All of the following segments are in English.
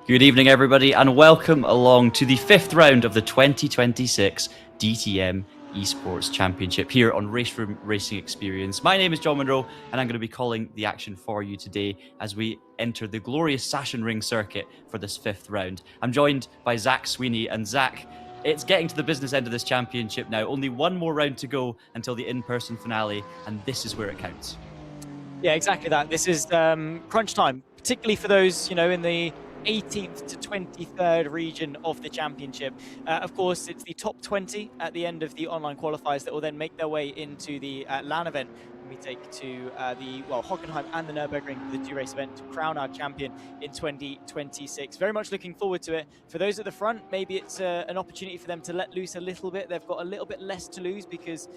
Good evening, everybody, and welcome along to the fifth round of the 2026 DTM Esports Championship here on RaceRoom Racing Experience. My name is John Monroe, and I'm going to be calling the action for you today as we enter the glorious Sachsenring circuit for this fifth round. I'm joined by Zach Sweeney, and Zach, it's getting to the business end of this championship now. Only one more round to go until the in-person finale, and this is where it counts. Yeah, exactly that. This is crunch time, particularly for those, in the 18th to 23rd region of the championship. Of course, it's the top 20 at the end of the online qualifiers that will then make their way into the LAN event. We take to Hockenheim and the Nürburgring for the two-race event to crown our champion in 2026. Very much looking forward to it. For those at the front, maybe it's an opportunity for them to let loose a little bit. They've got a little bit less to lose because,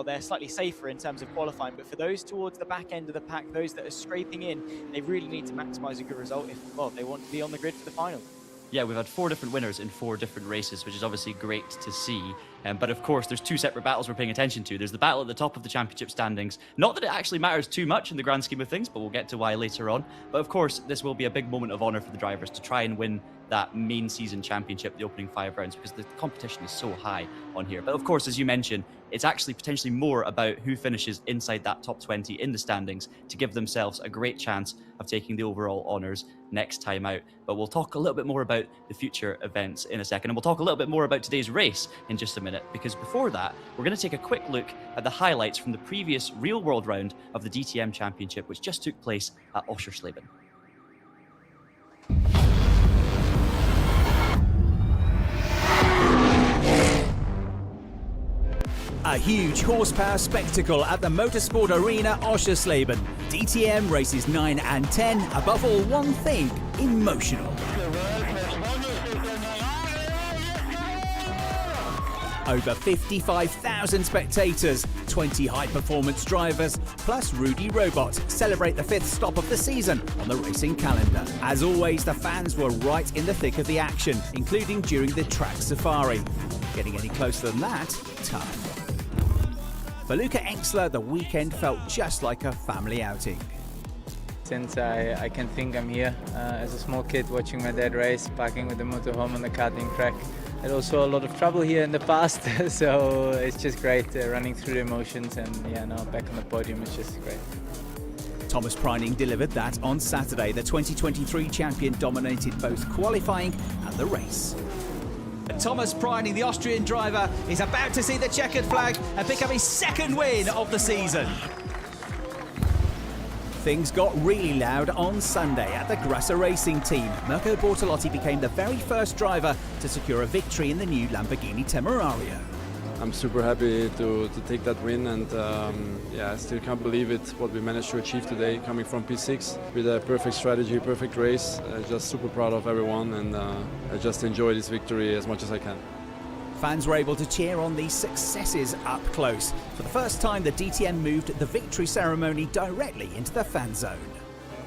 they're slightly safer in terms of qualifying. But for those towards the back end of the pack, those that are scraping in, they really need to maximise a good result if, they want to be on the grid for the final. Yeah, we've had 4 different winners in 4 different races, which is obviously great to see. But of course, there's 2 separate battles we're paying attention to. There's the battle at the top of the championship standings. Not that it actually matters too much in the grand scheme of things, but we'll get to why later on. But of course, this will be a big moment of honour for the drivers to try and win that main season championship, the opening 5 rounds, because the competition is so high on here. But of course, as you mentioned, it's actually potentially more about who finishes inside that top 20 in the standings to give themselves a great chance of taking the overall honours next time out. But we'll talk a little bit more about the future events in a second, and we'll talk a little bit more about today's race in just a minute, because before that, we're going to take a quick look at the highlights from the previous real-world round of the DTM Championship, which just took place at Oschersleben. A huge horsepower spectacle at the Motorsport Arena Oschersleben. DTM races 9 and 10, above all one thing, emotional. Over 55,000 spectators, 20 high-performance drivers, plus Rudy Robot celebrate the 5th stop of the season on the racing calendar. As always, the fans were right in the thick of the action, including during the track safari. Getting any closer than that, tough. For Luca Exler, the weekend felt just like a family outing. Since I can think, I'm here as a small kid watching my dad race, parking with the motorhome on the karting track. Had also a lot of trouble here in the past, so it's just great running through the emotions, and now back on the podium, it's just great. Thomas Preining delivered that on Saturday. The 2023 champion dominated both qualifying and the race. Thomas Preining, the Austrian driver, is about to see the checkered flag and pick up his 2nd win of the season. Things got really loud on Sunday at the Grasser Racing team. Mirko Bortolotti became the very first driver to secure a victory in the new Lamborghini Temerario. I'm super happy to take that win, and I still can't believe it, what we managed to achieve today, coming from P6 with a perfect strategy, perfect race. Just super proud of everyone, and I just enjoy this victory as much as I can. Fans were able to cheer on these successes up close. For the first time, the DTM moved the victory ceremony directly into the fan zone.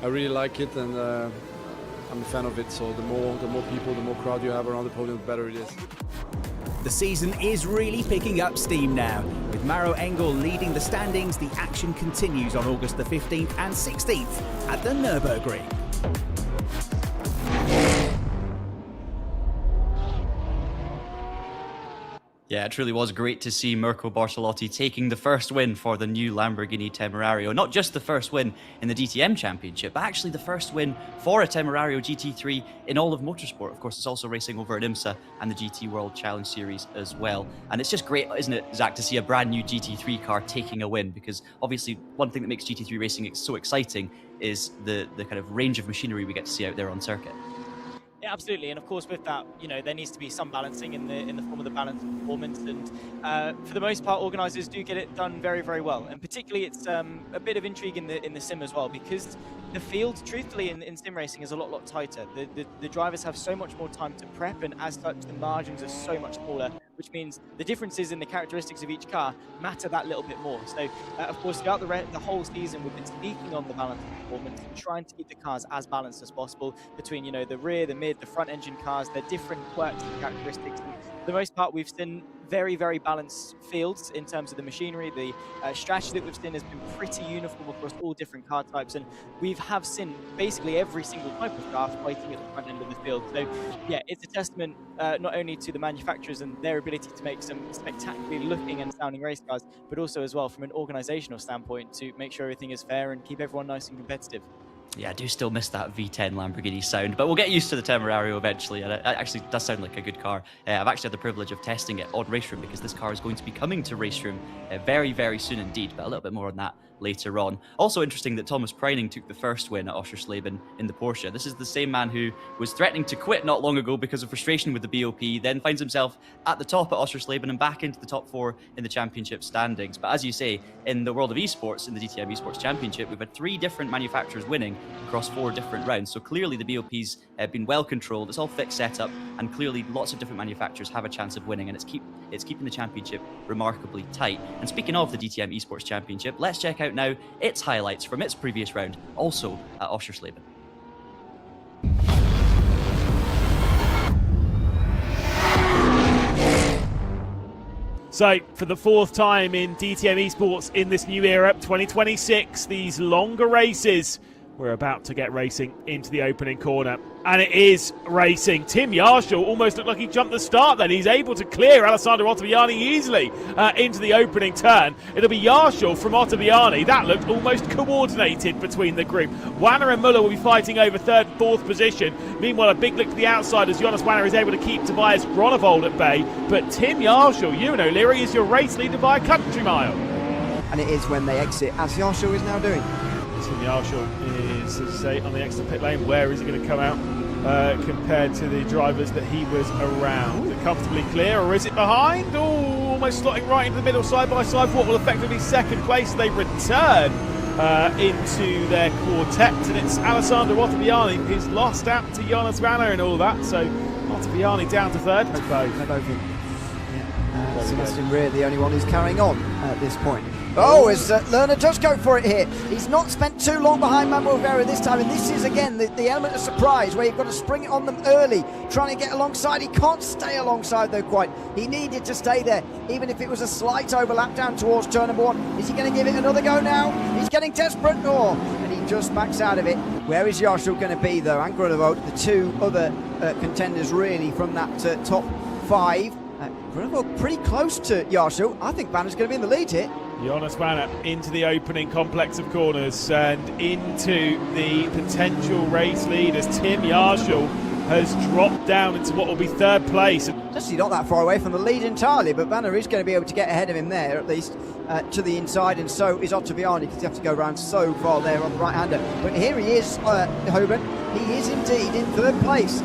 I really like it, and I'm a fan of it, so the more people, the more crowd you have around the podium, the better it is. The season is really picking up steam now. With Maro Engel leading the standings, the action continues on August the 15th and 16th at the Nürburgring. Yeah, it truly was great to see Mirko Bortolotti taking the first win for the new Lamborghini Temerario. Not just the first win in the DTM Championship, but actually the first win for a Temerario GT3 in all of motorsport. Of course, it's also racing over at IMSA and the GT World Challenge Series as well. And it's just great, isn't it, Zach, to see a brand new GT3 car taking a win, because obviously one thing that makes GT3 racing so exciting is the kind of range of machinery we get to see out there on circuit. Yeah, absolutely, and of course with that, there needs to be some balancing in the form of the balance of performance, and for the most part, organisers do get it done very, very well. And particularly, it's a bit of intrigue in the sim as well, because the field, truthfully, in sim racing is a lot tighter. The drivers have so much more time to prep, and as such, the margins are so much smaller, which means the differences in the characteristics of each car matter that little bit more. So, of course, throughout the whole season, we've been speaking on the balance of performance and trying to keep the cars as balanced as possible between, the rear, the mid, the front engine cars, their different quirks and characteristics. And for the most part, we've seen very, very balanced fields in terms of the machinery. The strategy that we've seen has been pretty uniform across all different car types, and we have seen basically every single type of car fighting at the front end of the field. So yeah, it's a testament not only to the manufacturers and their ability to make some spectacularly looking and sounding race cars, but also as well from an organizational standpoint to make sure everything is fair and keep everyone nice and competitive. Yeah, I do still miss that V10 Lamborghini sound, but we'll get used to the Temerario eventually, and it actually does sound like a good car. I've actually had the privilege of testing it on RaceRoom because this car is going to be coming to RaceRoom very, very soon indeed, but a little bit more on that later on. Also interesting that Thomas Preining took the first win at Oschersleben in the Porsche. This is the same man who was threatening to quit not long ago because of frustration with the BOP, then finds himself at the top at Oschersleben and back into the top 4 in the championship standings. But as you say, in the world of esports, in the DTM Esports Championship, we've had 3 different manufacturers winning across 4 different rounds. So clearly the BOP's been well controlled. It's all fixed setup, and clearly lots of different manufacturers have a chance of winning, and it's keeping the championship remarkably tight. And speaking of the DTM Esports Championship, let's check out now its highlights from its previous round, also at Oschersleben. So, for the 4th time in DTM Esports in this new era, 2026, these longer races, we're about to get racing into the opening corner. And it is racing. Tim Yarshall almost looked like he jumped the start then. He's able to clear Alessandro Ottaviani easily into the opening turn. It'll be Yarshall from Ottaviani. That looked almost coordinated between the group. Wanner and Muller will be fighting over 3rd and 4th position. Meanwhile, a big look to the outside as Jonas Wanner is able to keep Tobias Gronewold at bay. But Tim Yarshall, Ewan O'Leary, is your race leader by a country mile. And it is when they exit, as Yarshall is now doing. Tim Yarshall is, as I say, on the exit pit lane. Where is he going to come out compared to the drivers that he was around? Is it comfortably clear, or is it behind? Oh, almost slotting right into the middle, side by side for what will effectively 2nd place. They return into their quartet, and it's Alessandro Ottaviani who's lost out to Jonas Wanner and all that. So Ottaviani down to 3rd. They're both in. Yeah. Sebastian Rear, the only one who's carrying on at this point. Oh, as Lerner does go for it here. He's not spent too long behind Manuel Vera this time, and this is again the element of surprise where you've got to spring it on them early, trying to get alongside. He can't stay alongside though quite. He needed to stay there, even if it was a slight overlap down towards turn number 1. Is he going to give it another go now? He's getting desperate. Oh, and he just backs out of it. Where is Yarshall going to be though? And Gronewold, the 2 other contenders really from that top 5. Gronewold pretty close to Yarshall. I think Banner's going to be in the lead here. Jonas Wanner into the opening complex of corners and into the potential race lead as Tim Yarshall has dropped down into what will be 3rd place. Actually not that far away from the lead entirely, but Banner is going to be able to get ahead of him there, at least to the inside, and so is Ottaviani, because you have to go around so far there on the right-hander. But here he is, Hoban. He is indeed in 3rd place.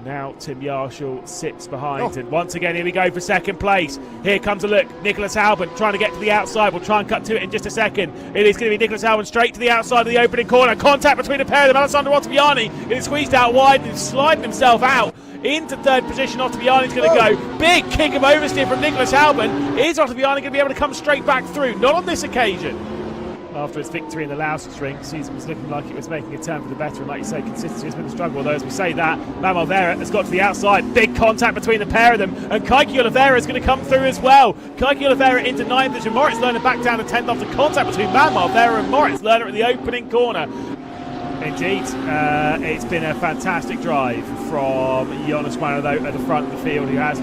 Now Tim Yarshall sits behind, and once again here we go for 2nd place. Here comes a look, Nicholas Halban trying to get to the outside. We'll try and cut to it in just a second. It is going to be Nicholas Halban straight to the outside of the opening corner. Contact between the pair of them. Alessandro Ottaviani is squeezed out wide and sliding himself out into 3rd position. Ottaviani's going to go. Big kick of oversteer from Nicholas Halban. Is Ottaviani going to be able to come straight back through? Not on this occasion. After its victory in the Lausitzring, season was looking like it was making a turn for the better, and like you say, consistency has been a struggle. Although as we say that, Manuel Vera has got to the outside, big contact between the pair of them, and Kaiki Oliveira is going to come through as well. Kaiki Oliveira into 9th position, Moritz Lerner back down to 10th after contact between Manuel Vera and Moritz Lerner at the opening corner. Indeed, it's been a fantastic drive from Jonas Wanner though at the front of the field, who has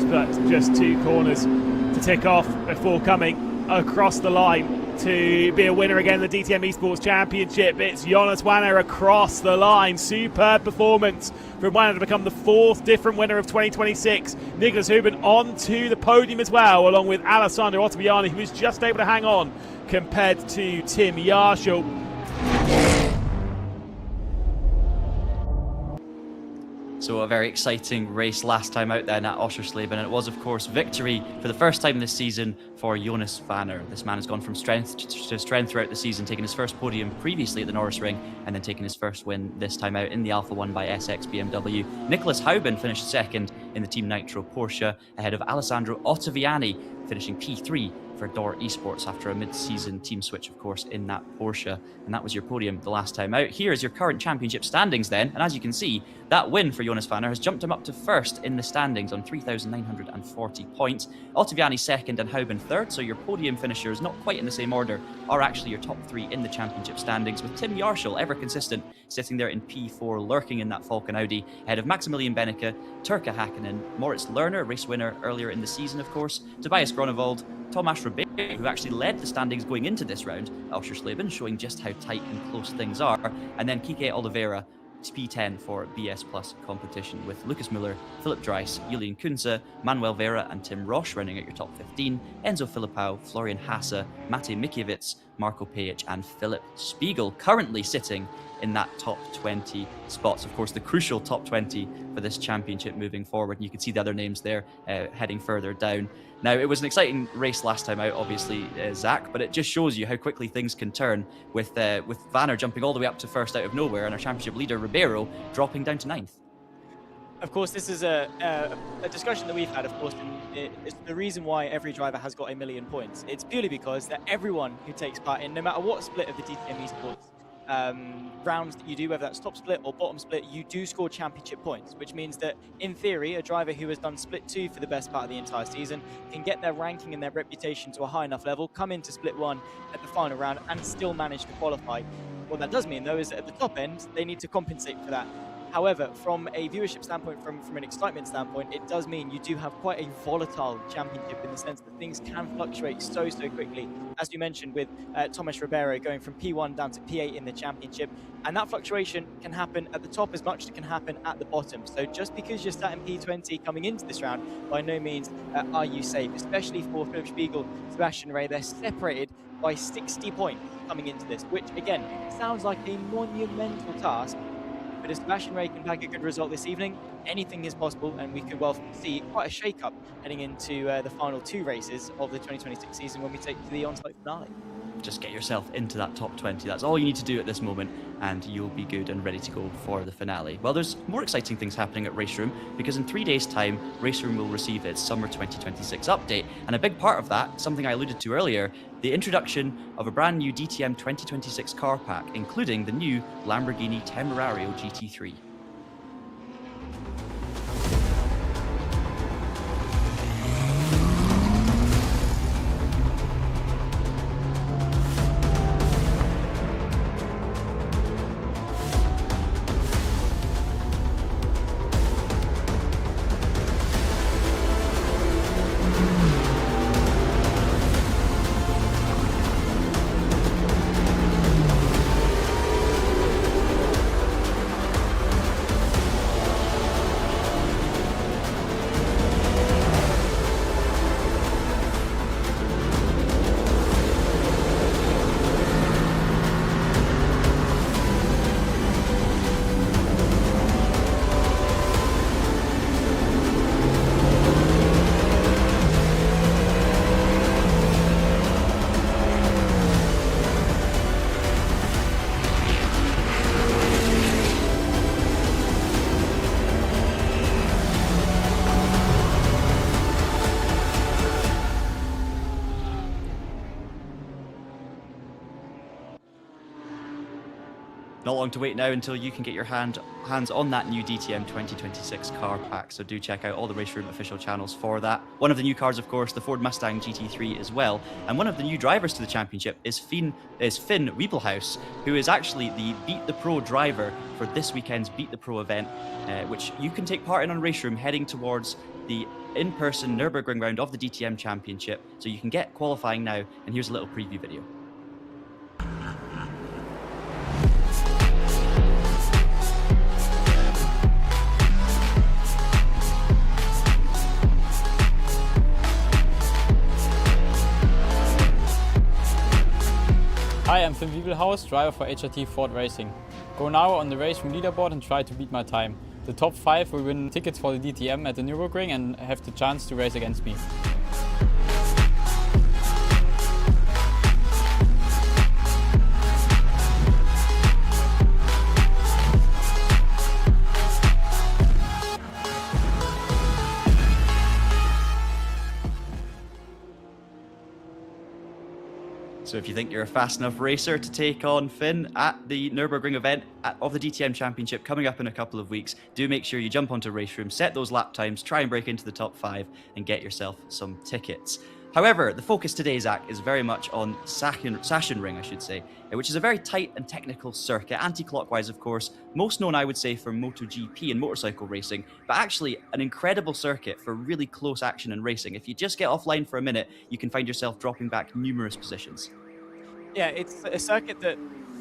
just 2 corners to tick off before coming across the line to be a winner again in the DTM Esports Championship. It's Jonas Wanner across the line. Superb performance from Wanner to become the 4th different winner of 2026. Nicholas Huben on to the podium as well, along with Alessandro Ottaviani, who is just able to hang on compared to Tim Yarshall. So a very exciting race last time out then at Oschersleben, and it was of course victory for the first time this season for Jonas Wanner. This man has gone from strength to strength throughout the season, taking his first podium previously at the Norrisring and then taking his first win this time out in the Alpha 1 by SX BMW. Nicholas Hauben finished 2nd in the Team Nitro Porsche ahead of Alessandro Ottaviani, finishing P3 for DTM Esports after a mid-season team switch, of course, in that Porsche. And that was your podium the last time out. Here is your current championship standings then. And as you can see, that win for Jonas Vanner has jumped him up to first in the standings on 3,940 points. Ottaviani second and Hauben third. So your podium finishers, not quite in the same order, are actually your top three in the championship standings, with Tim Yarshall, ever consistent, sitting there in P4, lurking in that Falcon Audi, ahead of Maximilian Benecke, Turka Hakkinen, Moritz Lerner, race winner earlier in the season, of course, Tobias Grönewald, Tomas Ribeiro, who actually led the standings going into this round, Oschersleben, showing just how tight and close things are, and then Kike Oliveira, P10 for BS Plus competition, with Lucas Müller, Philip Dreiss, Julian Kunze, Manuel Vera and Tim Roche running at your top 15, Enzo Filipao, Florian Hasse, Matej Mikiewicz, Marko Pejic and Philip Spiegel currently sitting in that top 20 spots. Of course, the crucial top 20 for this championship moving forward. And you can see the other names there heading further down. Now, it was an exciting race last time out, obviously, Zach, but it just shows you how quickly things can turn with Vanner jumping all the way up to first out of nowhere and our championship leader, Ribeiro, dropping down to 9th. Of course, this is a discussion that we've had, of course, and it's the reason why every driver has got 1 million points. It's purely because that everyone who takes part in, no matter what split of the DTM Esports rounds that you do, whether that's top split or bottom split, you do score championship points, which means that, in theory, a driver who has done split 2 for the best part of the entire season can get their ranking and their reputation to a high enough level, come into split 1 at the final round and still manage to qualify. What that does mean, though, is that at the top end, they need to compensate for that. However, from a viewership standpoint, from an excitement standpoint, it does mean you do have quite a volatile championship in the sense that things can fluctuate so quickly. As you mentioned, with Tomas Ribeiro going from P1 down to P8 in the championship, and that fluctuation can happen at the top as much as it can happen at the bottom. So just because you're sat in P20 coming into this round, by no means are you safe, especially for Philip Spiegel, Sebastian Ray. They're separated by 60 points coming into this, which again sounds like a monumental task. But if Sebastian Ray can bag a good result this evening, anything is possible, and we could well see quite a shake-up heading into the final 2 races of the 2026 season when we take to the on-site finale. Just get yourself into that top 20. That's all you need to do at this moment, and you'll be good and ready to go for the finale. Well, there's more exciting things happening at RaceRoom, because in 3 days' time, RaceRoom will receive its Summer 2026 update, and a big part of that, something I alluded to earlier, the introduction of a brand new DTM 2026 car pack, including the new Lamborghini Temerario GT3. Not long to wait now until you can get your hands on that new DTM 2026 car pack, so do check out all the RaceRoom official channels for that. One of the new cars, of course, the Ford Mustang GT3 as well, and one of the new drivers to the championship is Finn Wiebelhaus, who is actually the Beat the Pro driver for this weekend's Beat the Pro event, which you can take part in on RaceRoom, heading towards the in-person Nürburgring round of the DTM Championship, so you can get qualifying now, and here's a little preview video. Hi, I'm Finn Wiebelhaus, driver for HRT Ford Racing. Go now on the RaceRoom leaderboard and try to beat my time. The top 5 will win tickets for the DTM at the Nürburgring and have the chance to race against me. So if you think you're a fast enough racer to take on Finn at the Nürburgring event of the DTM Championship coming up in a couple of weeks, do make sure you jump onto RaceRoom, set those lap times, try and break into the top 5 and get yourself some tickets. However, the focus today, Zach, is very much on Sachsenring, I should say, which is a very tight and technical circuit, anti-clockwise, of course, most known, I would say, for MotoGP and motorcycle racing, but actually an incredible circuit for really close action and racing. If you just get offline for a minute, you can find yourself dropping back numerous positions. Yeah, it's a circuit that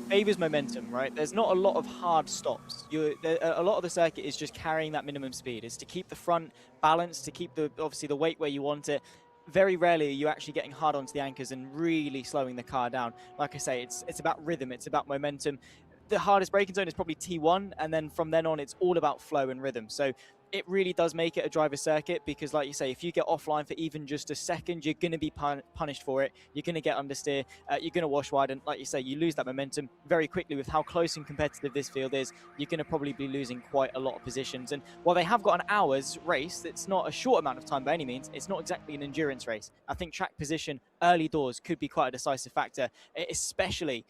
favors momentum, right? There's not a lot of hard stops. A lot of the circuit is just carrying that minimum speed. It's to keep the front balanced, to keep obviously the weight where you want it. Very rarely are you actually getting hard onto the anchors and really slowing the car down. Like I say, it's about rhythm, it's about momentum. The hardest braking zone is probably T1, and then from then on, it's all about flow and rhythm. So it really does make it a driver's circuit because, like you say, if you get offline for even just a second, you're going to be punished for it. You're going to get understeer. You're going to wash wide. And like you say, you lose that momentum very quickly with how close and competitive this field is. You're going to probably be losing quite a lot of positions. And while they have got an hour's race, it's not a short amount of time by any means. It's not exactly an endurance race. I think track position early doors could be quite a decisive factor, especially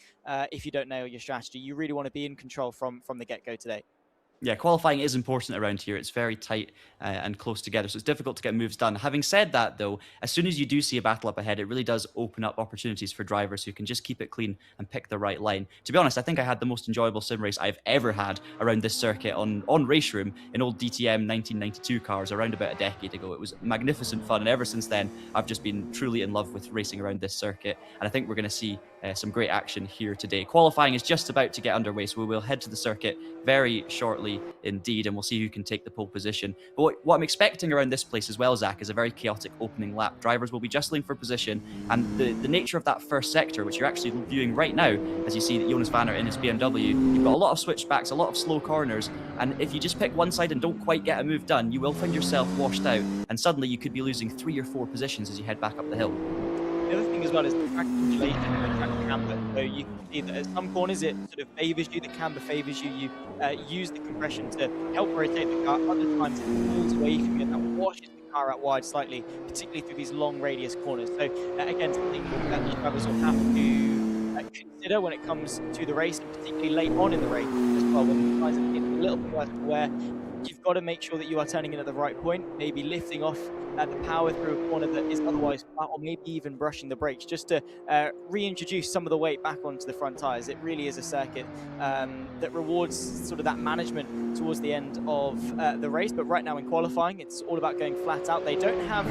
if you don't nail your strategy. You really want to be in control from the get-go today. Yeah, qualifying is important around here. It's very tight and close together, so it's difficult to get moves done. Having said that, though, as soon as you do see a battle up ahead, it really does open up opportunities for drivers who can just keep it clean and pick the right line. To be honest, I think I had the most enjoyable sim race I've ever had around this circuit on RaceRoom in old DTM 1992 cars around about a decade ago. It was magnificent fun, and ever since then, I've just been truly in love with racing around this circuit, and I think we're going to see some great action here today. Qualifying is just about to get underway, so we will head to the circuit very shortly indeed, and we'll see who can take the pole position. But what I'm expecting around this place as well, Zach, is a very chaotic opening lap. Drivers will be jostling for position, and the nature of that first sector, which you're actually viewing right now, as you see that Jonas Vanner in his BMW, you've got a lot of switchbacks, a lot of slow corners, and if you just pick one side and don't quite get a move done, you will find yourself washed out, and suddenly you could be losing 3 or 4 positions as you head back up the hill. The other thing as well is the track undulation and the track camber. So you can see that at some corners it sort of favours you, the camber favours you. You use the compression to help rotate the car. Other times it pulls away from you and that washes the car out wide slightly, particularly through these long radius corners. So again, something that these drivers will have to consider when it comes to the race, and particularly late on in the race as well, when the guys are getting a little bit worse aware. You've got to make sure that you are turning in at the right point, maybe lifting off the power through a corner that is otherwise flat, or maybe even brushing the brakes, just to reintroduce some of the weight back onto the front tyres. It really is a circuit that rewards sort of that management towards the end of the race, but right now in qualifying, it's all about going flat out. They don't have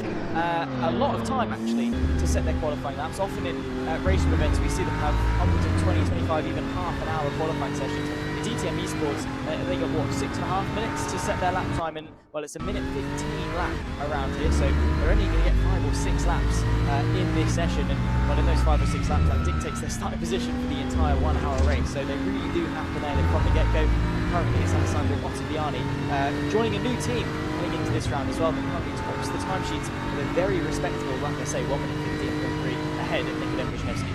a lot of time, actually, to set their qualifying laps. Often in racing events, we see them have upwards of 20, 25, even half an hour qualifying sessions. The DTM Esports, they got, what, 6.5 minutes to set their lap time, and, well, it's a minute 15 lap around here, so they're only going to get 5 or 6 laps in this session, and, well, in those 5 or 6 laps, that dictates their starting position for the entire 1 hour race, so they really do have to nail it from the get-go. Currently, it's Alessandro Ottaviani joining a new team heading into this round as well, but currently tops the timesheets with a very respectable, like I say, 1 minute 15.3 ahead of Nikodem Wisniewski.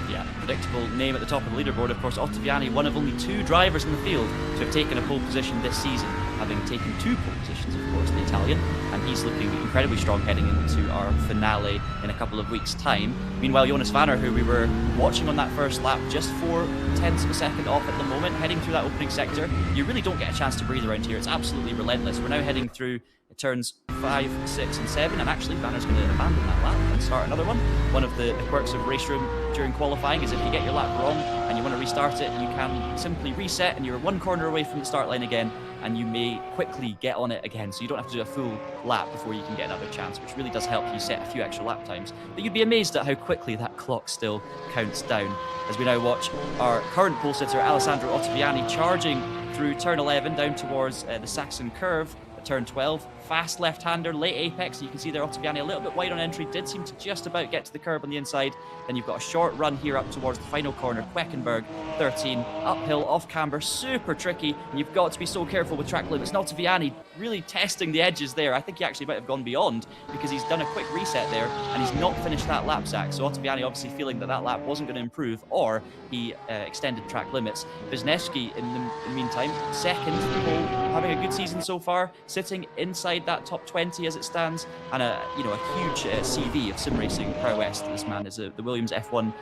Yeah, predictable name at the top of the leaderboard. Of course, Ottaviani, one of only 2 drivers in the field to have taken a pole position this season, having taken 2 pole positions, of course, the Italian, and he's looking incredibly strong heading into our finale in a couple of weeks' time. Meanwhile, Jonas Vanner, who we were watching on that first lap, just 4 tenths of a second off at the moment, heading through that opening sector. You really don't get a chance to breathe around here. It's absolutely relentless. We're now heading through turns 5, 6, and 7, and actually Vanner's going to abandon that lap and start another one. One of the quirks of RaceRoom during qualifying is if you get your lap wrong and you want to restart it, you can simply reset and you're 1 corner away from the start line again, and you may quickly get on it again, so you don't have to do a full lap before you can get another chance, which really does help you set a few extra lap times. But you'd be amazed at how quickly that clock still counts down, as we now watch our current pole sitter Alessandro Ottaviani charging through turn 11 down towards the Saxon curve at turn 12. Fast left-hander, late apex. You can see there Ottaviani a little bit wide on entry, did seem to just about get to the curb on the inside. Then you've got a short run here up towards the final corner. Queckenberg, 13, uphill, off camber, super tricky, and you've got to be so careful with track limits. And Ottaviani really testing the edges there. I think he actually might have gone beyond, because he's done a quick reset there, and he's not finished that lap, Zach. So Ottaviani obviously feeling that lap wasn't going to improve, or he extended track limits. Wisniewski, in the meantime, second pole having a good season so far, sitting inside that top 20 as it stands, and a huge CV of sim racing prowess. This man is the Williams F1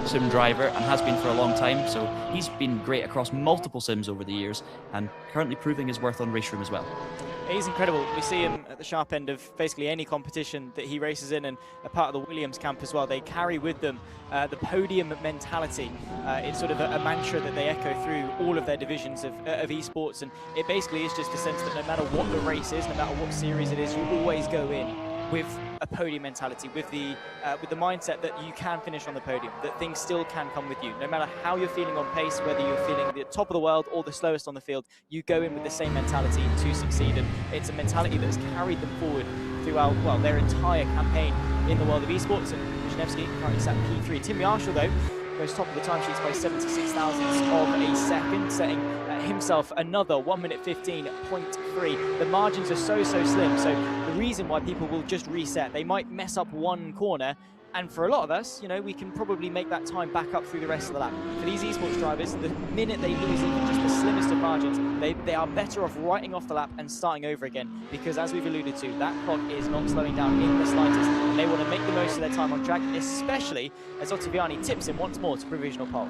sim driver and has been for a long time, so he's been great across multiple sims over the years and currently proving his worth on RaceRoom as well. He's incredible. We see him at the sharp end of basically any competition that he races in, and a part of the Williams camp as well. They carry with them the podium mentality. It's sort of a mantra that they echo through all of their divisions of esports, and it basically is just a sense that no matter what the race is, no matter what series it is, you always go in with a podium mentality, with the mindset that you can finish on the podium, that things still can come with you. No matter how you're feeling on pace, whether you're feeling the top of the world or the slowest on the field, you go in with the same mentality to succeed. And it's a mentality that has carried them forward throughout, well, their entire campaign in the world of esports. And Wisniewski currently sat P3. Tim Marshall, though, goes top of the timesheets by 76 thousandths of a second, setting himself another 1 minute 15.3. The margins are so slim, so the reason why people will just reset, they might mess up one corner, and for a lot of us, we can probably make that time back up through the rest of the lap. For these esports drivers, the minute they lose even just the slimmest of margins, they are better off writing off the lap and starting over again, because as we've alluded to, that clock is not slowing down in the slightest, and they want to make the most of their time on track, especially as Ottaviani tips him once more to provisional pole.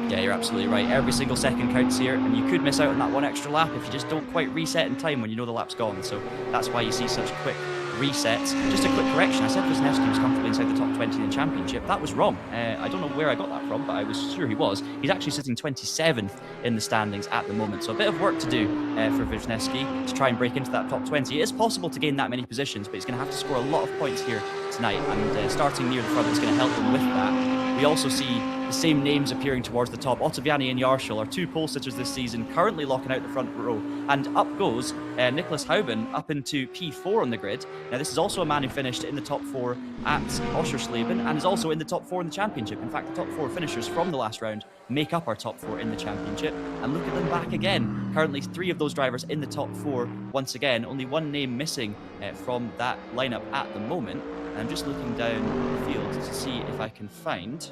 Yeah, you're absolutely right. Every single second counts here, and you could miss out on that one extra lap if you just don't quite reset in time when you know the lap's gone. So that's why you see such quick resets. Just a quick correction, I said Wisniewski was comfortably inside the top 20 in the championship. That was wrong. I don't know where I got that from, but I was sure he was. He's actually sitting 27th in the standings at the moment, so a bit of work to do for Wisniewski to try and break into that top 20. It is possible to gain that many positions, but he's going to have to score a lot of points here tonight, and starting near the front is going to help him with that. We also see the same names appearing towards the top. Ottaviani and Yarshall are two pole sitters this season, currently locking out the front row. And up goes Nicholas Hauben up into P4 on the grid. Now, this is also a man who finished in the top 4 at Oschersleben and is also in the top 4 in the championship. In fact, the top 4 finishers from the last round make up our top 4 in the championship. And look at them back again. Currently, 3 of those drivers in the top 4 once again. Only one name missing from that lineup at the moment. I'm just looking down the field to see if I can find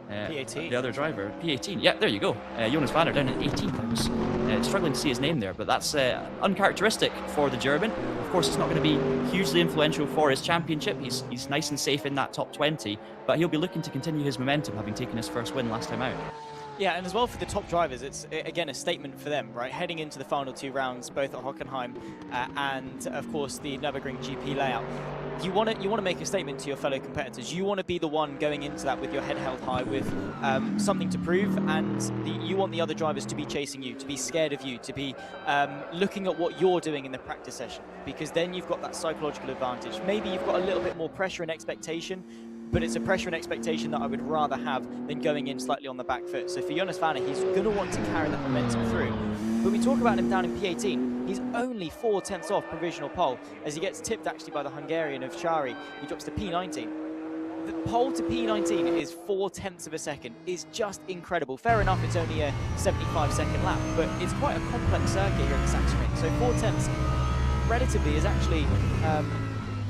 P18. the other driver. P18, yeah, there you go. Jonas Vanner down at 18th. I was struggling to see his name there, but that's uncharacteristic for the German. Of course, it's not going to be hugely influential for his championship. He's nice and safe in that top 20, but he'll be looking to continue his momentum, having taken his first win last time out. Yeah, and as well for the top drivers, it's again a statement for them, right? Heading into the final 2 rounds, both at Hockenheim and of course the Nürburgring GP layout. You want to make a statement to your fellow competitors. You want to be the one going into that with your head held high, with something to prove, and you want the other drivers to be chasing you, to be scared of you, to be looking at what you're doing in the practice session, because then you've got that psychological advantage. Maybe you've got a little bit more pressure and expectation, but it's a pressure and expectation that I would rather have than going in slightly on the back foot. So for Jonas Vanner, he's going to want to carry that momentum through. When we talk about him down in P18, he's only 4/10 off provisional pole, as he gets tipped actually by the Hungarian of Shari. He drops to P19. The pole to P19 is 4/10 of a second, is just incredible. Fair enough, it's only a 75-second lap, but it's quite a complex circuit here at the Sachsenring. So 4/10 relatively is actually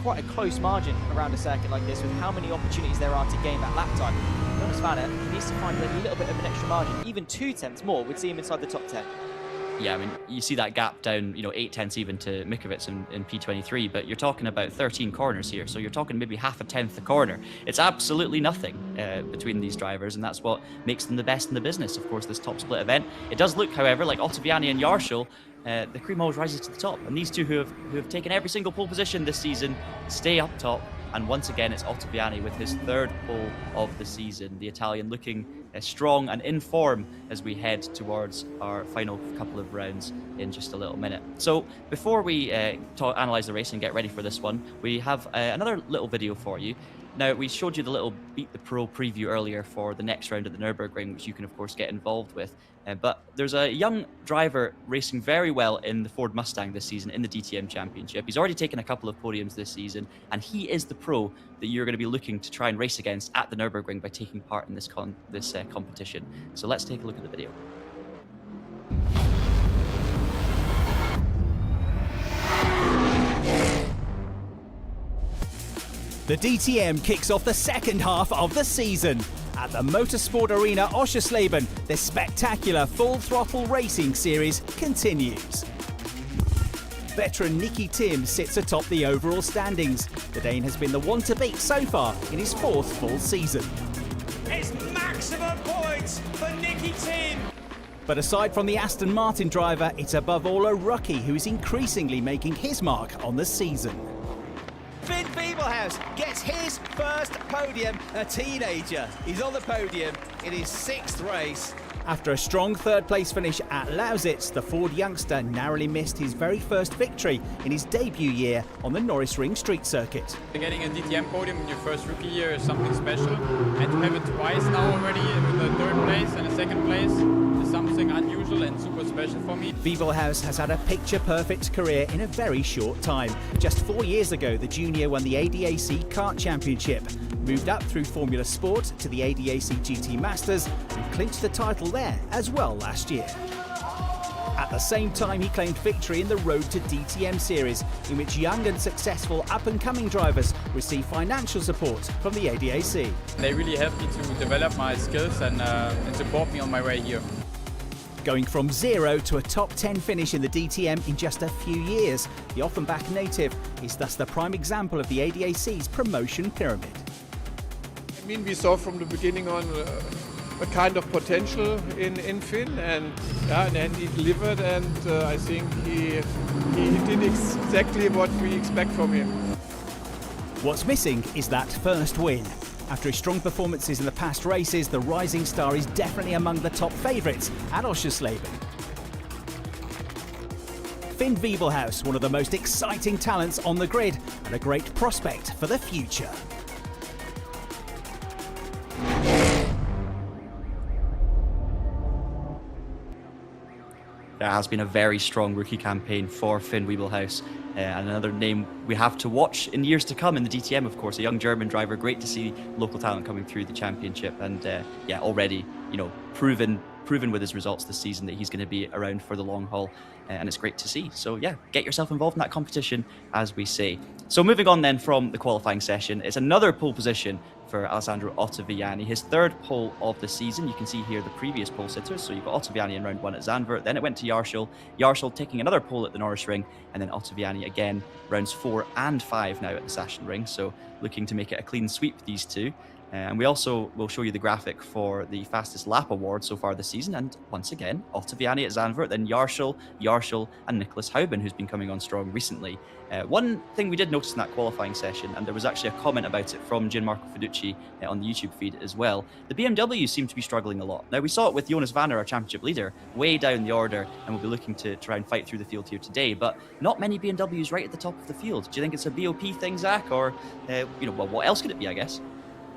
quite a close margin around a circuit like this, with how many opportunities there are to gain that lap time. Jonas Vanner needs to find a little bit of an extra margin. Even 2/10 more would see him inside the top 10. Yeah, I mean, you see that gap down, 8/10 even to Mikovits in P23, but you're talking about 13 corners here, so you're talking maybe half a tenth a corner. It's absolutely nothing between these drivers, and that's what makes them the best in the business, of course, this top split event. It does look, however, like Ottaviani and Yarshall, the cream always rises to the top, and these two who have taken every single pole position this season stay up top. And once again, it's Ottaviani with his 3rd pole of the season. The Italian looking strong and in form as we head towards our final couple of rounds in just a little minute. So before we analyse the race and get ready for this one, we have another little video for you. Now, we showed you the little Beat the Pro preview earlier for the next round at the Nürburgring, which you can, of course, get involved with. But there's a young driver racing very well in the Ford Mustang this season in the DTM Championship. He's already taken a couple of podiums this season, and he is the pro that you're going to be looking to try and race against at the Nürburgring by taking part in this competition. So let's take a look at the video. The DTM kicks off the second half of the season. At the Motorsport Arena Oschersleben, the spectacular full-throttle racing series continues. Veteran Nicky Tim sits atop the overall standings. The Dane has been the one to beat so far in his 4th full season. It's maximum points for Nicky Tim. But aside from the Aston Martin driver, it's above all a rookie who is increasingly making his mark on the season. Finn Wiebelhaus gets his first podium, a teenager. He's on the podium in his 6th race. After a strong 3rd place finish at Lausitz, the Ford youngster narrowly missed his very first victory in his debut year on the RaceRoom street circuit. Getting a DTM podium in your first rookie year is something special, and to have it twice now already with a 3rd place and a 2nd place is something unusual and super special for me. Wiebelhaus has had a picture-perfect career in a very short time. Just 4 years ago, the junior won the ADAC Kart Championship, moved up through Formula Sport to the ADAC GT Masters and clinched the title there as well last year. At the same time, he claimed victory in the Road to DTM series, in which young and successful up-and-coming drivers receive financial support from the ADAC. They really helped me to develop my skills and support me on my way here. Going from 0 to a top 10 finish in the DTM in just a few years, the Offenbach native is thus the prime example of the ADAC's promotion pyramid. I mean, we saw from the beginning on a kind of potential in Finn, and he delivered, and I think he did exactly what we expect from him. What's missing is that first win. After his strong performances in the past races, the rising star is definitely among the top favourites at Oschersleben. Finn Wiebelhaus, one of the most exciting talents on the grid and a great prospect for the future. There has been a very strong rookie campaign for Finn Wiebelhaus. And another name we have to watch in years to come in the DTM, of course, a young German driver. Great to see local talent coming through the championship, and already, proven with his results this season that he's going to be around for the long haul, and it's great to see. So yeah, get yourself involved in that competition, as we say. So moving on then from the qualifying session, it's another pole position for Alessandro Ottaviani, his 3rd pole of the season. You can see here the previous pole sitters. So you've got Ottaviani in round 1 at Zandvoort, then it went to Yarshall taking another pole at the Norrisring, and then Ottaviani again rounds 4 and 5 now at the Sachsenring. So looking to make it a clean sweep, these two. And we also will show you the graphic for the fastest lap award so far this season. And once again, Ottaviani at Zandvoort, then Yarshall, and Nicholas Hauben, who's been coming on strong recently. One thing we did notice in that qualifying session, and there was actually a comment about it from Gianmarco Fiducci on the YouTube feed as well, the BMW seem to be struggling a lot. Now, we saw it with Jonas Vanner, our championship leader, way down the order, and we'll be looking to try and fight through the field here today, but not many BMWs right at the top of the field. Do you think it's a BOP thing, Zach, or, what else could it be, I guess?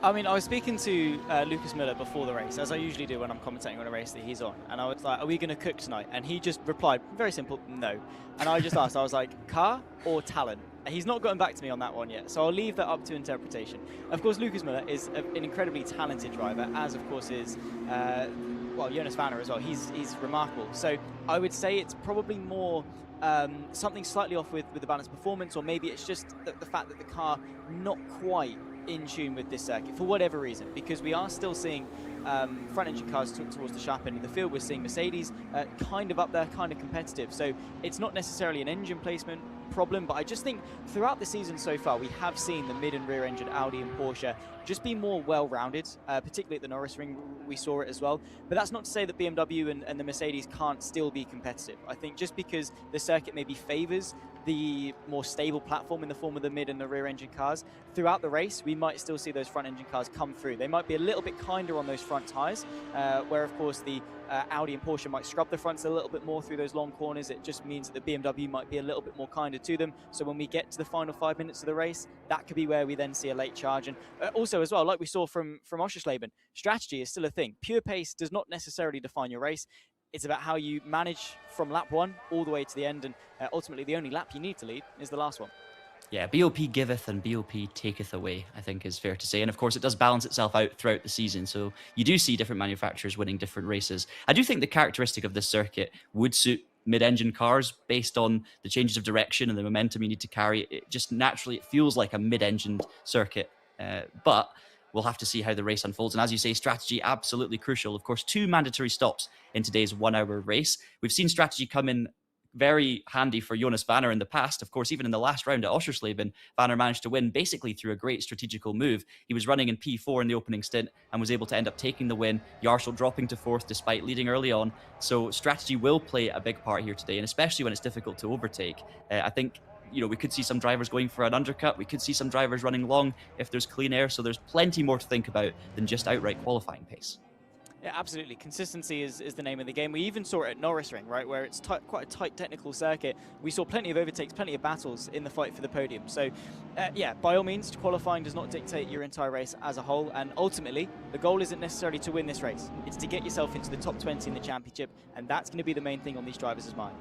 I mean, I was speaking to Lucas Miller before the race, as I usually do when I'm commentating on a race that he's on. And I was like, are we going to cook tonight? And he just replied, very simple, no. And I just asked, I was like, car or talent? And he's not gotten back to me on that one yet. So I'll leave that up to interpretation. Of course, Lucas Miller is an incredibly talented driver, as of course is, Jonas Vanner as well. He's remarkable. So I would say it's probably more something slightly off with the balance performance, or maybe it's just the fact that the car not quite in tune with this circuit for whatever reason, because we are still seeing front engine cars towards the sharp end of the field. We're seeing Mercedes kind of up there, kind of competitive. So it's not necessarily an engine placement problem, but I just think throughout the season so far, we have seen the mid and rear engine Audi and Porsche just be more well-rounded, particularly at the Norrisring, we saw it as well. But that's not to say that BMW and the Mercedes can't still be competitive. I think just because the circuit maybe favours the more stable platform in the form of the mid and the rear engine cars, throughout the race, we might still see those front engine cars come through. They might be a little bit kinder on those front tyres, where of course the Audi and Porsche might scrub the fronts a little bit more through those long corners. It just means that the BMW might be a little bit more kinder to them. So when we get to the final 5 minutes of the race, that could be where we then see a late charge. And also as well, like we saw from Oschersleben, strategy is still a thing. Pure pace does not necessarily define your race. It's about how you manage from lap 1 all the way to the end, and ultimately the only lap you need to lead is the last one. Yeah, BOP giveth and BOP taketh away, I think is fair to say. And of course, it does balance itself out throughout the season. So you do see different manufacturers winning different races. I do think the characteristic of this circuit would suit mid-engine cars based on the changes of direction and the momentum you need to carry. It just naturally, it feels like a mid-engined circuit. But we'll have to see how the race unfolds. And as you say, strategy absolutely crucial. Of course, 2 mandatory stops in today's 1-hour race. We've seen strategy come in very handy for Jonas Vanner in the past. Of course, even in the last round at Oschersleben, Vanner managed to win basically through a great strategical move. He was running in P4 in the opening stint and was able to end up taking the win. Jarschel dropping to 4th despite leading early on. So strategy will play a big part here today, and especially when it's difficult to overtake. I think we could see some drivers going for an undercut. We could see some drivers running long if there's clean air. So there's plenty more to think about than just outright qualifying pace. Yeah, absolutely. Consistency is the name of the game. We even saw it at RaceRoom, right, where it's quite a tight technical circuit. We saw plenty of overtakes, plenty of battles in the fight for the podium. So, yeah, by all means, qualifying does not dictate your entire race as a whole. And ultimately, the goal isn't necessarily to win this race. It's to get yourself into the top 20 in the championship. And that's going to be the main thing on these drivers' mind.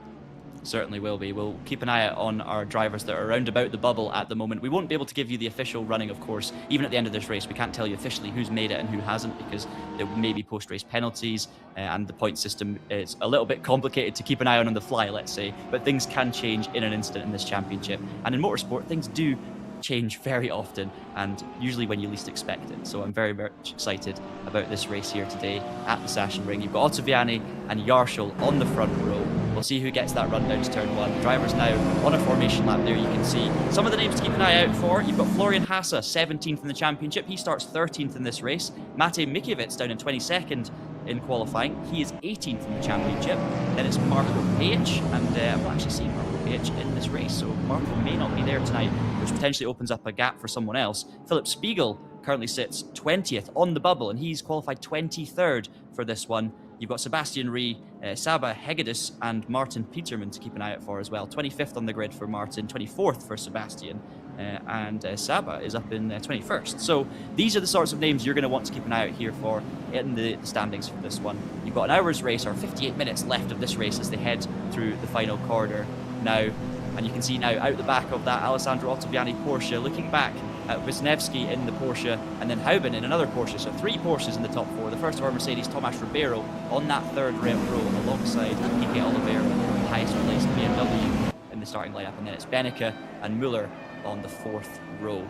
Certainly will be. We'll keep an eye out on our drivers that are around about the bubble at the moment. We won't be able to give you the official running, of course. Even at the end of this race, we can't tell you officially who's made it and who hasn't, because there may be post-race penalties, and the point system is a little bit complicated to keep an eye on the fly, let's say. But things can change in an instant in this championship. And in motorsport, things do change very often, and usually when you least expect it. So I'm very, very excited about this race here today at the Sachsenring. You've got Ottaviani and Jarschel on the front row. We'll see who gets that run down to turn 1. Drivers now on a formation lap there. You can see some of the names to keep an eye out for. You've got Florian Hasse, 17th in the championship. He starts 13th in this race. Mate Mikiewicz down in 22nd in qualifying. He is 18th in the championship. Then it's Marco Page, and I'm not actually seeing Marco Page in this race, so Marco may not be there tonight, which potentially opens up a gap for someone else. Philip Spiegel currently sits 20th on the bubble, and he's qualified 23rd for this one. You've got Sebastian Ree, Saba Hegedus, and Martin Peterman to keep an eye out for as well. 25th on the grid for Martin, 24th for Sebastian, and Saba is up in 21st. So these are the sorts of names you're going to want to keep an eye out here for in the standings for this one. You've got an hour's race, or 58 minutes left of this race as they head through the final corridor now. And you can see now out the back of that Alessandro Ottaviani Porsche, looking back at Wisniewski in the Porsche, and then Hauben in another Porsche. So 3 Porsches in the top 4. The first of our Mercedes, Tomas Ribeiro, on that 3rd row alongside Piquet Oliveira, the highest placed BMW in the starting lineup. And then it's Benecke and Muller on the 4th row.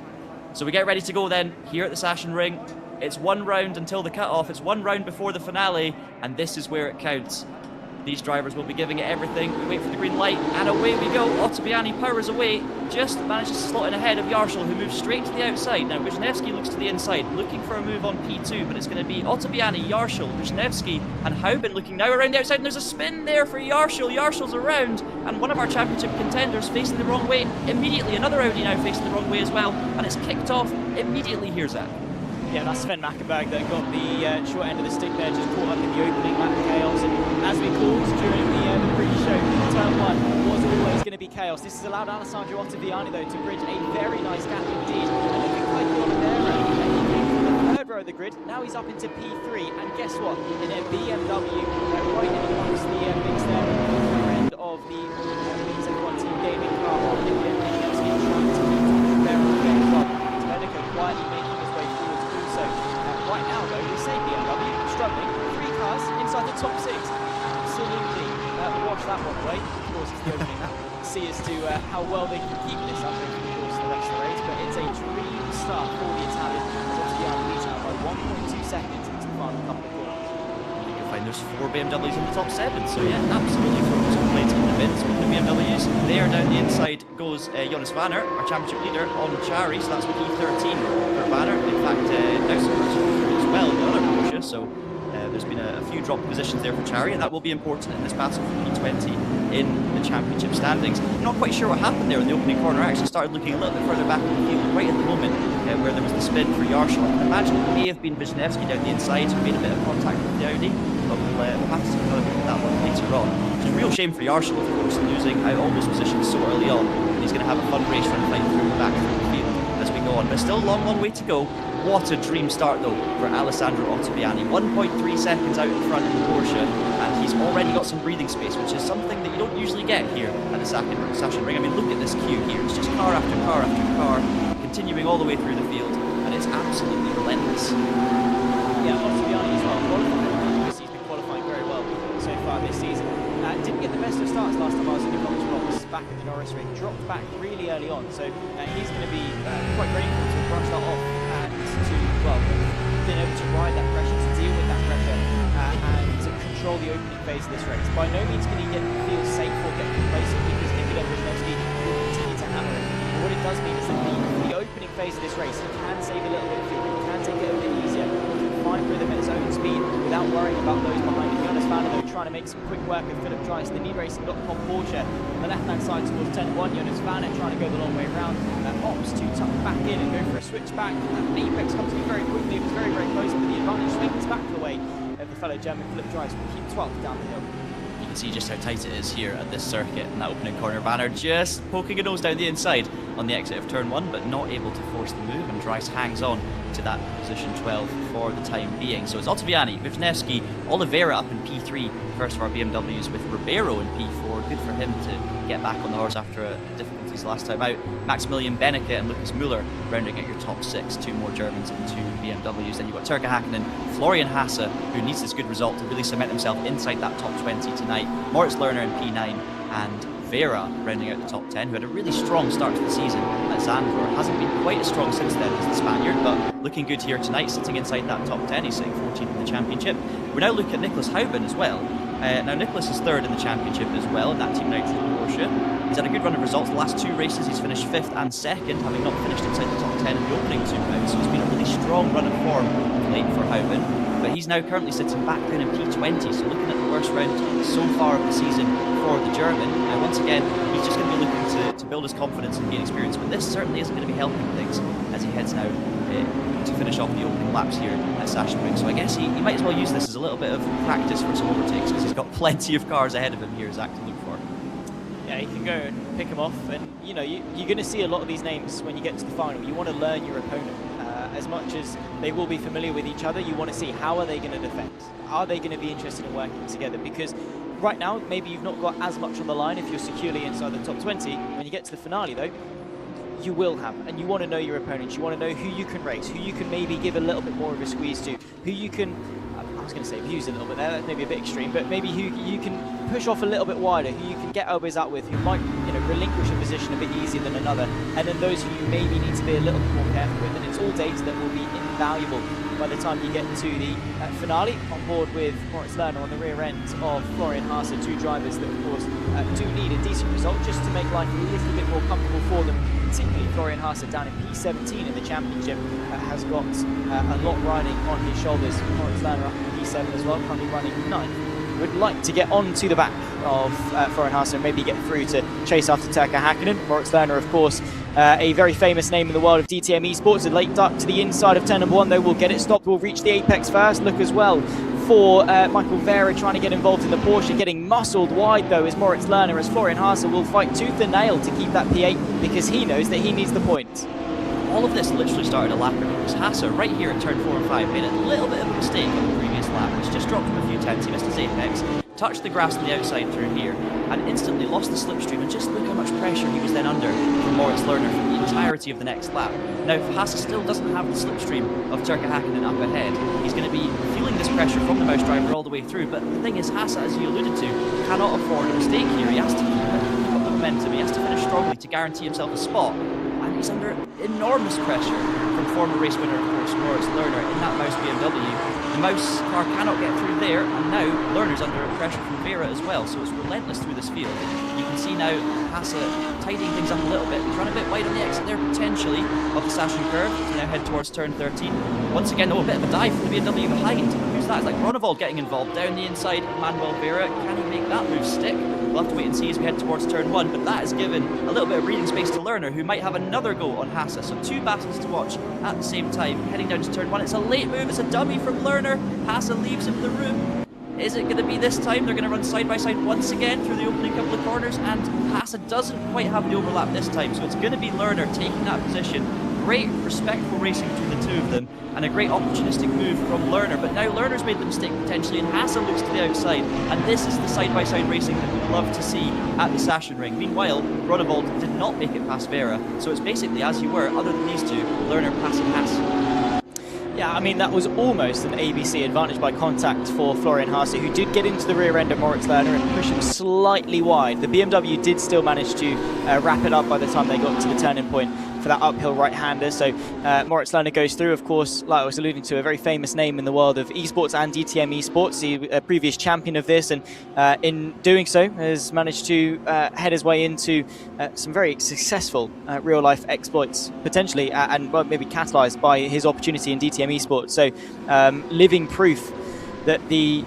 So we get ready to go then here at the Sachsenring. It's 1 round until the cut-off. It's 1 round before the finale, and this is where it counts. These drivers will be giving it everything. We wait for the green light, and away we go. Ottaviani powers away, just manages to slot in ahead of Jarschel, who moves straight to the outside. Now Wisniewski looks to the inside, looking for a move on P2, but it's going to be Ottaviani, Jarschel, Wisniewski, and Hauben looking now around the outside, and there's a spin there for Jarschel. Jarschel's around, and one of our championship contenders facing the wrong way. Immediately, another Audi now facing the wrong way as well, and it's kicked off immediately. Here's that. Yeah, that's Sven Mackenberg that got the short end of the stick there, just caught up in the opening lap chaos. And as we called during the pre-show, turn 1 was always going to be chaos. This has allowed Alessandro Ottaviani, though, to bridge a very nice gap indeed. And looking quite good on there. And he came from the 3rd row of the grid. Now he's up into P3. And guess what? In a BMW, right in amongst the mix there, at the other end of the Leeds F1 Team Gaming car, Olivier Wisniewski trying to keep there on the game as well. Benecke quietly making his way forward. So right now, though, the same BMW struggling. 3 cars inside the top 6. Absolutely watch that one away. Of course, it's the opening lap. See as to how well they can keep this up over the course of the rest of the race. But it's a dream start for the Italian. Ottaviani leads out by 1.2 seconds into the final couple of corners. You can find there's 4 BMWs in the top 7. So yeah, absolutely throws some plates in the bin. So the BMWs there down the inside goes Jonas Vanner, our championship leader, on Chari. So that's with E13 for Vanner. In fact, Nelson as well, the other Porsche. So there's been a few drop positions there for Chari, and that will be important in this battle for P20 in the championship standings. I'm not quite sure what happened there in the opening corner. I actually started looking a little bit further back in the field right at the moment where there was the spin for Jarschel. I can imagine it may have been Wisniewski down the inside who made a bit of contact with the Audi, but we'll have to take another look at that one later on. Which is a real shame for Jarschel, of course, losing out all those positions so early on. And he's going to have a fun race trying to fight through back through the field as we go on. But still a long way to go. What a dream start, though, for Alessandro Ottaviani. 1.3 seconds out in front in the Porsche, and he's already got some breathing space, which is something that you don't usually get here at the Sachsenring. I mean, look at this queue here. It's just car after car after car, continuing all the way through the field, and it's absolutely relentless. Yeah, Ottaviani as well, qualifying, because he's been qualifying very well so far this season. Didn't get the best of starts last time I was in the College box back at the RaceRoom. Dropped back really early on, so he's going to be quite grateful to brush that off and to well, been able to ride that pressure, to deal with that pressure, and to control the opening phase of this race. By no means can he feel safe or get complacent, because Nikola Brzezinski will continue to hammer it. But what it does mean is that the opening phase of this race, he can save a little bit of fuel, he can take it a bit easier, he can find rhythm at his own speed without worrying about those behind him. Jonas Vanna, though, trying to make some quick work of Philip Dreiss, the Need Racing.com Porsche. On the left-hand side towards turn 1, Jonas Vanna trying to go the long way around. Opts to tuck back in and go for a switchback. Apex comes in very quickly, it was very, very close, but the advantage swings back the way of the fellow German Philip Dreiss, will keep 12th down the hill. You can see just how tight it is here at this circuit in that opening corner. Vanna just poking a nose down the inside on the exit of turn 1, but not able to force the move, and Dreiss hangs on to that position 12 for the time being. So it's Ottaviani, Wisniewski, Oliveira up in P3, first of our BMWs, with Ribeiro in P4. Good for him to get back on the horse after difficulties last time out. Maximilian Benecke and Lucas Müller rounding out your top 6, 2 more Germans and 2 BMWs. Then you've got Turka Hakkinen, Florian Hasse, who needs this good result to really cement himself inside that top 20 tonight. Moritz Lerner in P9, and Vera rounding out the top 10, who had a really strong start to the season at Zandvoort. Hasn't been quite as strong since then as the Spaniard, but looking good here tonight, sitting inside that top 10. He's sitting 14th in the championship. We now look at Nicholas Hauben as well. Now Nicholas is 3rd in the championship as well, in that Team 19 Porsche. He's had a good run of results. The last 2 races he's finished 5th and 2nd, having not finished inside the top 10 in the opening 2 rounds. So it's been a really strong run of form of late for Hauben. But he's now currently sitting back down in P20, so looking at the worst round so far of the season for the German. And once again, he's just going to be looking to build his confidence and gain experience, but this certainly isn't going to be helping things as he heads now to finish off the opening laps here at Sachsenring. So I guess he might as well use this as a little bit of practice for some overtakes, because he's got plenty of cars ahead of him here, Zach, to look for. Yeah, he can go and pick them off, and you know, you're going to see a lot of these names when you get to the final. You want to learn your opponent. As much as they will be familiar with each other, you want to see how are they going to defend? Are they going to be interested in working together? Because right now, maybe you've not got as much on the line if you're securely inside the top 20. When you get to the finale, though, you will have, and you want to know your opponents. You want to know who you can race, who you can maybe give a little bit more of a squeeze to, who you can, I was going to say abuse a little bit there, that's maybe a bit extreme, but maybe who you can push off a little bit wider, who you can get elbows out with, who might, you know, relinquish a position a bit easier than another, and then those who you maybe need to be a little bit more careful with. And it's all data that will be invaluable by the time you get to the finale, on board with Moritz Lerner on the rear end of Florian Hasse, 2 drivers that of course do need a decent result just to make life a little bit more comfortable for them. Particularly Florian Hasse down in P17 in the championship has got a lot riding on his shoulders. Moritz Lerner up in P7 as well, currently running 9th. Would like to get on to the back of Florian Hasse and maybe get through to chase after Turka Hakkinen. Moritz Lerner, of course, a very famous name in the world of DTM Esports. A late duck to the inside of turn number 1, though, will get it stopped. Will reach the apex first. Look as well for Michael Vera trying to get involved in the Porsche. Getting muscled wide, though, is Moritz Lerner, as Florian Hasse will fight tooth and nail to keep that P8 because he knows that he needs the points. All of this literally started a lap ago, because Hasse, right here at turn 4 and 5, made a little bit of a mistake on the previous lap, which just dropped him a few tenths. He missed his apex, touched the grass on the outside through here, and instantly lost the slipstream. And just look how much pressure he was then under from Moritz Lerner for the entirety of the next lap. Now, if Hasse still doesn't have the slipstream of Turka Hakkinen up ahead, he's going to be feeling this pressure from the mouse driver all the way through. But the thing is, Hasse, as you alluded to, cannot afford a mistake here. He has to keep up the momentum, he has to finish strongly to guarantee himself a spot. And he's under enormous pressure from former race winner, of course, Moritz Lerner in that Mouse BMW. The Mouse car cannot get through there, and now Lerner's under pressure from Vera as well, so it's relentless through this field. You can see now Hasse tidying things up a little bit. He's run a bit wide on the exit there, potentially, of the Sachsenring curve, to now head towards turn 13. Once again, a bit of a dive from the BMW behind. Who's that? It's like Ronnevold getting involved down the inside of Manuel Vera. Can he make that move stick? We'll have to wait and see as we head towards turn 1, but that has given a little bit of breathing space to Lerner, who might have another go on Hasse. So 2 battles to watch at the same time. Heading down to turn 1, it's a late move, it's a dummy from Lerner. Hasse leaves him the room. Is it going to be this time? They're going to run side by side once again through the opening couple of corners, and Hasse doesn't quite have the overlap this time, so it's going to be Lerner taking that position. Great respectful racing between the 2 of them, and a great opportunistic move from Lerner. But now Lerner's made the mistake potentially, and Hasse looks to the outside, and this is the side-by-side racing that we'd love to see at the Sachsenring. Meanwhile, Ronnevold did not make it past Vera, so it's basically as you were, other than these 2, Lerner passing Hasse. Yeah, I mean, that was almost an ABC advantage by contact for Florian Hasse, who did get into the rear end of Moritz Lerner and push him slightly wide. The BMW did still manage to wrap it up by the time they got to the turning point. for that uphill right-hander. So Moritz Lerner goes through, of course, like I was alluding to, a very famous name in the world of esports and DTM Esports, a previous champion of this, and in doing so has managed to head his way into some very successful real-life exploits, potentially, and well, maybe catalyzed by his opportunity in DTM Esports. So living proof that the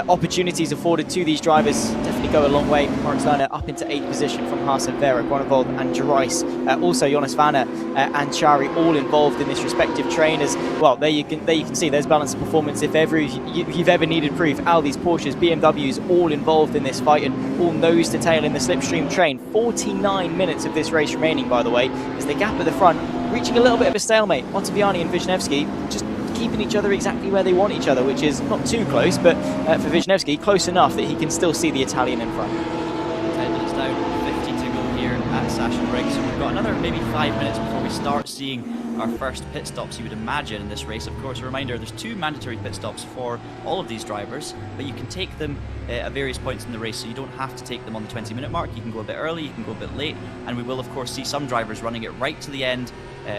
opportunities afforded to these drivers definitely go a long way. Moritz Lerner up into 8th position from Haase, Vera, Groenewold and Dries. Also Jonas Vanner and Chari all involved in this respective train as well. There you can see there's balance of performance. If ever you've ever needed proof, Audis, Porsches, BMWs all involved in this fight and all nose to tail in the slipstream train. 49 minutes of this race remaining, by the way, as the gap at the front reaching a little bit of a stalemate. Ottaviani and Wisniewski just keeping each other exactly where they want each other, which is not too close, but for Wisniewski, close enough that he can still see the Italian in front. 10 minutes down, 50 to go here at Sachsenring, so we've got another maybe 5 minutes before we start seeing our first pit stops, you would imagine, in this race. Of course, a reminder, there's 2 mandatory pit stops for all of these drivers, but you can take them at various points in the race, so you don't have to take them on the 20-minute mark. You can go a bit early, you can go a bit late, and we will, of course, see some drivers running it right to the end,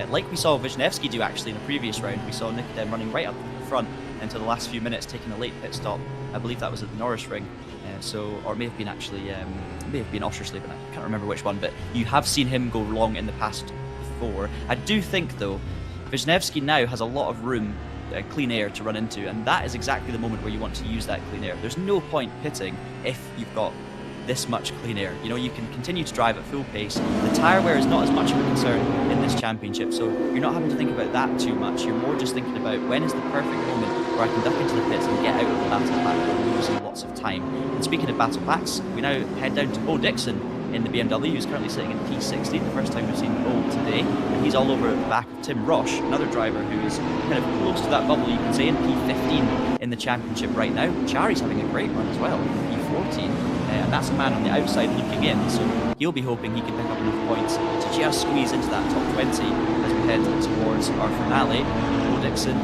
like we saw Wisniewski do actually in the previous round. We saw Nick then running right up the front into the last few minutes, taking a late pit stop. I believe that was at the Norrisring, or it may have been actually, may have been Oschersleben, I can't remember which one, but you have seen him go wrong in the past before. I do think, though, Wisniewski now has a lot of room, clean air to run into, and that is exactly the moment where you want to use that clean air. There's no point pitting if you've got this much clean air. You know, you can continue to drive at full pace. The tyre wear is not as much of a concern in this championship, so you're not having to think about that too much. You're more just thinking about when is the perfect moment where I can duck into the pits and get out of the battle pack without losing lots of time. And speaking of battle packs, we now head down to Bo Dixon in the BMW, who's currently sitting in P60, the first time we've seen Bo today, and he's all over the back of Tim Roche, another driver who's kind of close to that bubble, you can say, in P15 in the championship right now. Chari's having a great run as well, P14. And that's a man on the outside looking in, so he'll be hoping he can pick up enough points to just squeeze into that top 20 as we head towards our finale. Bo Dixon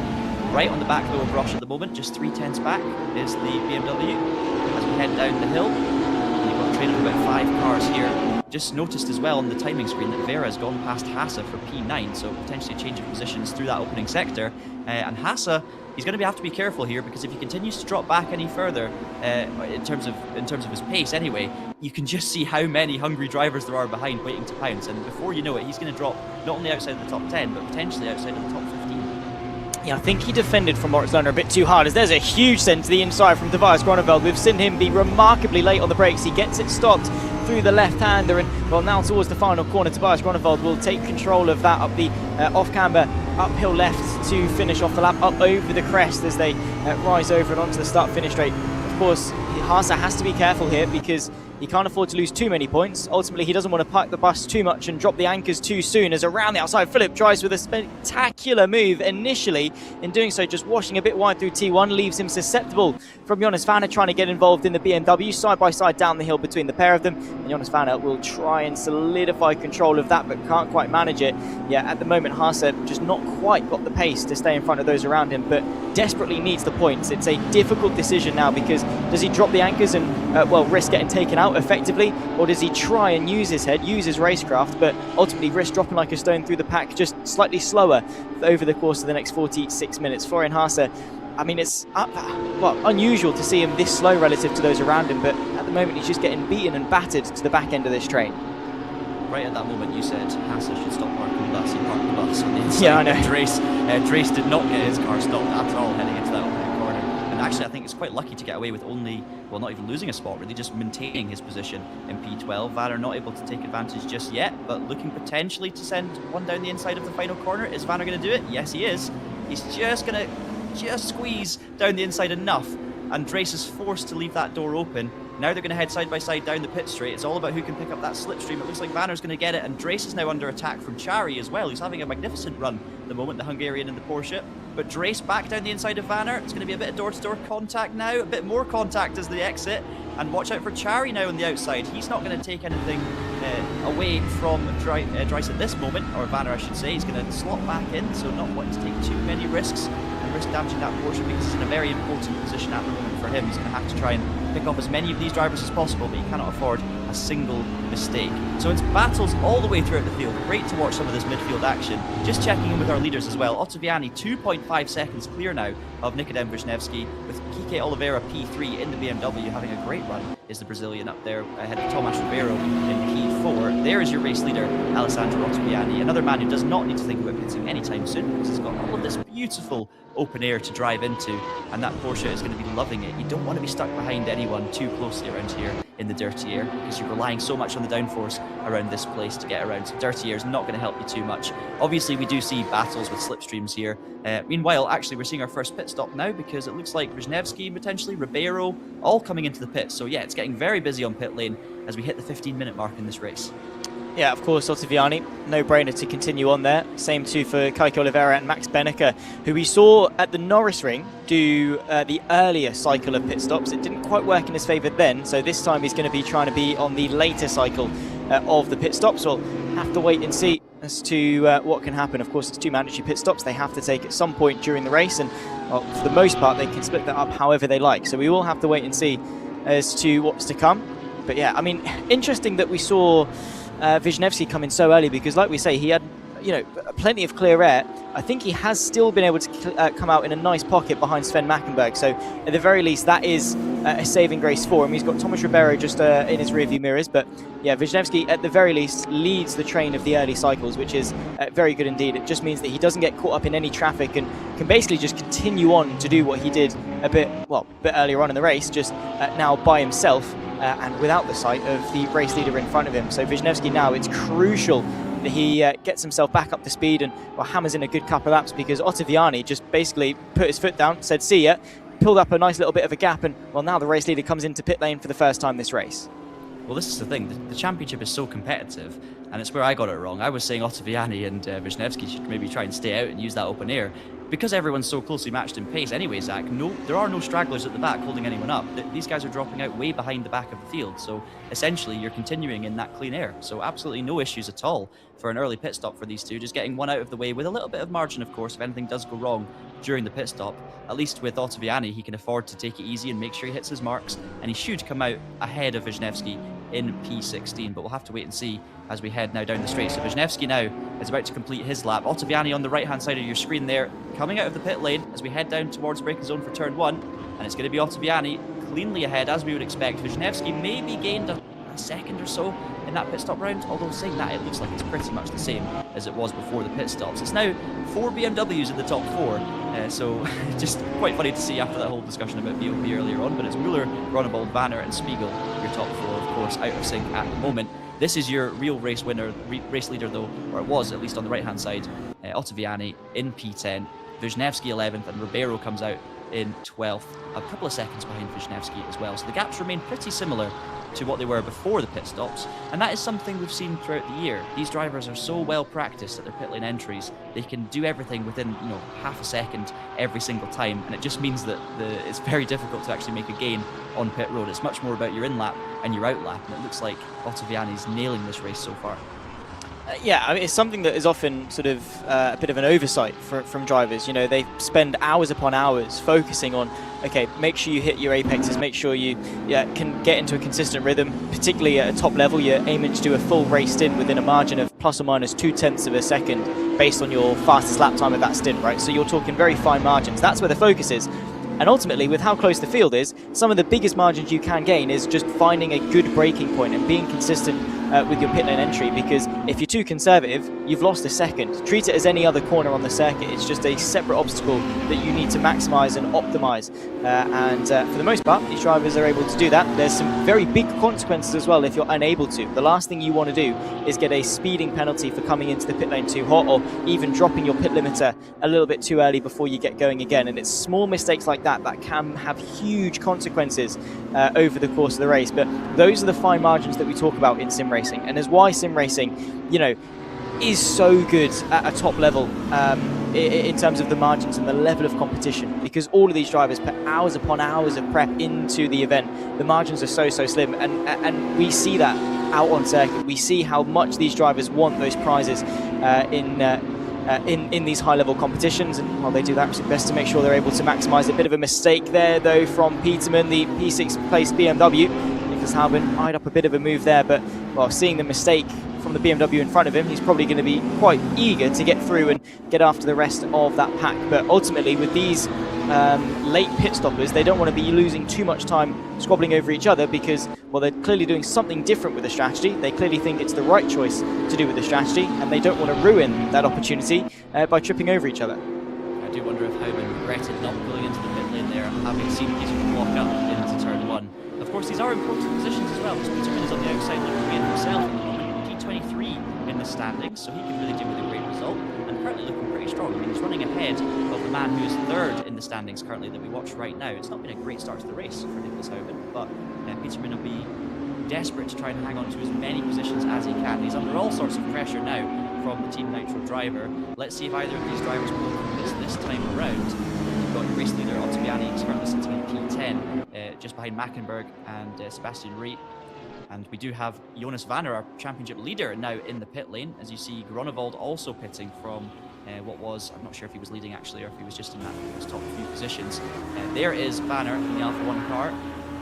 right on the back though of Roche at the moment, just 3/10 back is the BMW as we head down the hill. We've got a train of about 5 cars here. Just noticed as well on the timing screen that Vera has gone past Haase for P9, so potentially a change of positions through that opening sector. And Haase, he's going to have to be careful here, because if he continues to drop back any further, in terms of his pace anyway, you can just see how many hungry drivers there are behind waiting to pounce. And before you know it, he's going to drop not only outside of the top 10, but potentially outside of the top 15. Yeah, I think he defended from Moritz Lerner a bit too hard, as there's a huge send to the inside from Tobias Groenewold. We've seen him be remarkably late on the brakes. He gets it stopped through the left-hander, and well, now towards the final corner, Tobias Groenewold will take control of that up the off-camber, uphill left to finish off the lap, up over the crest as they rise over and onto the start-finish straight. Of course, Haase has to be careful here, because he can't afford to lose too many points. Ultimately, he doesn't want to park the bus too much and drop the anchors too soon, as around the outside, Philip tries with a spectacular move initially. In doing so, just washing a bit wide through T1, leaves him susceptible from Jonas Vanner trying to get involved in the BMW, side by side down the hill between the pair of them. And Jonas Vanner will try and solidify control of that, but can't quite manage it. Yeah, at the moment, Haase just not quite got the pace to stay in front of those around him, but desperately needs the points. It's a difficult decision now, because does he drop the anchors and, well, risk getting taken out effectively, or does he try and use his head, use his racecraft, but ultimately risk dropping like a stone through the pack, just slightly slower over the course of the next 46 minutes? Florian Haase, I mean, it's unusual to see him this slow relative to those around him, but at the moment he's just getting beaten and battered to the back end of this train. Right at that moment you said Haase should stop parking the bus. He parked the bus on the inside. Yeah, I know. Dries did not get his car stopped at all heading into that opening corner. And actually, I think it's quite lucky to get away with only, well, not even losing a spot, really, just maintaining his position in P12. Vanner not able to take advantage just yet, but looking potentially to send one down the inside of the final corner. Is Vanner going to do it? Yes, he is. He's just going to squeeze down the inside enough, and Dries is forced to leave that door open. Now they're going to head side by side down the pit straight. It's all about who can pick up that slipstream. It looks like Vanner's going to get it, and Dries is now under attack from Chari as well, who's having a magnificent run at the moment, the Hungarian in the Porsche. But Dries back down the inside of Vanner. It's going to be a bit of door-to-door contact now, a bit more contact as they exit. And watch out for Chari now on the outside. He's not going to take anything away from Dries at this moment, or Vanner I should say. He's going to slot back in, so not wanting to take too many risks and risk damaging that Porsche, because he's in a very important position at the moment for him. He's going to have to try and pick up as many of these drivers as possible, but he cannot afford a single mistake. So it's battles all the way throughout the field. Great to watch some of this midfield action. Just checking in with our leaders as well. Ottaviani 2.5 seconds clear now of Nikodem Wisniewski, with Kike Oliveira P3 in the BMW having a great run. Is the Brazilian up there ahead of Tomas Ribeiro in P4. There is your race leader, Alessandro Ottaviani, another man who does not need to think about pitting anytime soon because he's got all of this beautiful open air to drive into, and that Porsche is going to be loving it. You don't want to be stuck behind anyone too closely around here in the dirty air because you're relying so much on the downforce around this place to get around. So dirty air is not going to help you too much. Obviously, we do see battles with slipstreams here. Meanwhile, actually, we're seeing our first pit stop now because it looks like Wisniewski, potentially Ribeiro, all coming into the pits. So yeah, it's getting very busy on pit lane as we hit the 15-minute mark in this race. Yeah, of course, Ottaviani, no-brainer to continue on there. Same too for Kike Oliveira and Max Benneker, who we saw at the RaceRoom do the earlier cycle of pit stops. It didn't quite work in his favour then, so this time he's going to be trying to be on the later cycle of the pit stops. We'll have to wait and see as to what can happen. Of course, it's two mandatory pit stops they have to take at some point during the race, and well, for the most part, they can split that up however they like. So we will have to wait and see as to what's to come. But yeah, I mean, interesting that we saw Wisniewski come in so early because, like we say, he had plenty of clear air. I think he has still been able to come out in a nice pocket behind Sven Mackenberg. So at the very least, that is a saving grace for him. He's got Tomas Ribeiro just in his rearview mirrors. But yeah, Wisniewski at the very least leads the train of the early cycles, which is very good indeed. It just means that he doesn't get caught up in any traffic and can basically just continue on to do what he did a bit earlier on in the race, just now by himself and without the sight of the race leader in front of him. So Wisniewski now, it's crucial that he gets himself back up to speed and hammers in a good couple of laps, because Ottaviani just basically put his foot down, said see ya, pulled up a nice little bit of a gap, and well, now the race leader comes into pit lane for the first time this race. Well, this is the thing. The championship is so competitive, and it's where I got it wrong. I was saying Ottaviani and Wisniewski should maybe try and stay out and use that open air. Because everyone's so closely matched in pace anyway, Zach, there are no stragglers at the back holding anyone up. These guys are dropping out way behind the back of the field. So essentially, you're continuing in that clean air. So absolutely no issues at all for an early pit stop for these two. Just getting one out of the way with a little bit of margin, of course, if anything does go wrong during the pit stop. At least with Ottaviani, he can afford to take it easy and make sure he hits his marks. And he should come out ahead of Wisniewski in P16. But we'll have to wait and see as we head now down the straight. So Wisniewski now is about to complete his lap. Ottaviani on the right-hand side of your screen there, coming out of the pit lane as we head down towards braking zone for turn 1. And it's going to be Ottaviani cleanly ahead, as we would expect. Wisniewski maybe gained a second or so in that pit stop round, although saying that, it looks like it's pretty much the same as it was before the pit stops. It's now 4 BMWs in the top 4, so just quite funny to see after that whole discussion about BOP earlier on. But it's Muller, Ronebold, Vanner and Spiegel, your top 4, of course, out of sync at the moment. This is your real race winner, race leader though, or it was at least on the right-hand side. Ottaviani in P10, Wisniewski 11th, and Ribeiro comes out in 12th, a couple of seconds behind Wisniewski as well. So the gaps remain pretty similar to what they were before the pit stops, and that is something we've seen throughout the year. These drivers are so well practiced at their pit lane entries, they can do everything within half a second every single time, and it just means that it's very difficult to actually make a gain on pit road. It's much more about your in lap and your out lap, and it looks like Ottaviani's nailing this race so far. Yeah, I mean, it's something that is often sort of a bit of an oversight from drivers. They spend hours upon hours focusing on, okay, make sure you hit your apexes, make sure you can get into a consistent rhythm, particularly at a top level. You're aiming to do a full race stint within a margin of plus or minus 0.2 of a second based on your fastest lap time of that stint, right? So you're talking very fine margins. That's where the focus is. And ultimately, with how close the field is, some of the biggest margins you can gain is just finding a good braking point and being consistent with your pit lane entry, because if you're too conservative, you've lost a second. Treat it as any other corner on the circuit. It's just a separate obstacle that you need to maximise and optimise. And for the most part, these drivers are able to do that. There's some very big consequences as well if you're unable to. The last thing you want to do is get a speeding penalty for coming into the pit lane too hot, or even dropping your pit limiter a little bit too early before you get going again. And it's small mistakes like that can have huge consequences over the course of the race. But those are the fine margins that we talk about in sim racing, and is why sim racing, is so good at a top level in terms of the margins and the level of competition, because all of these drivers put hours upon hours of prep into the event. The margins are so slim, and we see that out on circuit. We see how much these drivers want those prizes in these high-level competitions, and while they do their absolute best to make sure they're able to maximise. A bit of a mistake there, though, from Peterman, the P6 place BMW. Nicholas Halben eyed up a bit of a move there, but well, seeing the mistake from the BMW in front of him, he's probably going to be quite eager to get through and get after the rest of that pack. But ultimately, with these late pit stoppers, they don't want to be losing too much time squabbling over each other because, well, they're clearly doing something different with the strategy. They clearly think it's the right choice to do with the strategy, and they don't want to ruin that opportunity by tripping over each other. I do wonder if Hauben regretted not going into the pit lane there, having seen these block up into turn 1. Of course, these are important positions as well, because Peterman is on the outside looking in himself at the moment, P23 in the standings, so he can really do with a great result, and currently looking pretty strong. I mean, he's running ahead of the man who is third in the standings currently that we watch right now. It's not been a great start to the race for Nicholas Hauben, but Peterman will be desperate to try and hang on to as many positions as he can. He's under all sorts of pressure now from the Team Nitro driver. Let's see if either of these drivers will do this time around. We've got your race leader Ottobiani, he's currently sitting in P10, just behind Mackenberg and Sebastian Reet. And we do have Jonas Vanner, our championship leader, now in the pit lane. As you see, Gronewold also pitting from what was, I'm not sure if he was leading actually, or if he was just in those top few positions. There is Vanner in the Alpha 1 car.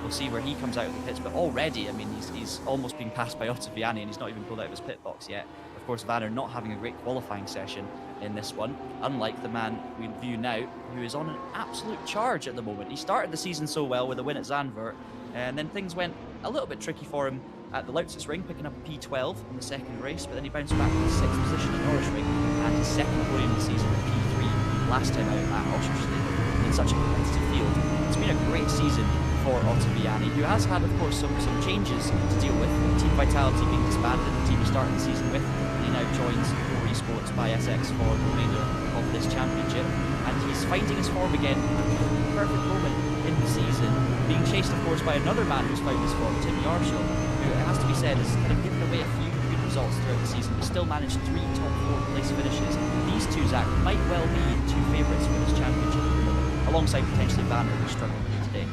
We'll see where he comes out of the pits, but already, I mean, he's almost being passed by Ottobiani, and he's not even pulled out of his pit box yet. Of course, Vanner not having a great qualifying session in this one, unlike the man we view now, who is on an absolute charge at the moment. He started the season so well with a win at Zandvoort, and then things went a little bit tricky for him at the Lausitzring, picking up a P12 in the second race, but then he bounced back to the 6th position at Norrisring, and his second podium of the season with P3 last time out at Oschersleben. In such a competitive field, it's been a great season for Ottobiani, who has had, of course, some changes to deal with. Team Vitality being disbanded, the team he started the season with, and he now joins Esports by SX for the remainder of this championship. And he's finding his form again at the perfect moment in the season, being chased, of course, by another man who's found his form, Tim Yarshall, who, it has to be said, has kind of given away a few good results throughout the season, but still managed 3 top 4 place finishes. These two, Zach, might well be 2 favourites for this championship at the moment, alongside potentially Vanner, who's struggling today.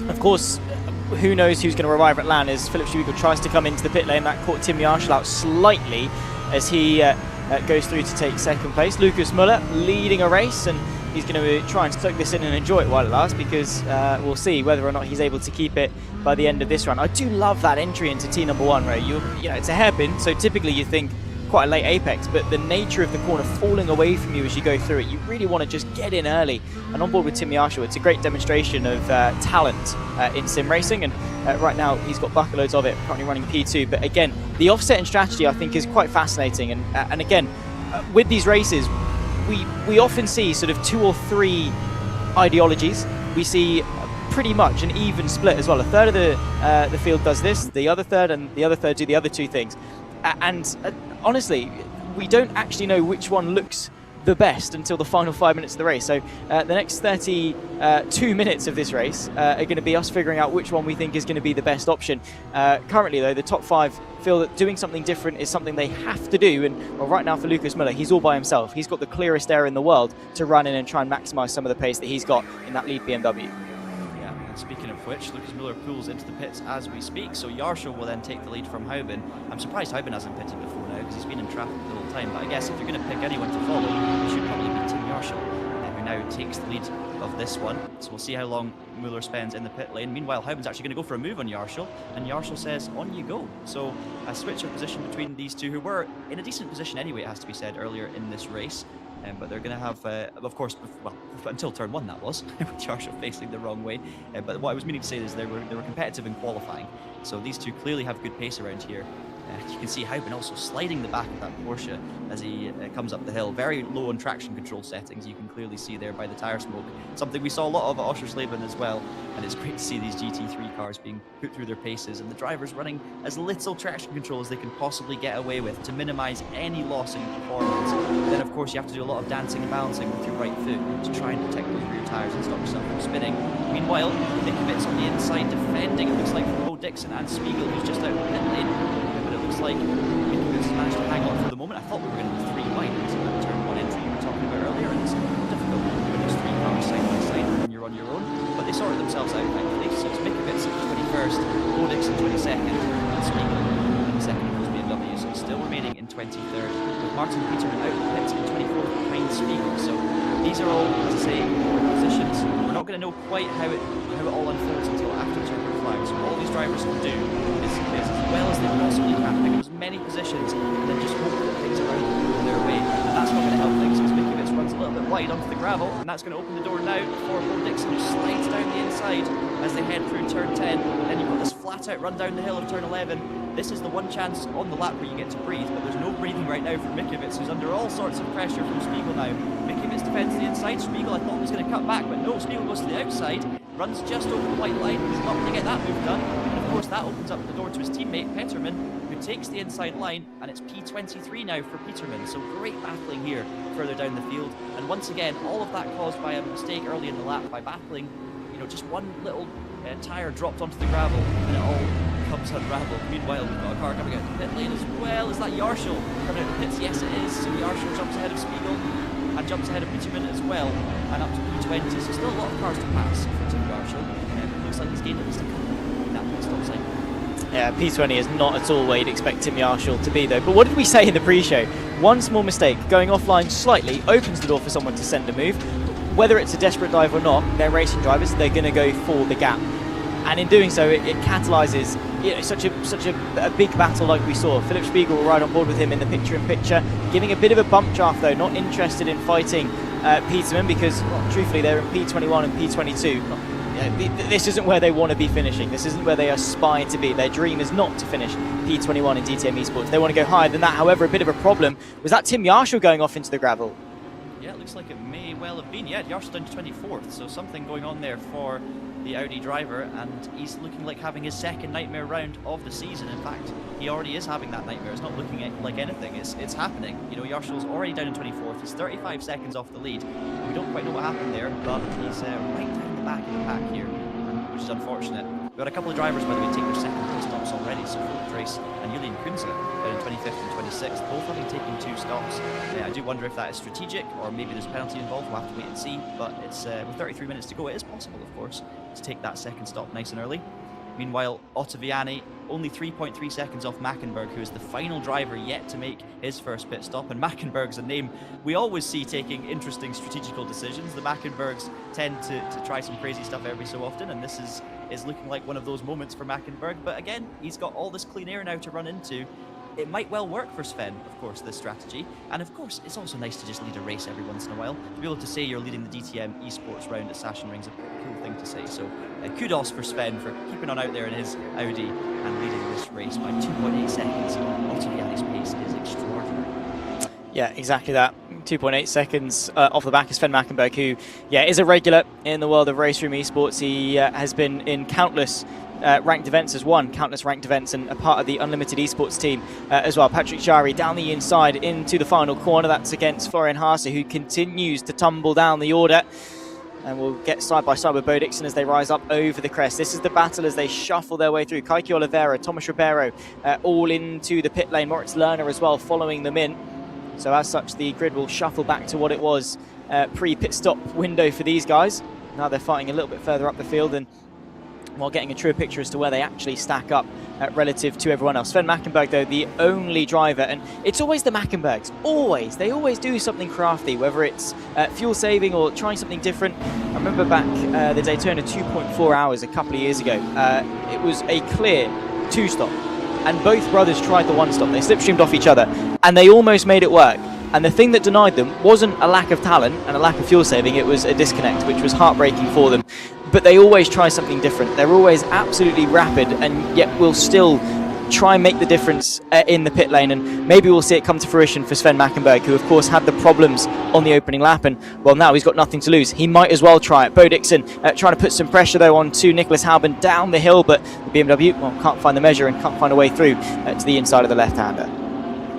Of course, who knows who's going to arrive at LAN as Philip Schwegel tries to come into the pit lane. That caught Tim Yarshall out slightly as he goes through to take second place. Lucas Muller leading a race, and he's going to try and soak this in and enjoy it while it lasts, because we'll see whether or not he's able to keep it by the end of this run. I do love that entry into T number 1, Ray. You know, it's a hairpin, so typically you think quite a late apex, but the nature of the corner falling away from you as you go through it, you really want to just get in early. And on board with Tim Yarshall, it's a great demonstration of talent in sim racing, and right now he's got bucketloads of it, currently running P2. But again, the offset and strategy I think is quite fascinating, and again, with these races, we often see sort of 2 or 3 ideologies. We see pretty much an even split as well. A third of the field does this, the other third, and the other third do the other 2 things. And honestly, we don't actually know which one looks the best until the final 5 minutes of the race. So the next 32 minutes of this race are going to be us figuring out which one we think is going to be the best option. Currently, though, the top 5 feel that doing something different is something they have to do. And well, right now for Lucas Muller, he's all by himself. He's got the clearest air in the world to run in and try and maximise some of the pace that he's got in that lead BMW. Speaking of which, Lucas Muller pulls into the pits as we speak, so Yarshall will then take the lead from Hauben. I'm surprised Hauben hasn't pitted before now, because he's been in traffic the whole time, but I guess if you're going to pick anyone to follow, it should probably be Tim Yarshall, who now takes the lead of this one. So we'll see how long Muller spends in the pit lane. Meanwhile, Hauben's actually going to go for a move on Yarshall, and Yarshall says, on you go. So a switch of position between these two, who were in a decent position anyway, it has to be said, earlier in this race. But they're going to have, of course, well, until turn 1 that was, with Yarshall facing the wrong way. But what I was meaning to say is they were competitive in qualifying. So these two clearly have good pace around here. You can see Hauben also sliding the back of that Porsche as he comes up the hill. Very low on traction control settings, you can clearly see there by the tyre smoke. Something we saw a lot of at Oschersleben as well, and it's great to see these GT3 cars being put through their paces and the drivers running as little traction control as they can possibly get away with to minimise any loss in performance. Then of course you have to do a lot of dancing and balancing with your right foot to try and protect those rear tyres and stop yourself from spinning. Meanwhile, Nick Vitz on the inside defending, it looks like, from Bo Dixon and Spiegel, who's just out of the pit lane. Looks like Nicholas has managed to hang on for the moment. I thought we were going to be 3 wide into that turn 1 entry we were talking about earlier, and it's difficult when there's 3 cars side by side when you're on your own, but they sorted themselves out thankfully. So it's Mikovits 21st, Bo Dixon 22nd, and Spiegel in the second of those BMW, so still remaining in 23rd, with Martin Peterman out of the pits in 24th behind Spiegel. So these are all, as I say, positions. We're not going to know quite how it all unfolds until after turn 5. flag. So all these drivers can do is as well as they possibly can, pick up as many positions and then just hope that things around them go their way. And that's not going to help things because Mikiewicz runs a little bit wide onto the gravel, and that's going to open the door now for Bo Dixon, who slides down the inside as they head through turn 10. And then you've got this flat out run down the hill of turn 11. This is the one chance on the lap where you get to breathe, but there's no breathing right now for Mikiewicz, who's under all sorts of pressure from Spiegel now. Mikiewicz defends the inside. Spiegel, I thought, was going to cut back, but no, Spiegel goes to the outside, runs just over the white line. He's not going to get that move done. And of course, that opens up the door to his teammate, Peterman, who takes the inside line, and it's P23 now for Peterman. So great battling here further down the field. And once again, all of that caused by a mistake early in the lap by battling, just one little tyre dropped onto the gravel, and it all comes unraveled. Meanwhile, we've got a car coming out of the pit lane as well. Is that Yarshall coming out of the pits? Yes, it is. So Yarshall jumps ahead of Spiegel and jumps ahead of Peterman as well, and up to P20. So still a lot of cars to pass for Tim Yarshall. It looks like he's gained at least a couple in that pit stop sign. Yeah, P20 is not at all where you'd expect Tim Yarshall to be, though. But what did we say in the pre-show? One small mistake, going offline slightly, opens the door for someone to send a move. Whether it's a desperate dive or not, they're racing drivers, they're going to go for the gap. And in doing so, it catalyses such a big battle like we saw. Philip Spiegel will ride on board with him in the picture-in-picture, giving a bit of a bump draft, though, not interested in fighting Peterman because, well, truthfully, they're in P21 and P22. This isn't where they want to be finishing. This isn't where they aspire to be. Their dream is not to finish P21 in DTM Esports. They want to go higher than that. However, a bit of a problem was that Tim Yarshall going off into the gravel. Yeah, it looks like it may well have been. Yeah, Yarshall down to 24th, so something going on there for the Audi driver, and he's looking like having his second nightmare round of the season. In fact, he already is having that nightmare. It's not looking like anything. It's happening. Yarshall's already down in 24th. He's 35 seconds off the lead. We don't quite know what happened there, but he's right down the back of the pack here, which is unfortunate. We've got a couple of drivers, by the way, take their second pit stops already. So Philip Trace and Julian Kunze down in 25th and 26th, both having taken 2 stops. I do wonder if that is strategic or maybe there's a penalty involved. We'll have to wait and see. But it's with 33 minutes to go, it is possible, of course, to take that second stop nice and early. Meanwhile, Ottaviani only 3.3 seconds off Mackenberg, who is the final driver yet to make his first pit stop. And Mackenberg's a name we always see taking interesting strategical decisions. The Mackenbergs tend to try some crazy stuff every so often, and this is looking like one of those moments for Mackenberg. But again, he's got all this clean air now to run into. It might well work for Sven, of course, this strategy. And of course, it's also nice to just lead a race every once in a while. To be able to say you're leading the DTM Esports round at Sachsenring is a pretty cool thing to say. So kudos for Sven for keeping on out there in his Audi and leading this race by 2.8 seconds. Ottaviani's pace is extraordinary. Yeah, exactly that. 2.8 seconds off the back of Sven Mackenberg, who, is a regular in the world of RaceRoom Esports. He has been in countless ranked events, has won countless ranked events, and a part of the Unlimited Esports team as well. Patrick Jari down the inside into the final corner. That's against Florian Haase, who continues to tumble down the order. And we'll get side by side with Bo Dixon as they rise up over the crest. This is the battle as they shuffle their way through. Kaiki Oliveira, Thomas Ribeiro, all into the pit lane. Moritz Lerner as well, following them in. So as such, the grid will shuffle back to what it was pre-pit stop window for these guys. Now they're fighting a little bit further up the field, and while getting a truer picture as to where they actually stack up relative to everyone else. Sven Mackenberg, though, the only driver, and it's always the Mackenbergs. Always. They always do something crafty, whether it's fuel saving or trying something different. I remember back the Daytona 2.4 hours a couple of years ago. It was a clear 2-stop, and both brothers tried the 1-stop. They slipstreamed off each other, and they almost made it work. And the thing that denied them wasn't a lack of talent and a lack of fuel saving, it was a disconnect, which was heartbreaking for them. But they always try something different. They're always absolutely rapid, and yet will still try and make the difference in the pit lane. And maybe we'll see it come to fruition for Sven Mackenberg, who of course had the problems on the opening lap, and well, now he's got nothing to lose. He might as well try it. Bo Dixon trying to put some pressure though onto Nicholas Halban down the hill, but the BMW can't find the measure and can't find a way through to the inside of the left-hander.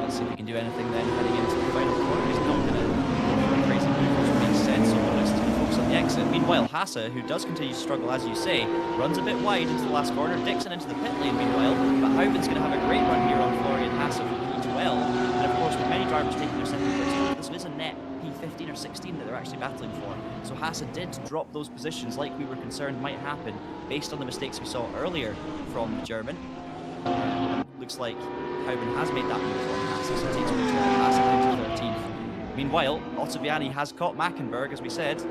Let's see if we can do anything then heading into the final corner. He's not going to go for a crazy move, which makes sense, so let's focus on the exit. Meanwhile, Haase, who does continue to struggle, as you say, runs a bit wide into the last corner. Dixon into the pit lane, meanwhile, but Halban's going to have a great run here on Florian Haase from P12. And of course, with many drivers taking their second place, this is a net P15 or 16 that they're actually battling for. So Haase did drop those positions like we were concerned might happen based on the mistakes we saw earlier from the German. Looks like Halban has made that move on Haase, so it takes Haase down to 13th. Meanwhile, Ottaviani has caught Mackenberg, as we said,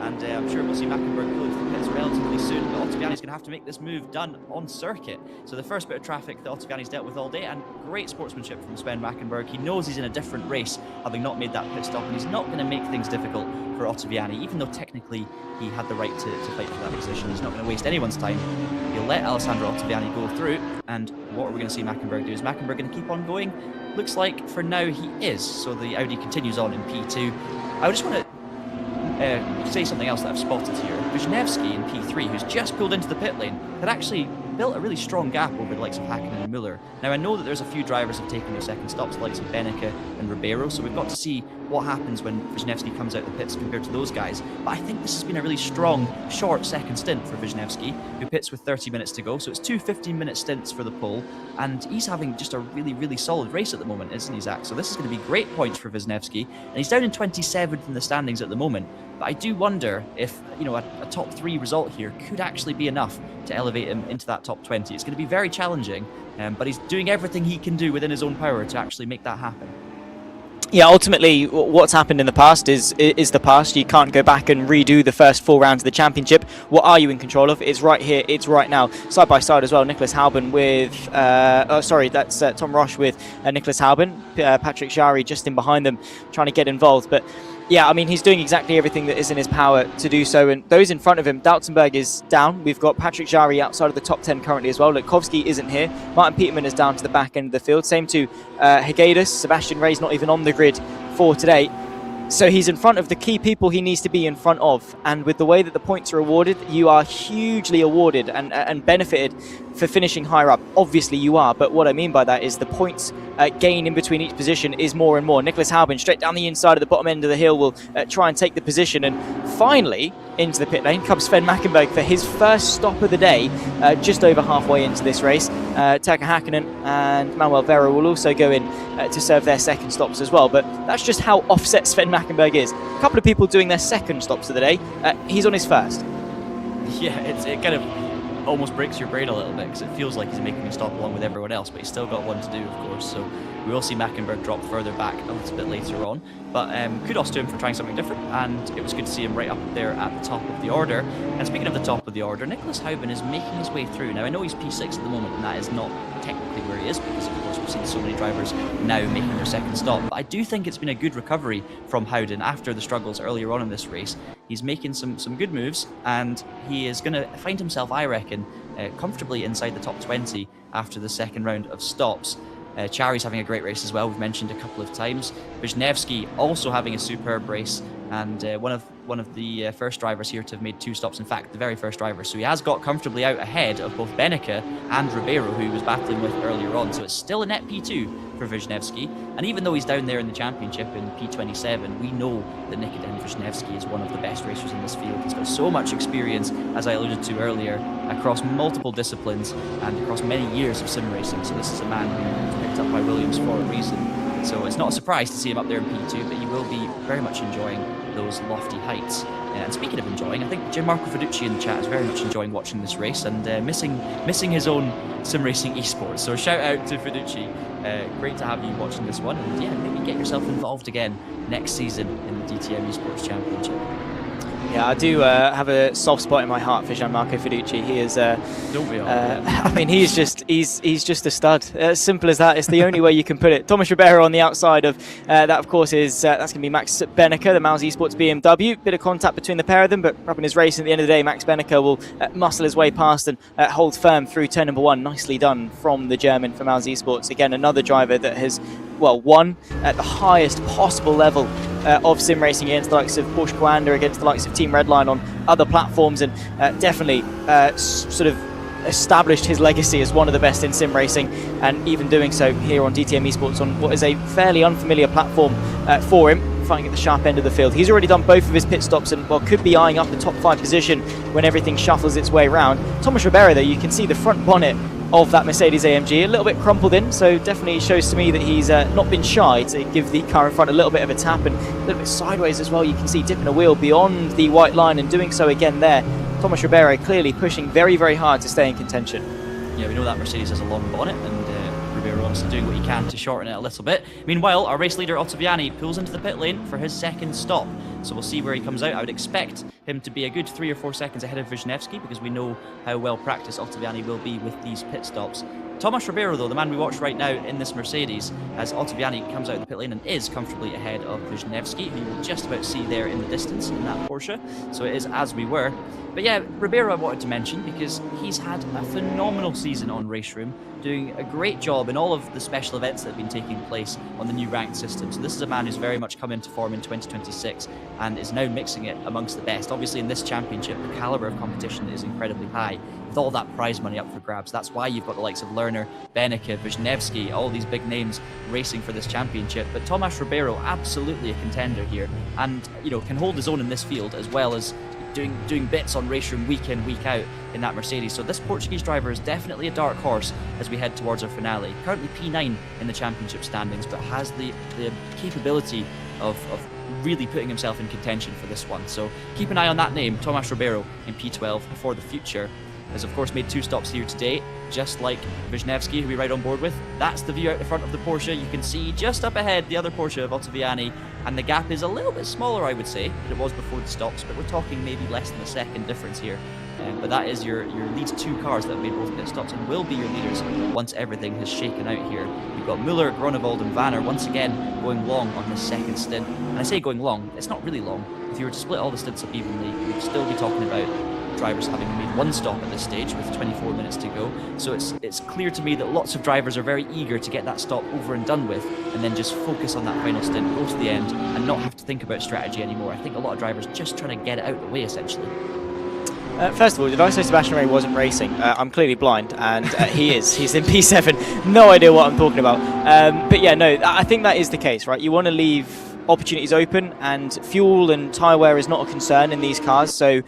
and I'm sure we'll see Mackenberg pulling through pits relatively soon, but Ottaviani's going to have to make this move done on circuit. So the first bit of traffic that Ottaviani's dealt with all day, and great sportsmanship from Sven Mackenberg. He knows he's in a different race, having not made that pit stop, and he's not going to make things difficult for Ottaviani, even though technically he had the right to fight for that position. He's not going to waste anyone's time. He'll let Alessandro Ottaviani go through, and what are we going to see Mackenberg do? Is Mackenberg going to keep on going? Looks like for now he is, so the Audi continues on in P2. I just want to say something else that I've spotted here. Wisniewski in P3, who's just pulled into the pit lane, had actually built a really strong gap over the likes of Hakkinen and Müller. Now, I know that there's a few drivers have taken their second stops, the likes of Beneke and Ribeiro, so we've got to see what happens when Wisniewski comes out the pits compared to those guys. But I think this has been a really strong, short second stint for Wisniewski, who pits with 30 minutes to go, so it's 2 15-minute stints for the pole, and he's having just a really, really solid race at the moment, isn't he, Zach? So this is going to be great points for Wisniewski, and he's down in 27th in the standings at the moment. But I do wonder if, you know, a top 3 result here could actually be enough to elevate him into that top 20. It's going to be very challenging, but he's doing everything he can do within his own power to actually make that happen. Yeah, ultimately, what's happened in the past is the past. You can't go back and redo the first 4 rounds of the championship. What are you in control of? It's right here, it's right now. Side by side as well, Nicholas Halben with, that's Tom Roche with Nicholas Halben. Patrick Jarry just in behind them, trying to get involved. But yeah, I mean, he's doing exactly everything that is in his power to do so. And those in front of him, Dautzenberg is down. We've got Patrick Jarry outside of the top 10 currently as well. Lutkovski isn't here. Martin Peterman is down to the back end of the field. Same to Hegedus. Sebastian Rey's not even on the grid for today. So he's in front of the key people he needs to be in front of. And with the way that the points are awarded, you are hugely awarded and benefited for finishing higher up. Obviously you are, but what I mean by that is the points gain in between each position is more and more. Nicholas Halben straight down the inside of the bottom end of the hill will try and take the position, and finally into the pit lane comes Sven Mackenberg for his first stop of the day, just over halfway into this race. Turkka Hakkinen and Manuel Vera will also go in to serve their second stops as well, but that's just how offset Sven Mackenberg is. A couple of people doing their second stops of the day, he's on his first. Yeah, it kind of almost breaks your brain a little bit because it feels like he's making a stop along with everyone else, but he's still got one to do, of course. So we will see Mackenberg drop further back a little bit later on, but kudos to him for trying something different, and it was good to see him right up there at the top of the order. And speaking of the top of the order, Nicholas Halben is making his way through. Now I know he's P6 at the moment, and that is not technically where he is because of course we've seen so many drivers now making their second stop, but I do think it's been a good recovery from Howden after the struggles earlier on in this race. He's making some good moves, and he is going to find himself, I reckon, comfortably inside the top 20 after the second round of stops. Chari's having a great race as well, we've mentioned a couple of times. Wisniewski also having a superb race, and one of the first drivers here to have made 2 stops, in fact the very first driver, so he has got comfortably out ahead of both Beneke and Ribeiro, who he was battling with earlier on. So it's still a net P2 for Wisniewski, and even though he's down there in the championship in P27, we know that Nikodem Wisniewski is one of the best racers in this field. He's got so much experience, as I alluded to earlier, across multiple disciplines and across many years of sim racing. So this is a man who was picked up by Williams for a reason. So it's not a surprise to see him up there in P2, but he will be very much enjoying those lofty heights. And speaking of enjoying, I think Gianmarco Fiducci in the chat is very much enjoying watching this race and missing his own sim racing esports. So shout out to Fiducci. Great to have you watching this one, and yeah, maybe get yourself involved again next season in the DTM Esports Championship. Yeah, I do have a soft spot in my heart for Gianmarco Fiducci. He is, don't we all? I mean, he's just a stud. As simple as that. It's the only way you can put it. Thomas Ribeiro on the outside of that, of course, is that's going to be Max Beneke, the Mouse Esports BMW. Bit of contact between the pair of them, but up in his race at the end of the day, Max Beneke will muscle his way past and hold firm through turn number 1. Nicely done from the German for Mouse Esports. Again, another driver that has, well, won at the highest possible level of sim racing against the likes of Porsche Coanda, against the likes of Team Redline on other platforms, and definitely sort of established his legacy as one of the best in sim racing, and even doing so here on DTM Esports on what is a fairly unfamiliar platform for him, fighting at the sharp end of the field. He's already done both of his pit stops and, well, could be eyeing up the top 5 position when everything shuffles its way round. Thomas Ribeiro, though, you can see the front bonnet of that Mercedes AMG a little bit crumpled in, so definitely shows to me that he's not been shy to give the car in front a little bit of a tap, and a little bit sideways as well. You can see dipping a wheel beyond the white line and doing so again there. Thomas Ribeiro clearly pushing very, very hard to stay in contention. Yeah, we know that Mercedes has a long bonnet, and Ribeiro obviously doing what he can to shorten it a little bit. Meanwhile, our race leader Ottaviani pulls into the pit lane for his second stop. So we'll see where he comes out. I would expect him to be a good 3 or 4 seconds ahead of Wisniewski, because we know how well practiced Ottaviani will be with these pit stops. Tomas Ribeiro, though, the man we watch right now in this Mercedes, as Ottaviani comes out of the pit lane and is comfortably ahead of Wisniewski, who you will just about see there in the distance in that Porsche. So it is as we were. But yeah, Ribeiro I wanted to mention because he's had a phenomenal season on RaceRoom, doing a great job in all of the special events that have been taking place on the new ranked system. So this is a man who's very much come into form in 2026 and is now mixing it amongst the best. Obviously in this championship, the caliber of competition is incredibly high, with all that prize money up for grabs. That's why you've got the likes of Lerner, Beneke, Wisniewski, all these big names racing for this championship. But Tomas Ribeiro, absolutely a contender here, and can hold his own in this field, as well as doing bits on RaceRoom week in, week out in that Mercedes. So this Portuguese driver is definitely a dark horse as we head towards our finale. Currently P9 in the championship standings, but has the capability of really putting himself in contention for this one. So keep an eye on that name, Tomas Ribeiro, in P12 for the future. Has of course made 2 stops here today, just like Wisniewski, who we ride on board with. That's the view out the front of the Porsche. You can see just up ahead the other Porsche of Ottaviani, and the gap is a little bit smaller, I would say, than it was before the stops, but we're talking maybe less than a second difference here. But that is your lead 2 cars that have made both pit stops and will be your leaders once everything has shaken out here. We've got Muller, Gronewald and Vanner once again going long on this second stint. And I say going long, it's not really long. If you were to split all the stints up evenly, we'd still be talking about drivers having made 1 stop at this stage with 24 minutes to go. So it's clear to me that lots of drivers are very eager to get that stop over and done with, and then just focus on that final stint, go to the end, and not have to think about strategy anymore. I think a lot of drivers just trying to get it out of the way, essentially. First of all, did I say Sachsenring wasn't racing? I'm clearly blind, and he is. He's in P7. No idea what I'm talking about. But yeah, no, I think that is the case, right? You want to leave opportunities open, and fuel and tyre wear is not a concern in these cars. So,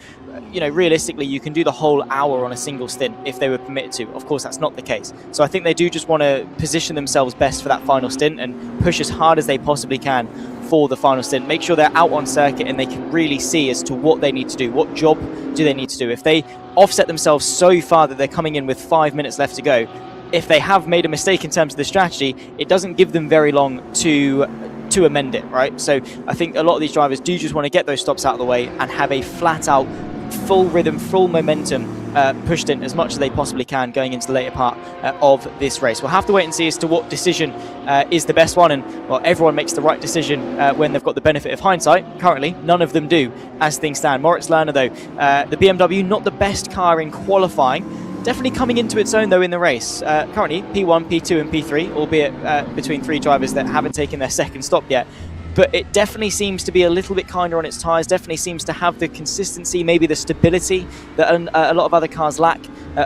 realistically, you can do the whole hour on a single stint if they were permitted to. Of course, that's not the case. So I think they do just want to position themselves best for that final stint and push as hard as they possibly can for the final stint. Make sure they're out on circuit and they can really see as to what they need to do. What job do they need to do? If they offset themselves so far that they're coming in with 5 minutes left to go, if they have made a mistake in terms of the strategy, it doesn't give them very long to amend it, right? So I think a lot of these drivers do just want to get those stops out of the way and have a flat out full rhythm, full momentum pushed in as much as they possibly can going into the later part of this race. We'll have to wait and see as to what decision is the best one, and well, everyone makes the right decision when they've got the benefit of hindsight. Currently, none of them do as things stand. Moritz Lerner, though, the BMW, not the best car in qualifying, definitely coming into its own though in the race. Currently P1, P2 and P3, albeit between 3 drivers that haven't taken their second stop yet. But it definitely seems to be a little bit kinder on its tyres, definitely seems to have the consistency, maybe the stability that a lot of other cars lack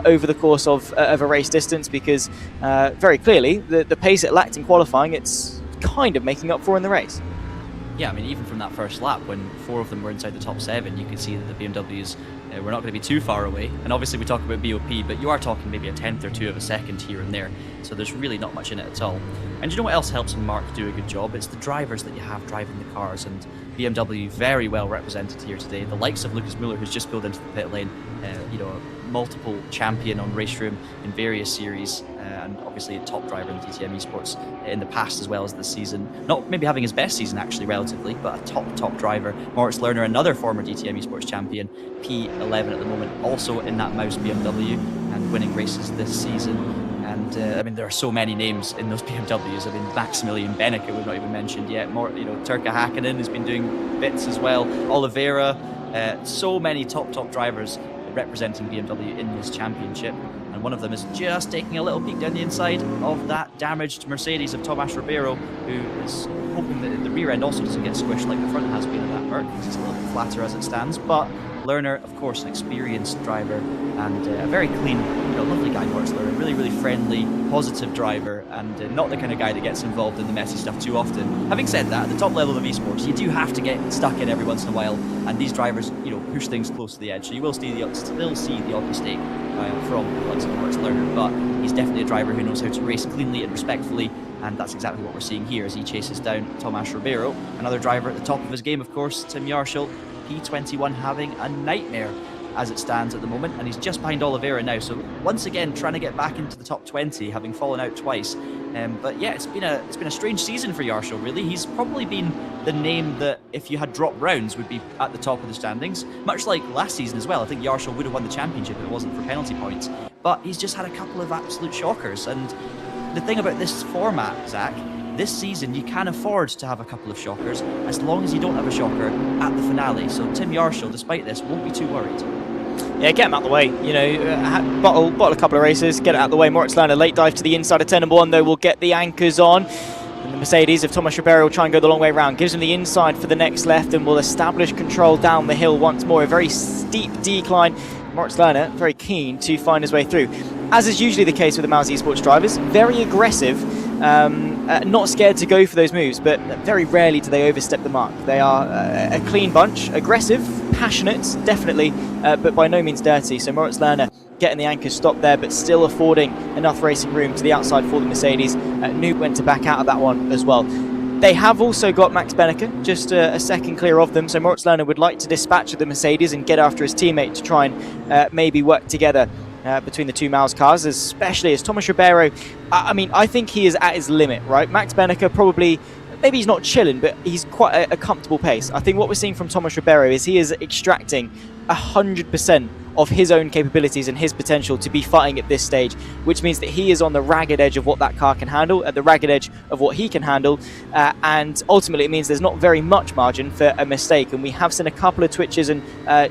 over the course of a race distance, because very clearly the pace it lacked in qualifying, it's kind of making up for in the race. Yeah, I mean, even from that first lap, when 4 of them were inside the top 7, you could see that the BMWs were not going to be too far away. And obviously we talk about BOP, but you are talking maybe a 10th or 2 of a second here and there. So there's really not much in it at all. And you know what else helps Mark do a good job? It's the drivers that you have driving the cars, and BMW very well represented here today. The likes of Lucas Muller, who's just pulled into the pit lane, multiple champion on RaceRoom in various series, and obviously a top driver in DTM Esports in the past as well as this season. Not maybe having his best season actually relatively, but a top driver. Moritz Lerner, another former DTM Esports champion, P11 at the moment, also in that Mouse BMW and winning races this season. And I mean, there are so many names in those BMWs. I mean, Maximilian Beneke we've not even mentioned yet. More, Turka Hakkinen has been doing bits as well. Oliveira, so many top drivers representing BMW in this championship, and one of them is just taking a little peek down the inside of that damaged Mercedes of Tomas Ribeiro, who is hoping that the rear end also doesn't get squished like the front has been in that part, because it's a little bit flatter as it stands. But Lerner, of course, an experienced driver and a very clean, lovely guy, Moritz Lerner, really friendly, positive driver, and not the kind of guy that gets involved in the messy stuff too often. Having said that, at the top level of esports, you do have to get stuck in every once in a while, and these drivers, push things close to the edge. So you will still see the odd mistake from the likes of Moritz Lerner, but he's definitely a driver who knows how to race cleanly and respectfully, and that's exactly what we're seeing here as he chases down Tomas Ribeiro. Another driver at the top of his game, of course, Tim Yarshall, P21, having a nightmare as it stands at the moment, and he's just behind Oliveira now. So once again, trying to get back into the top 20, having fallen out twice. But yeah, it's been a strange season for Yarshall, really. He's probably been the name that, if you had dropped rounds, would be at the top of the standings. Much like last season as well. I think Yarshall would have won the championship if it wasn't for penalty points. But he's just had a couple of absolute shockers. And the thing about this format, Zach, this season you can afford to have a couple of shockers as long as you don't have a shocker at the finale. So Tim Yarshall, despite this, won't be too worried. Yeah, get him out the way. You know, bottle a couple of races, get it out the way. Moritz Lerner, late dive to the inside of turn number 1, though, will get the anchors on. And the Mercedes of Thomas Ribeiro will try and go the long way round. Gives him the inside for the next left and will establish control down the hill once more. A very steep decline. Moritz Lerner very keen to find his way through. As is usually the case with the Mouse Esports drivers, very aggressive, not scared to go for those moves, but very rarely do they overstep the mark. They are a clean bunch, aggressive, passionate, definitely, but by no means dirty. So Moritz Lerner getting the anchor stop there, but still affording enough racing room to the outside for the Mercedes. Knew when to back out of that one as well. They have also got Max Benneker, just a second clear of them, so Moritz Lerner would like to dispatch the Mercedes and get after his teammate to try and maybe work together between the two Mouse cars, especially as Thomas Ribeiro, I mean, I think he is at his limit, right? Max Benneker probably, maybe he's not chilling, but he's quite a comfortable pace. I think what we're seeing from Thomas Ribeiro is he is extracting 100% of his own capabilities and his potential to be fighting at this stage, which means that he is on the ragged edge of what that car can handle, at the ragged edge of what he can handle, and ultimately it means there's not very much margin for a mistake. And we have seen a couple of twitches and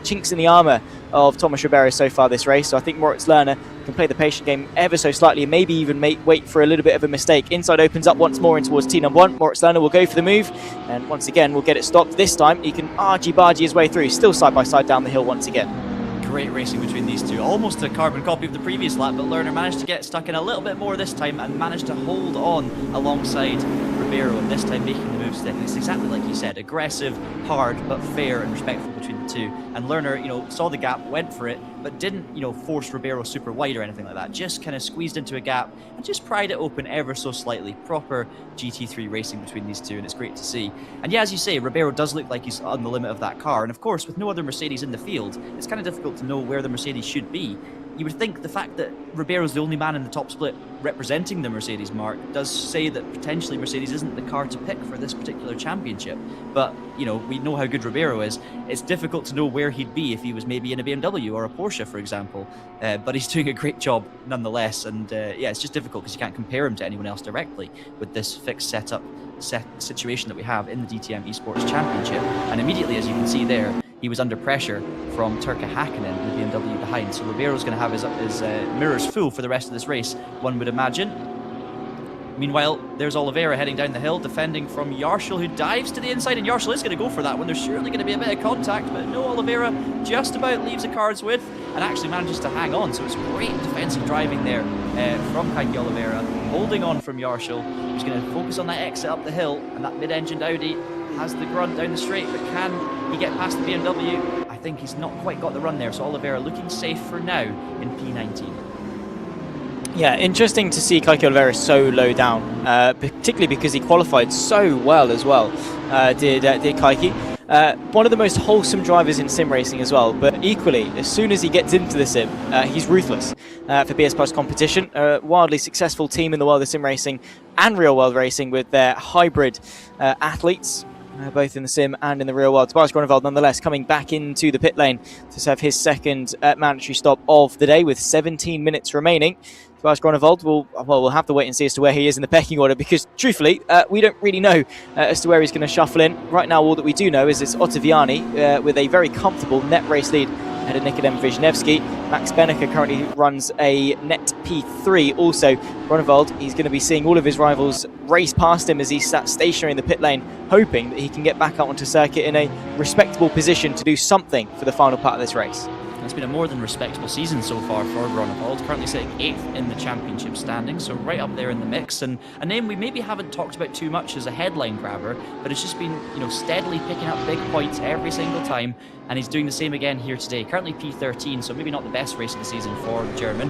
chinks in the armour of Thomas Ribeiro so far this race, so I think Moritz Lerner can play the patient game ever so slightly and maybe even wait for a little bit of a mistake. Inside opens up once more in towards T number 1. Moritz Lerner will go for the move, and once again we'll get it stopped. This time he can argy-bargy his way through, still side by side down the hill once again. Great racing between these two, almost a carbon copy of the previous lap, but Lerner managed to get stuck in a little bit more this time and managed to hold on alongside Ribeiro, and this time making the move stick. And it's exactly like you said, aggressive, hard, but fair and respectful between the two. And Lerner, you know, saw the gap, went for it, but didn't, you know, force Ribeiro super wide or anything like that. Just kind of squeezed into a gap and just pried it open ever so slightly. Proper GT3 racing between these two, and it's great to see. And yeah, as you say, Ribeiro does look like he's on the limit of that car, and of course, with no other Mercedes in the field, it's kind of difficult to know where the Mercedes should be. You would think the fact that Ribeiro's the only man in the top split representing the Mercedes mark does say that potentially Mercedes isn't the car to pick for this particular championship. But, you know, we know how good Ribeiro is. It's difficult to know where he'd be if he was maybe in a BMW or a Porsche, for example. But he's doing a great job nonetheless. And yeah, it's just difficult because you can't compare him to anyone else directly with this fixed situation that we have in the DTM Esports Championship. And immediately, as you can see there, he was under pressure from Turka Hakkinen in the BMW behind. So Ribeiro's going to have his mirrors full for the rest of this race, one would imagine. Meanwhile, there's Oliveira heading down the hill, defending from Yarshall, who dives to the inside, and Yarshall is going to go for that one. There's surely going to be a bit of contact, but no, Oliveira just about leaves a car's width and actually manages to hang on. So it's great defensive driving there from Heikki Oliveira, holding on from Yarshall, who's going to focus on that exit up the hill, and that mid-engined Audi has the grunt down the straight, but can he get past the BMW? I think he's not quite got the run there, so Oliveira looking safe for now in P19. Yeah, interesting to see Heikki Oliveira so low down, particularly because he qualified so well as well, did Heikki. One of the most wholesome drivers in sim racing as well, but equally, as soon as he gets into the sim, he's ruthless for BS Plus competition. A wildly successful team in the world of sim racing and real world racing with their hybrid athletes, both in the sim and in the real world. Tobias Grunewald, nonetheless, coming back into the pit lane to serve his second mandatory stop of the day with 17 minutes remaining. Tobias Grunewald we'll have to wait and see as to where he is in the pecking order, because truthfully, we don't really know as to where he's going to shuffle in. Right now, all that we do know is it's Ottaviani with a very comfortable net race lead ahead of Nikodem Wisniewski. Max Benneker currently runs a net P3 also. Grunewald, he's going to be seeing all of his rivals race past him as he sat stationary in the pit lane, hoping that he can get back out onto circuit in a respectable position to do something for the final part of this race. It's been a more than respectable season so far for Grunewald, currently sitting 8th in the championship standings, so right up there in the mix, and a name we maybe haven't talked about too much as a headline grabber, but it's just been, you know, steadily picking up big points every single time, and he's doing the same again here today. Currently P13, so maybe not the best race of the season for the German,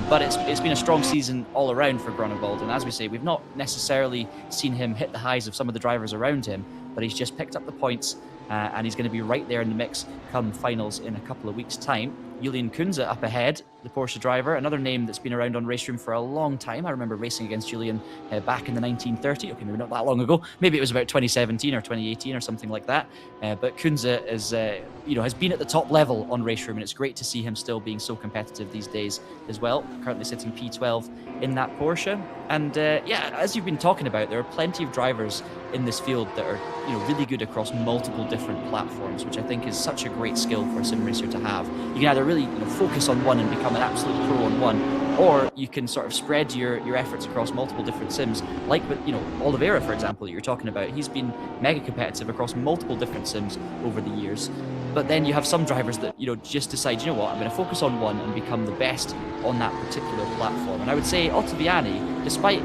but it's been a strong season all around for Grunewald, and as we say, we've not necessarily seen him hit the highs of some of the drivers around him, but he's just picked up the points, and he's going to be right there in the mix come finals in a couple of weeks' time. Julian Kunze up ahead, the Porsche driver, another name that's been around on RaceRoom for a long time. I remember racing against Julian back in the 1930s. Okay, maybe not that long ago. Maybe it was about 2017 or 2018 or something like that. But Kunze is, has been at the top level on RaceRoom, and it's great to see him still being so competitive these days as well. Currently sitting P12 in that Porsche. And as you've been talking about, there are plenty of drivers in this field that are really good across multiple different platforms, which I think is such a great skill for a sim racer to have. You can either really focus on one and become an absolute pro on one, or you can sort of spread your efforts across multiple different sims, like with Oliveira, for example, that you're talking about. He's been mega competitive across multiple different sims over the years. But then you have some drivers that just decide, I'm going to focus on one and become the best on that particular platform. And I would say Ottaviani, despite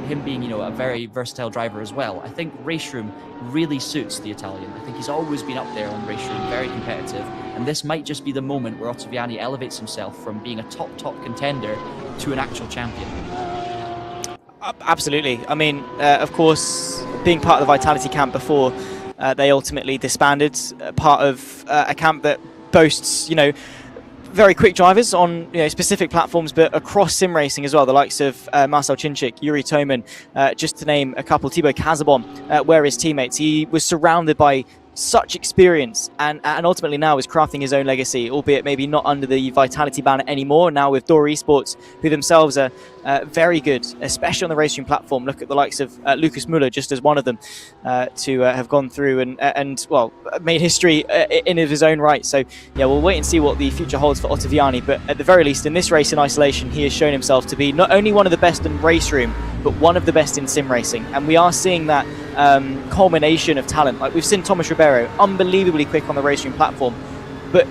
him being a very versatile driver as well, I think RaceRoom really suits the Italian. I think he's always been up there on RaceRoom, very competitive, and this might just be the moment where Ottaviani elevates himself from being a top contender to an actual champion. Absolutely. I mean, of course, being part of the Vitality camp before they ultimately disbanded, part of a camp that boasts, very quick drivers on specific platforms, but across sim racing as well. The likes of Marcel Cinchik, Yuri Toman, just to name a couple. Thibaut Casabon, were his teammates. He was surrounded by such experience, and ultimately now is crafting his own legacy, albeit maybe not under the Vitality banner anymore. Now with DTM Esports, who themselves are very good, especially on the RaceRoom platform. Look at the likes of Lucas Müller, just as one of them, to have gone through and made history in his own right. So yeah, we'll wait and see what the future holds for Ottaviani, but at the very least in this race in isolation, he has shown himself to be not only one of the best in RaceRoom, but one of the best in sim racing. And we are seeing that culmination of talent. Like we've seen Thomas Ribeiro, unbelievably quick on the RaceRoom platform, but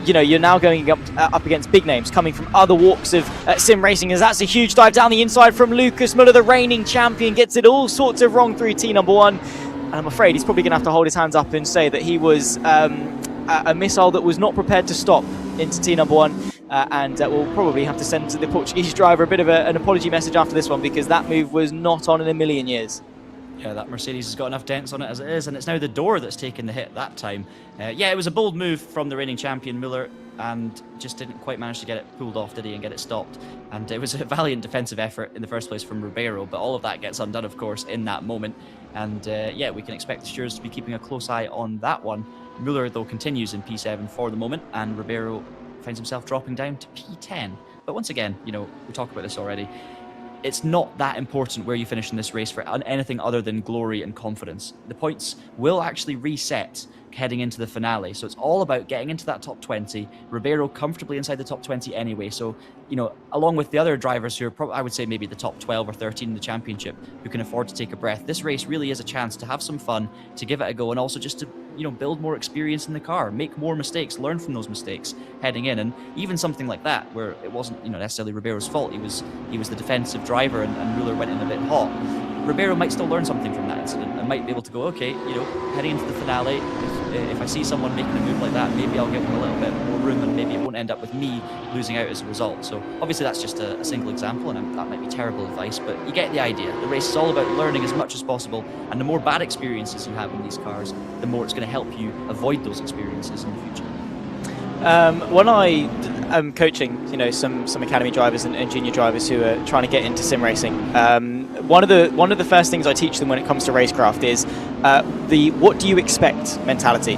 you're now going up against big names coming from other walks of sim racing, as that's a huge dive down the inside from Lucas Müller, the reigning champion, gets it all sorts of wrong through T number one. And I'm afraid he's probably going to have to hold his hands up and say that he was a missile that was not prepared to stop into T number one. And we'll probably have to send to the Portuguese driver a bit of an apology message after this one, because that move was not on in a million years. Yeah, that Mercedes has got enough dents on it as it is, and it's now the door that's taken the hit that time. It was a bold move from the reigning champion, Müller, and just didn't quite manage to get it pulled off, did he, and get it stopped. And it was a valiant defensive effort in the first place from Ribeiro, but all of that gets undone, of course, in that moment. And we can expect the stewards to be keeping a close eye on that one. Müller, though, continues in P7 for the moment, and Ribeiro finds himself dropping down to P10. But once again, we talked about this already, it's not that important where you finish in this race for anything other than glory and confidence. The points will actually reset heading into the finale, so it's all about getting into that top 20. Ribeiro comfortably inside the top 20 anyway, so along with the other drivers who are probably, I would say, maybe the top 12 or 13 in the championship, who can afford to take a breath, this race really is a chance to have some fun, to give it a go, and also just to build more experience in the car, make more mistakes, learn from those mistakes heading in. And even something like that, where it wasn't necessarily Ribeiro's fault, he was the defensive driver, and Müller went in a bit hot. Ribeiro might still learn something from that incident and might be able to go, okay, heading into the finale, if I see someone making a move like that, maybe I'll give them a little bit more room, and maybe it won't end up with me losing out as a result. So obviously that's just a single example, and that might be terrible advice, but you get the idea. The race is all about learning as much as possible, and the more bad experiences you have in these cars, the more it's going to help you avoid those experiences in the future. When I am coaching, some academy drivers and junior drivers who are trying to get into sim racing, one of the first things I teach them when it comes to racecraft is the "what do you expect" mentality,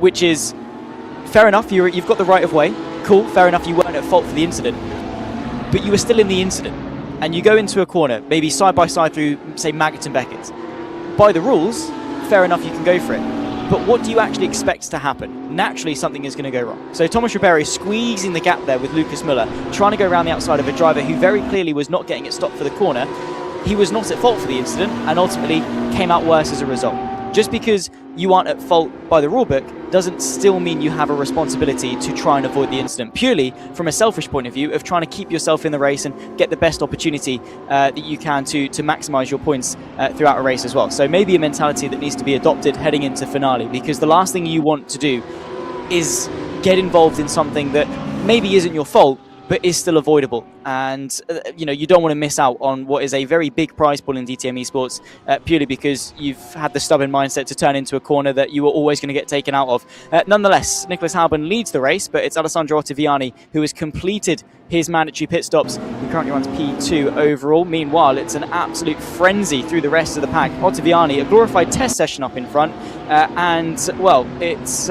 which is fair enough. You've got the right of way, cool. Fair enough. You weren't at fault for the incident, but you were still in the incident, and you go into a corner, maybe side by side through, say, Maggot and Beckett. By the rules, fair enough. You can go for it. But what do you actually expect to happen? Naturally, something is going to go wrong. So Thomas Ribeiro squeezing the gap there with Lucas Müller, trying to go around the outside of a driver who very clearly was not getting it stopped for the corner. He was not at fault for the incident and ultimately came out worse as a result. Just because you aren't at fault by the rulebook doesn't still mean you have a responsibility to try and avoid the incident, purely from a selfish point of view of trying to keep yourself in the race and get the best opportunity that you can to maximise your points throughout a race as well. So maybe a mentality that needs to be adopted heading into finale, because the last thing you want to do is get involved in something that maybe isn't your fault, but is still avoidable. And you don't want to miss out on what is a very big prize pool in DTM Esports, purely because you've had the stubborn mindset to turn into a corner that you were always going to get taken out of. Nonetheless, Nicholas Halban leads the race, but it's Alessandro Ottaviani who has completed his mandatory pit stops. He currently runs P2 overall. Meanwhile, it's an absolute frenzy through the rest of the pack. Ottaviani, a glorified test session up in front, it's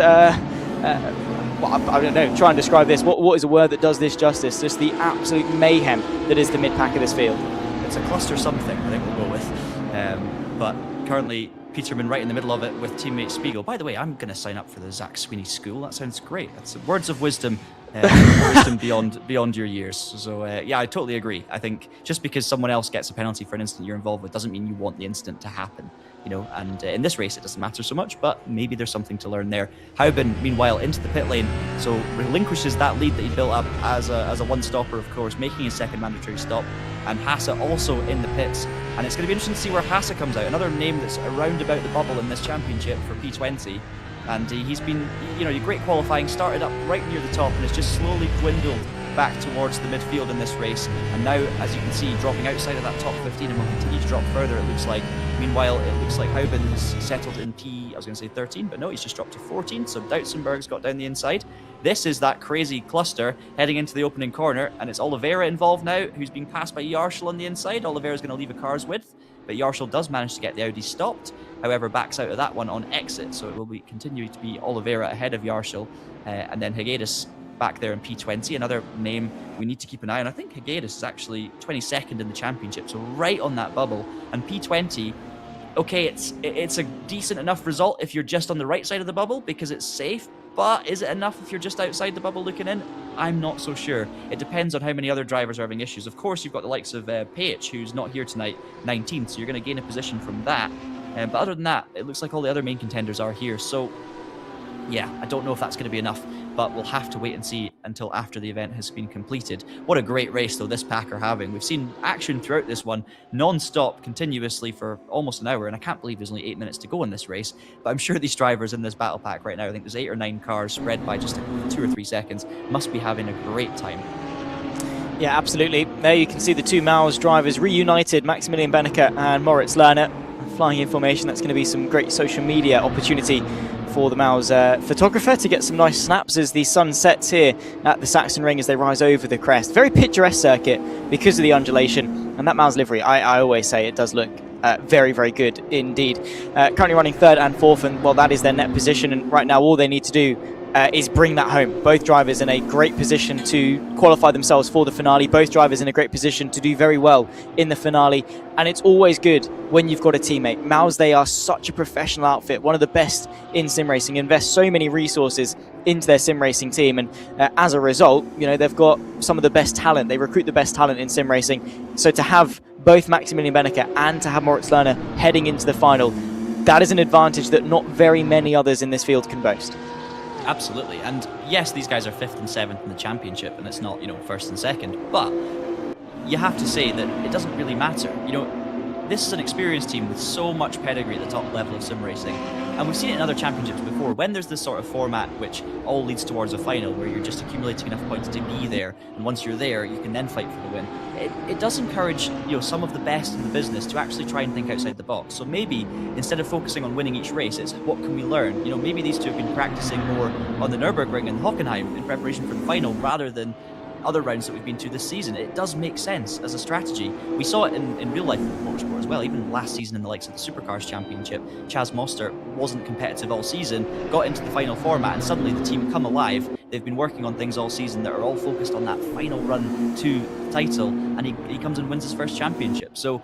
I don't know, try and describe this. What is a word that does this justice? Just the absolute mayhem that is the mid-pack of this field. It's a cluster something, I think we'll go with. But currently, Peterman right in the middle of it with teammate Spiegel. By the way, I'm going to sign up for the Zach Sweeney School. That sounds great. That's words of wisdom, wisdom beyond your years. So yeah, I totally agree. I think just because someone else gets a penalty for an incident you're involved with doesn't mean you want the incident to happen. And in this race it doesn't matter so much, but maybe there's something to learn there. Hauben, meanwhile, into the pit lane, so relinquishes that lead that he built up as a one-stopper, of course, making his second mandatory stop. And Hasse also in the pits, and it's going to be interesting to see where Hasse comes out. Another name that's around about the bubble in this championship for P20, and he's been, great qualifying, started up right near the top and has just slowly dwindled back towards the midfield in this race, and now, as you can see, dropping outside of that top 15 and will continue to drop further, it looks like. Meanwhile, it looks like Hauben has settled in I was going to say 13, but no, he's just dropped to 14, so Doutsenberg's got down the inside. This is that crazy cluster heading into the opening corner, and it's Oliveira involved now, who's being passed by Jarschel on the inside. Oliveira's going to leave a car's width, but Jarschel does manage to get the Audi stopped, however backs out of that one on exit, so it will be continue to be Oliveira ahead of Jarschel, and then Hegedus back there in P20, another name we need to keep an eye on. I think Hegedus is actually 22nd in the championship, so right on that bubble. And P20, okay, it's a decent enough result if you're just on the right side of the bubble because it's safe, but is it enough if you're just outside the bubble looking in? I'm not so sure. It depends on how many other drivers are having issues. Of course, you've got the likes of Page, who's not here tonight, 19th, so you're going to gain a position from that. But other than that, it looks like all the other main contenders are here, so yeah, I don't know if that's going to be enough, but we'll have to wait and see until after the event has been completed. What a great race, though, this pack are having. We've seen action throughout this one, non-stop, continuously for almost an hour, and I can't believe there's only 8 minutes to go in this race, but I'm sure these drivers in this battle pack right now, I think there's 8 or 9 cars spread by just 2 or 3 seconds, must be having a great time. Yeah, absolutely. There you can see the two Maus drivers reunited, Maximilian Benneker and Moritz Lerner, flying in formation. That's going to be some great social media opportunity for the Maus photographer to get some nice snaps as the sun sets here at the Sachsenring as they rise over the crest. Very picturesque circuit because of the undulation, and that Maus livery, I always say it does look very, very good indeed. Currently running 3rd and 4th, and well, that is their net position, and right now all they need to do is bring that home. Both drivers in a great position to qualify themselves for the finale. Both drivers in a great position to do very well in the finale. And it's always good when you've got a teammate. Maus, they are such a professional outfit, one of the best in sim racing, invest so many resources into their sim racing team. And as a result, they've got some of the best talent. They recruit the best talent in sim racing. So to have both Maximilian Benneker and to have Moritz Lerner heading into the final, that is an advantage that not very many others in this field can boast. Absolutely, and yes, these guys are 5th and 7th in the championship, and it's not, 1st and 2nd, but you have to say that it doesn't really matter. This is an experienced team with so much pedigree at the top level of sim racing, and we've seen it in other championships before, when there's this sort of format which all leads towards a final, where you're just accumulating enough points to be there, and once you're there, you can then fight for the win. It does encourage, some of the best in the business to actually try and think outside the box. So maybe, instead of focusing on winning each race, it's what can we learn? Maybe these two have been practicing more on the Nürburgring and Hockenheim in preparation for the final, rather than other rounds that we've been to this season. It does make sense as a strategy. We saw it in real life motorsport as well, even last season in the likes of the Supercars Championship. Chaz Mostert wasn't competitive all season, got into the final format, and suddenly the team come alive. They've been working on things all season that are all focused on that final run to the title, and he comes and wins his first championship. So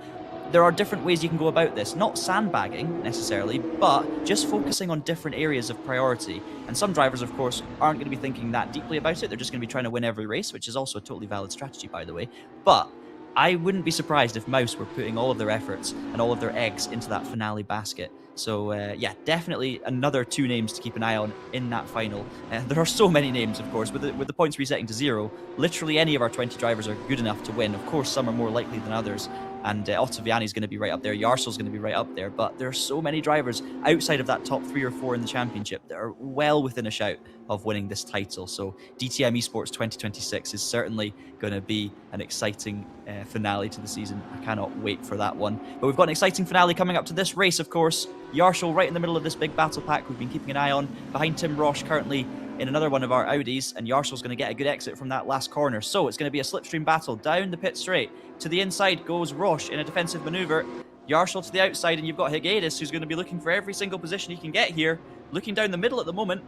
there are different ways you can go about this, not sandbagging necessarily, but just focusing on different areas of priority. And some drivers, of course, aren't going to be thinking that deeply about it. They're just going to be trying to win every race, which is also a totally valid strategy, by the way. But I wouldn't be surprised if Maus were putting all of their efforts and all of their eggs into that finale basket. So yeah, definitely another 2 names to keep an eye on in that final. There are so many names, of course, with the points resetting to 0. Literally any of our 20 drivers are good enough to win. Of course, some are more likely than others. and Ottaviani is going to be right up there. Jarsel's going to be right up there. But there are so many drivers outside of that top 3 or 4 in the championship that are well within a shout of winning this title. So DTM Esports 2026 is certainly going to be an exciting finale to the season. I cannot wait for that one. But we've got an exciting finale coming up to this race, of course. Jarschel right in the middle of this big battle pack we've been keeping an eye on. Behind Tim Roche currently in another one of our Audis, and Jarschel's going to get a good exit from that last corner. So it's going to be a slipstream battle down the pit straight. To the inside goes Roche in a defensive manoeuvre. Jarschel to the outside, and you've got Hegedus, who's going to be looking for every single position he can get here. Looking down the middle at the moment.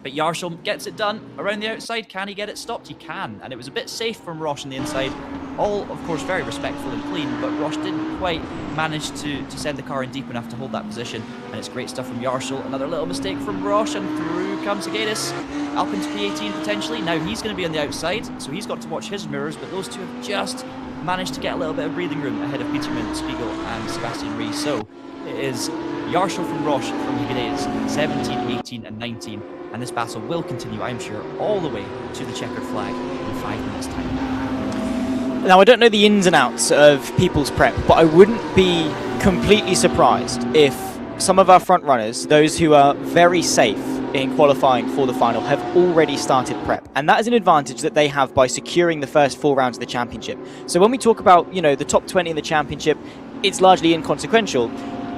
But Jarschel gets it done around the outside. Can he get it stopped? He can. And it was a bit safe from Roche on the inside. All, of course, very respectful and clean, but Roche didn't quite manage to send the car in deep enough to hold that position. And it's great stuff from Jarschel. Another little mistake from Roche, and through comes Hegedus. Up into P18 potentially. Now he's going to be on the outside, so he's got to watch his mirrors, but those two have just managed to get a little bit of breathing room ahead of Peterman, Spiegel and Sebastian Ries. So it is Jarschel from Roche from Hegedus, 17, 18 and 19. And this battle will continue, I'm sure, all the way to the checkered flag in 5 minutes' time. Now, I don't know the ins and outs of people's prep, but I wouldn't be completely surprised if some of our front runners, those who are very safe in qualifying for the final, have already started prep. And that is an advantage that they have by securing the first 4 rounds of the championship. So when we talk about, the top 20 in the championship, it's largely inconsequential.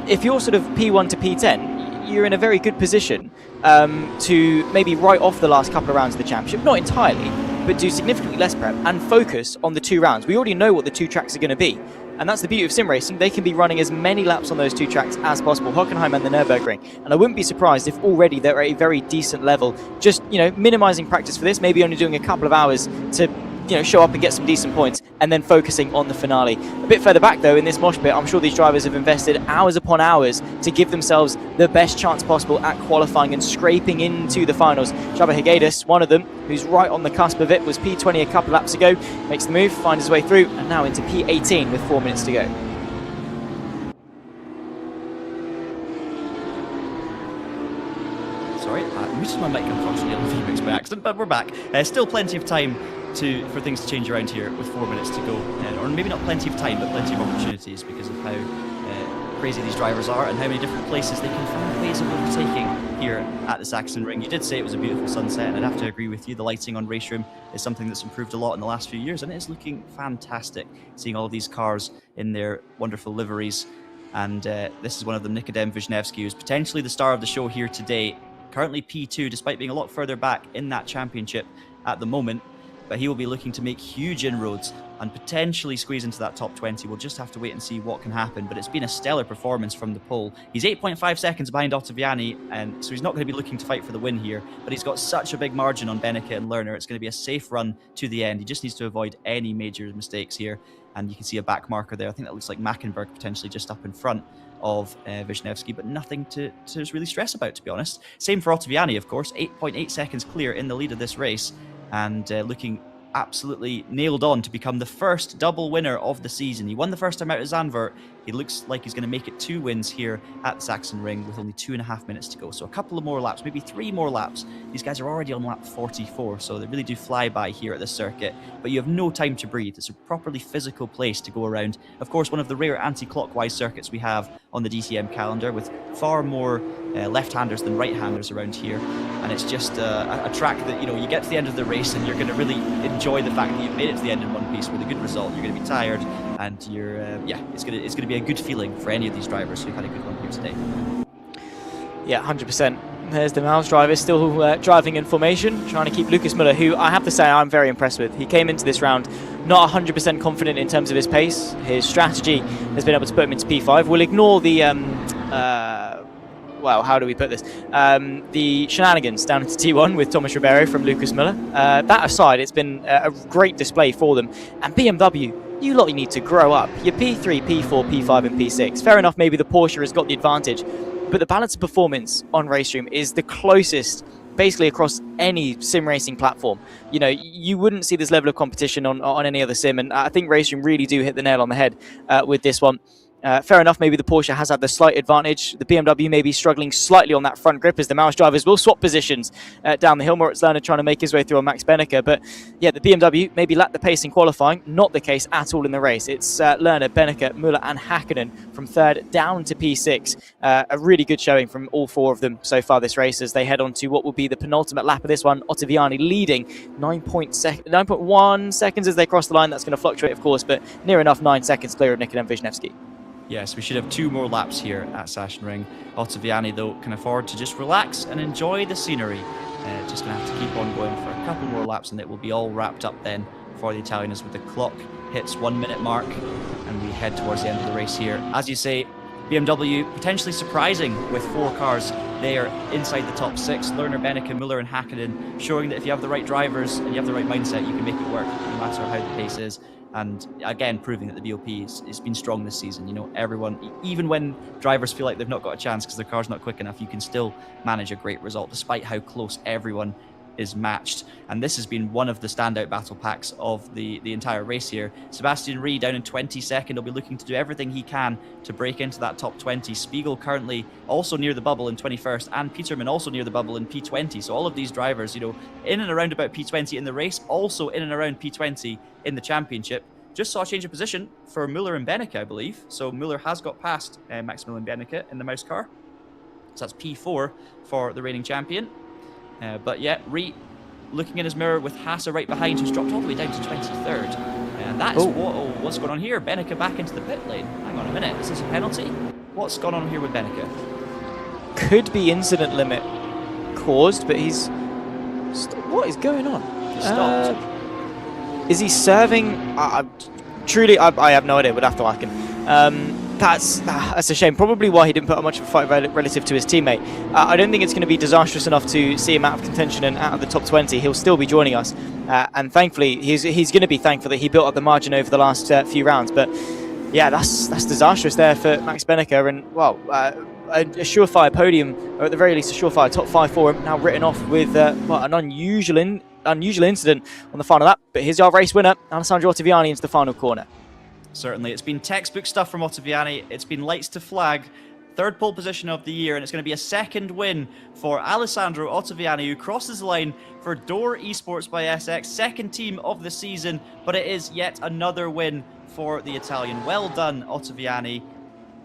If you're sort of P1 to P10, you're in a very good position to maybe write off the last couple of rounds of the championship, not entirely, but do significantly less prep and focus on the 2 rounds. We already know what the 2 tracks are going to be, and that's the beauty of sim racing. They can be running as many laps on those 2 tracks as possible, Hockenheim and the Nürburgring, and I wouldn't be surprised if already they're at a very decent level, just minimizing practice for this, maybe only doing a couple of hours to show up and get some decent points, and then focusing on the finale. A bit further back though, in this mosh pit, I'm sure these drivers have invested hours upon hours to give themselves the best chance possible at qualifying and scraping into the finals. Csaba Hegedus, one of them, who's right on the cusp of it, was P20 a couple laps ago, makes the move, finds his way through, and now into P18 with 4 minutes to go. Sorry, I muted my mic unfortunately on the VMix by accident, but we're back. Still plenty of time for things to change around here with 4 minutes to go, or maybe not plenty of time, but plenty of opportunities because of how crazy these drivers are and how many different places they can find ways of overtaking here at the Sachsenring. You did say it was a beautiful sunset, and I'd have to agree with you. The lighting on RaceRoom is something that's improved a lot in the last few years, and it is looking fantastic, seeing all of these cars in their wonderful liveries. And this is one of them, Nikodem Wisniewski, who's potentially the star of the show here today. Currently P2, despite being a lot further back in that championship at the moment. But he will be looking to make huge inroads and potentially squeeze into that top 20. We'll just have to wait and see what can happen. But it's been a stellar performance from the pole. He's 8.5 seconds behind Ottaviani, and so he's not going to be looking to fight for the win here. But he's got such a big margin on Beneke and Lerner. It's going to be a safe run to the end. He just needs to avoid any major mistakes here. And you can see a back marker there. I think that looks like Mackenberg potentially just up in front of Wisniewski, but nothing to really stress about, to be honest. Same for Ottaviani, of course. 8.8 seconds clear in the lead of this race. And looking absolutely nailed on to become the first double winner of the season. He won the first time out at Zandvoort. He looks like he's going to make it 2 wins here at the Sachsenring with only 2.5 minutes to go. So a couple of more laps, maybe 3 more laps. These guys are already on lap 44, so they really do fly by here at this circuit. But you have no time to breathe. It's a properly physical place to go around. Of course, one of the rare anti-clockwise circuits we have on the DTM calendar, with far more left-handers than right-handers around here. And it's just a track that, you get to the end of the race and you're going to really enjoy the fact that you've made it to the end in one piece with a good result. You're going to be tired, and you're it's going to be a good feeling for any of these drivers who've had a good one here today. Yeah, 100%. There's the Mouse driver still driving in formation, trying to keep Lucas Müller, who I have to say I'm very impressed with. He came into this round not 100% confident in terms of his pace. His strategy has been able to put him into P5. We'll ignore the well, how do we put this? The shenanigans down into T1 with Thomas Ribeiro from Lucas Müller. That aside, it's been a great display for them. And BMW, you lot need to grow up. You're P3, P4, P5 and P6. Fair enough, maybe the Porsche has got the advantage, but the balance of performance on RaceRoom is the closest basically across any sim racing platform. You wouldn't see this level of competition on any other sim, and I think RaceRoom really do hit the nail on the head with this one. Fair enough, maybe the Porsche has had the slight advantage. The BMW may be struggling slightly on that front grip as the Maus drivers will swap positions down the hill. Moritz Lerner trying to make his way through on Max Benneker. But yeah, the BMW maybe lacked the pace in qualifying. Not the case at all in the race. It's Lerner, Benneker, Müller and Hakkinen from 3rd down to P6. A really good showing from all 4 of them so far this race as they head on to what will be the penultimate lap of this one. Ottaviani leading 9.1 seconds as they cross the line. That's going to fluctuate, of course, but near enough 9 seconds clear of Nikodem Wisniewski. Yes, we should have 2 more laps here at Sachsenring. Ottaviani, though, can afford to just relax and enjoy the scenery. Just going to have to keep on going for a couple more laps and it will be all wrapped up then for the Italian as with the clock hits 1 minute mark and we head towards the end of the race here. As you say, BMW potentially surprising with 4 cars there inside the top 6. Lerner, Benneker, Müller and Hakkinen showing that if you have the right drivers and you have the right mindset, you can make it work no matter how the pace is. And again, proving that the BOP has been strong this season. You know, everyone, even when drivers feel like they've not got a chance because their car's not quick enough, you can still manage a great result despite how close everyone is matched. And this has been one of the standout battle packs of the entire race here. Sebastian Ree down in 22nd. He'll be looking to do everything he can to break into that top 20. Spiegel currently also near the bubble in 21st and Peterman also near the bubble in P20. So all of these drivers, you know, in and around about P20 in the race, also in and around P20 in the championship. Just saw a change of position for Müller and Benneker, I believe. So Müller has got past Maximilian Benneker in the Maus car. So that's P4 for the reigning champion. But yeah, Ree looking in his mirror with Hassa right behind, who's dropped all the way down to 23rd. And that is what's going on here. Benneker back into the pit lane. Hang on a minute, is this a penalty? What's gone on here with Benneker? Could be incident limit caused, but he's... What is going on? He's stopped. Is he serving? Truly, I have no idea. We'd have to ask him. That's a shame. Probably why he didn't put up much of a fight relative to his teammate. I don't think it's going to be disastrous enough to see him out of contention and out of the top 20. He'll still be joining us. And thankfully, he's going to be thankful that he built up the margin over the last few rounds. But yeah, that's disastrous there for Max Benneker. And, well, a surefire podium, or at the very least a surefire top 5 for him, now written off with an unusual incident on the final lap. But here's our race winner, Alessandro Ottaviani, into the final corner. Certainly, it's been textbook stuff from Ottaviani. It's been lights to flag. 3rd pole position of the year, and it's going to be a 2nd win for Alessandro Ottaviani, who crosses the line for Door Esports by SX, 2nd team of the season, but it is yet another win for the Italian. Well done, Ottaviani.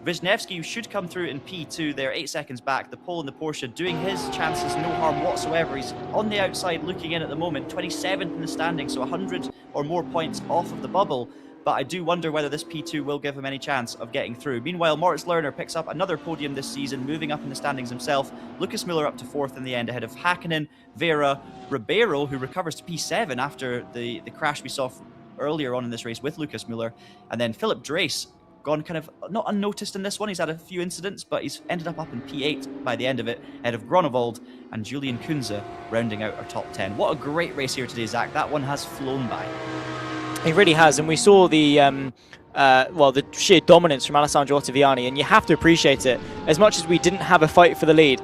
Wisniewski should come through in P2 there, 8 seconds back. The pole in the Porsche doing his chances no harm whatsoever. He's on the outside looking in at the moment, 27th in the standing, so 100 or more points off of the bubble. But I do wonder whether this P2 will give him any chance of getting through. Meanwhile, Moritz Lerner picks up another podium this season, moving up in the standings himself. Lucas Müller up to 4th in the end, ahead of Hakkinen, Vera, Ribeiro, who recovers to P7 after the crash we saw earlier on in this race with Lucas Müller. And then Philip Drace, gone kind of not unnoticed in this one. He's had a few incidents, but he's ended up in P8 by the end of it, ahead of Gronewold and Julian Kunze, rounding out our top 10. What a great race here today, Zach. That one has flown by. It really has, and we saw the the sheer dominance from Alessandro Ottaviani, and you have to appreciate it. As much as we didn't have a fight for the lead,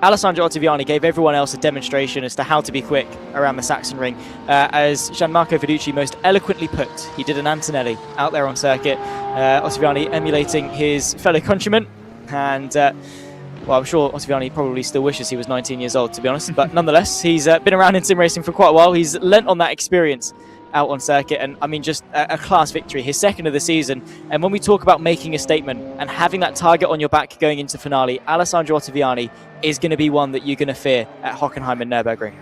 Alessandro Ottaviani gave everyone else a demonstration as to how to be quick around the Sachsenring. As Gianmarco Fiducci most eloquently put, he did an Antonelli out there on circuit. Ottaviani emulating his fellow countryman, and well, I'm sure Ottaviani probably still wishes he was 19 years old, to be honest, but nonetheless, he's been around in sim racing for quite a while. He's lent on that experience out on circuit, and I mean, just a class victory, his 2nd of the season. And when we talk about making a statement and having that target on your back going into finale, Alessandro Ottaviani is going to be one that you're going to fear at Hockenheim and Nürburgring.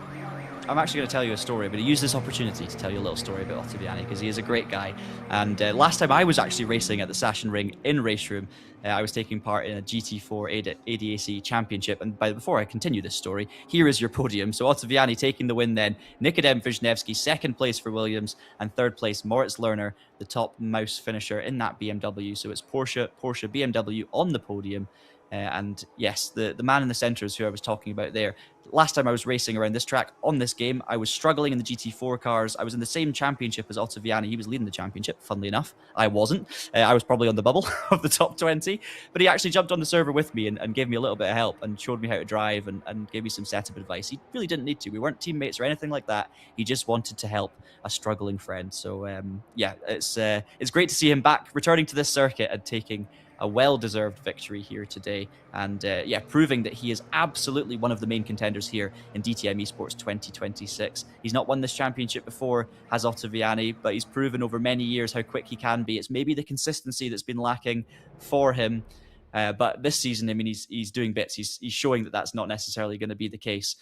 I'm actually going to tell you a story, but I use this opportunity to tell you a little story about Ottaviani because he is a great guy. And last time I was actually racing at the Sachsenring in RaceRoom, I was taking part in a GT4 ADAC championship. And before I continue this story, here is your podium. So Ottaviani taking the win then. Nikodem Wisniewski, 2nd place for Williams, and 3rd place Moritz Lerner, the top Maus finisher in that BMW. So it's Porsche, BMW on the podium. And yes, the man in the centre is who I was talking about there. Last time I was racing around this track on this game, I was struggling in the GT4 cars. I was in the same championship as Ottaviani. He was leading the championship, funnily enough. I wasn't. I was probably on the bubble of the top 20. But he actually jumped on the server with me and gave me a little bit of help and showed me how to drive and gave me some setup advice. He really didn't need to. We weren't teammates or anything like that. He just wanted to help a struggling friend. So yeah, it's great to see him back, returning to this circuit and taking a well-deserved victory here today. And yeah, proving that he is absolutely one of the main contenders here in DTM Esports 2026. He's not won this championship before, has Ottaviani, but he's proven over many years how quick he can be. It's maybe the consistency that's been lacking for him. But this season, I mean, he's doing bits. He's showing that that's not necessarily going to be the case.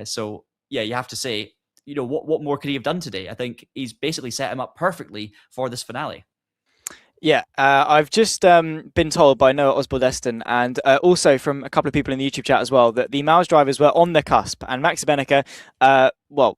So yeah, you have to say, you know, what more could he have done today? I think he's basically set him up perfectly for this finale. Yeah, I've just been told by Noah Osbaldeston and also from a couple of people in the YouTube chat as well that the Maus drivers were on the cusp, and Max Benecke,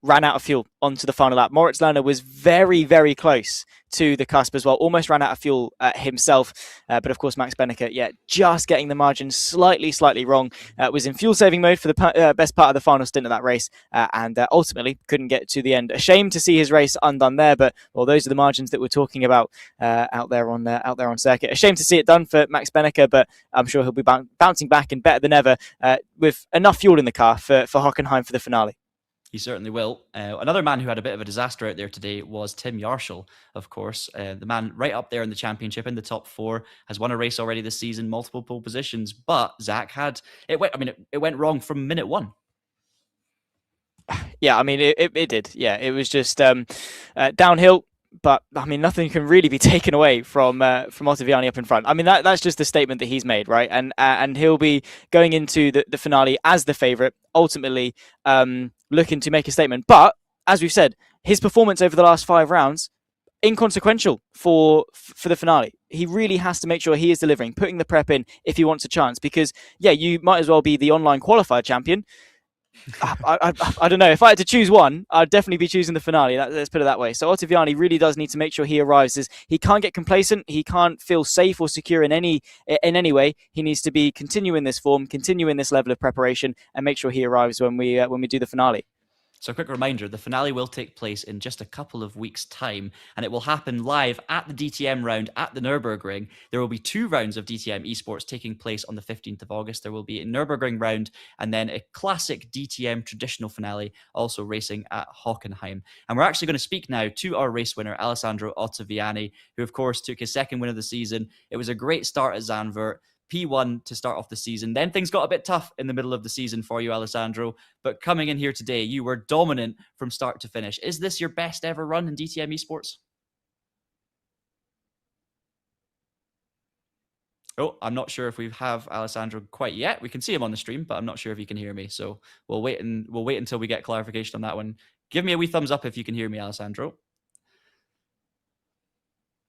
ran out of fuel onto the final lap. Moritz Lerner was very, very close to the cusp as well, almost ran out of fuel himself. But of course, Max Benecke, just getting the margin slightly wrong. Was in fuel-saving mode for the best part of the final stint of that race, and ultimately couldn't get to the end. A shame to see his race undone there, but well, those are the margins that we're talking about out there on circuit. A shame to see it done for Max Benecke, but I'm sure he'll be bouncing back and better than ever with enough fuel in the car for Hockenheim for the finale. He certainly will. Another man who had a bit of a disaster out there today was Tim Yarshall, of course. The man right up there in the championship, in the top 4, has won a race already this season, multiple pole positions. But Zach it went wrong from minute 1. Yeah, I mean, it did. Yeah, it was just downhill. But I mean, nothing can really be taken away from Ottaviani up in front. I mean, that's just the statement that he's made, right? And he'll be going into the finale as the favourite, ultimately looking to make a statement. But as we've said, his performance over the last 5 rounds, inconsequential for the finale. He really has to make sure he is delivering, putting the prep in if he wants a chance. Because yeah, you might as well be the online qualifier champion. I don't know. If I had to choose one, I'd definitely be choosing the finale. Let's put it that way. So Ottaviani really does need to make sure he arrives. He can't get complacent. He can't feel safe or secure in any way. He needs to be continuing this form, continuing this level of preparation, and make sure he arrives when we do the finale. So a quick reminder, the finale will take place in just a couple of weeks' time, and it will happen live at the DTM round at the Nürburgring. There will be 2 rounds of DTM Esports taking place on the 15th of August. There will be a Nürburgring round and then a classic DTM traditional finale, also racing at Hockenheim. And we're actually going to speak now to our race winner, Alessandro Ottaviani, who of course took his 2nd win of the season. It was a great start at Zandvoort. P1 to start off the season. Then things got a bit tough in the middle of the season for you, Alessandro. But coming in here today, you were dominant from start to finish. Is this your best ever run in DTM Esports? Oh, I'm not sure if we have Alessandro quite yet. We can see him on the stream, but I'm not sure if he can hear me. So we'll wait until we get clarification on that one. Give me a wee thumbs up if you can hear me, Alessandro.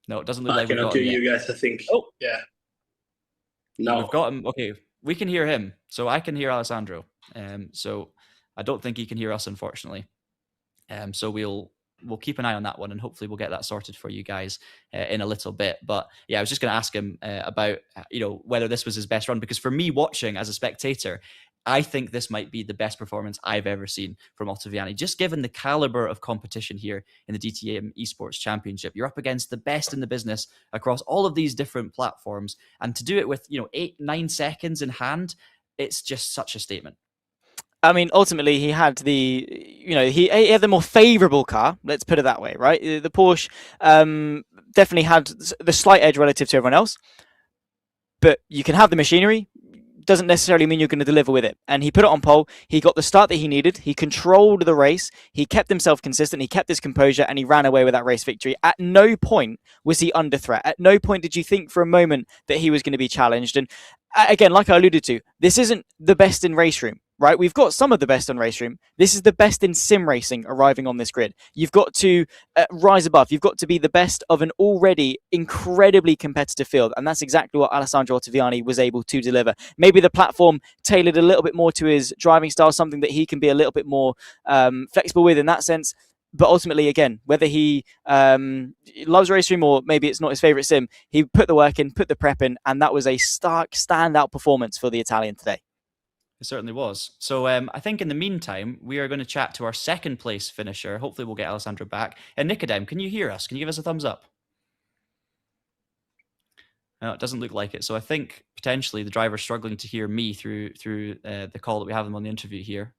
No, it doesn't look like we've got him yet. You guys, I think. Oh, yeah. No, we've got him. Okay, we can hear him, so I can hear Alessandro. So I don't think he can hear us, unfortunately. So we'll keep an eye on that one, and hopefully we'll get that sorted for you guys in a little bit. But yeah, I was just going to ask him about whether this was his best run, because for me, watching as a spectator, I think this might be the best performance I've ever seen from Ottaviani, just given the caliber of competition here in the DTM Esports Championship. You're up against the best in the business across all of these different platforms, and to do it with 8-9 seconds in hand, it's just such a statement. I mean, ultimately, he had he had the more favourable car. Let's put it that way, right? The Porsche definitely had the slight edge relative to everyone else, but you can have the machinery. Doesn't necessarily mean you're going to deliver with it. And he put it on pole. He got the start that he needed. He controlled the race. He kept himself consistent. He kept his composure, and he ran away with that race victory. At no point was he under threat. At no point did you think for a moment that he was going to be challenged. And again, like I alluded to, this isn't the best in RaceRoom, right? We've got some of the best on RaceRoom. This is the best in sim racing arriving on this grid. You've got to rise above. You've got to be the best of an already incredibly competitive field. And that's exactly what Alessandro Ottaviani was able to deliver. Maybe the platform tailored a little bit more to his driving style, something that he can be a little bit more flexible with in that sense. But ultimately, again, whether he loves RaceRoom or maybe it's not his favourite sim, he put the work in, put the prep in, and that was a stark standout performance for the Italian today. It certainly was. So I think in the meantime, we are going to chat to our 2nd place finisher. Hopefully we'll get Alessandro back. And Nicodem, can you hear us? Can you give us a thumbs up? No, it doesn't look like it. So I think potentially the driver's struggling to hear me through the call that we have them on the interview here.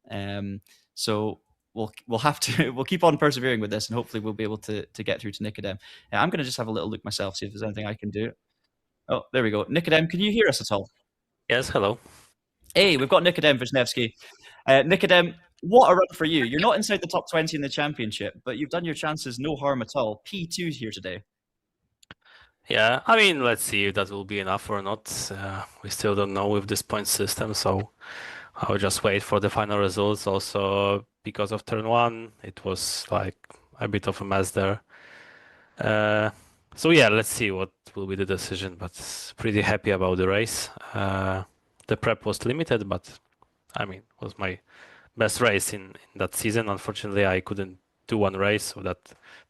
So we'll have to we'll keep on persevering with this, and hopefully we'll be able to get through to Nicodem. I'm going to just have a little look myself, see if there's anything I can do. Oh, there we go. Nikodem, can you hear us at all? Yes, hello. Hey, we've got Nikodem Wisniewski. Nikodem, what a run for you. You're not inside the top 20 in the championship, but you've done your chances no harm at all. P2 here today. Yeah, I mean, let's see if that will be enough or not. We still don't know with this point system, so I'll just wait for the final results. Also, because of turn 1, it was like a bit of a mess there. So yeah, let's see what will be the decision, but pretty happy about the race. The prep was limited, but I mean, it was my best race in that season. Unfortunately, I couldn't do one race, so that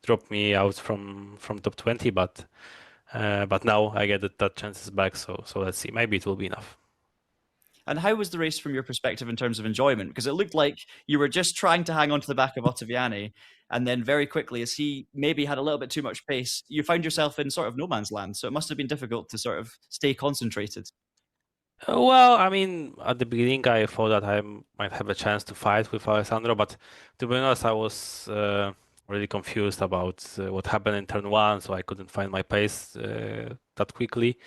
dropped me out from top 20, but now I get that chances back, so let's see. Maybe it will be enough. And how was the race from your perspective in terms of enjoyment? Because it looked like you were just trying to hang on to the back of Ottaviani, and then very quickly, as he maybe had a little bit too much pace, you found yourself in sort of no man's land. So it must have been difficult to sort of stay concentrated. Well, I mean, at the beginning, I thought that I might have a chance to fight with Alessandro, but to be honest, I was really confused about what happened in turn 1, so I couldn't find my pace that quickly.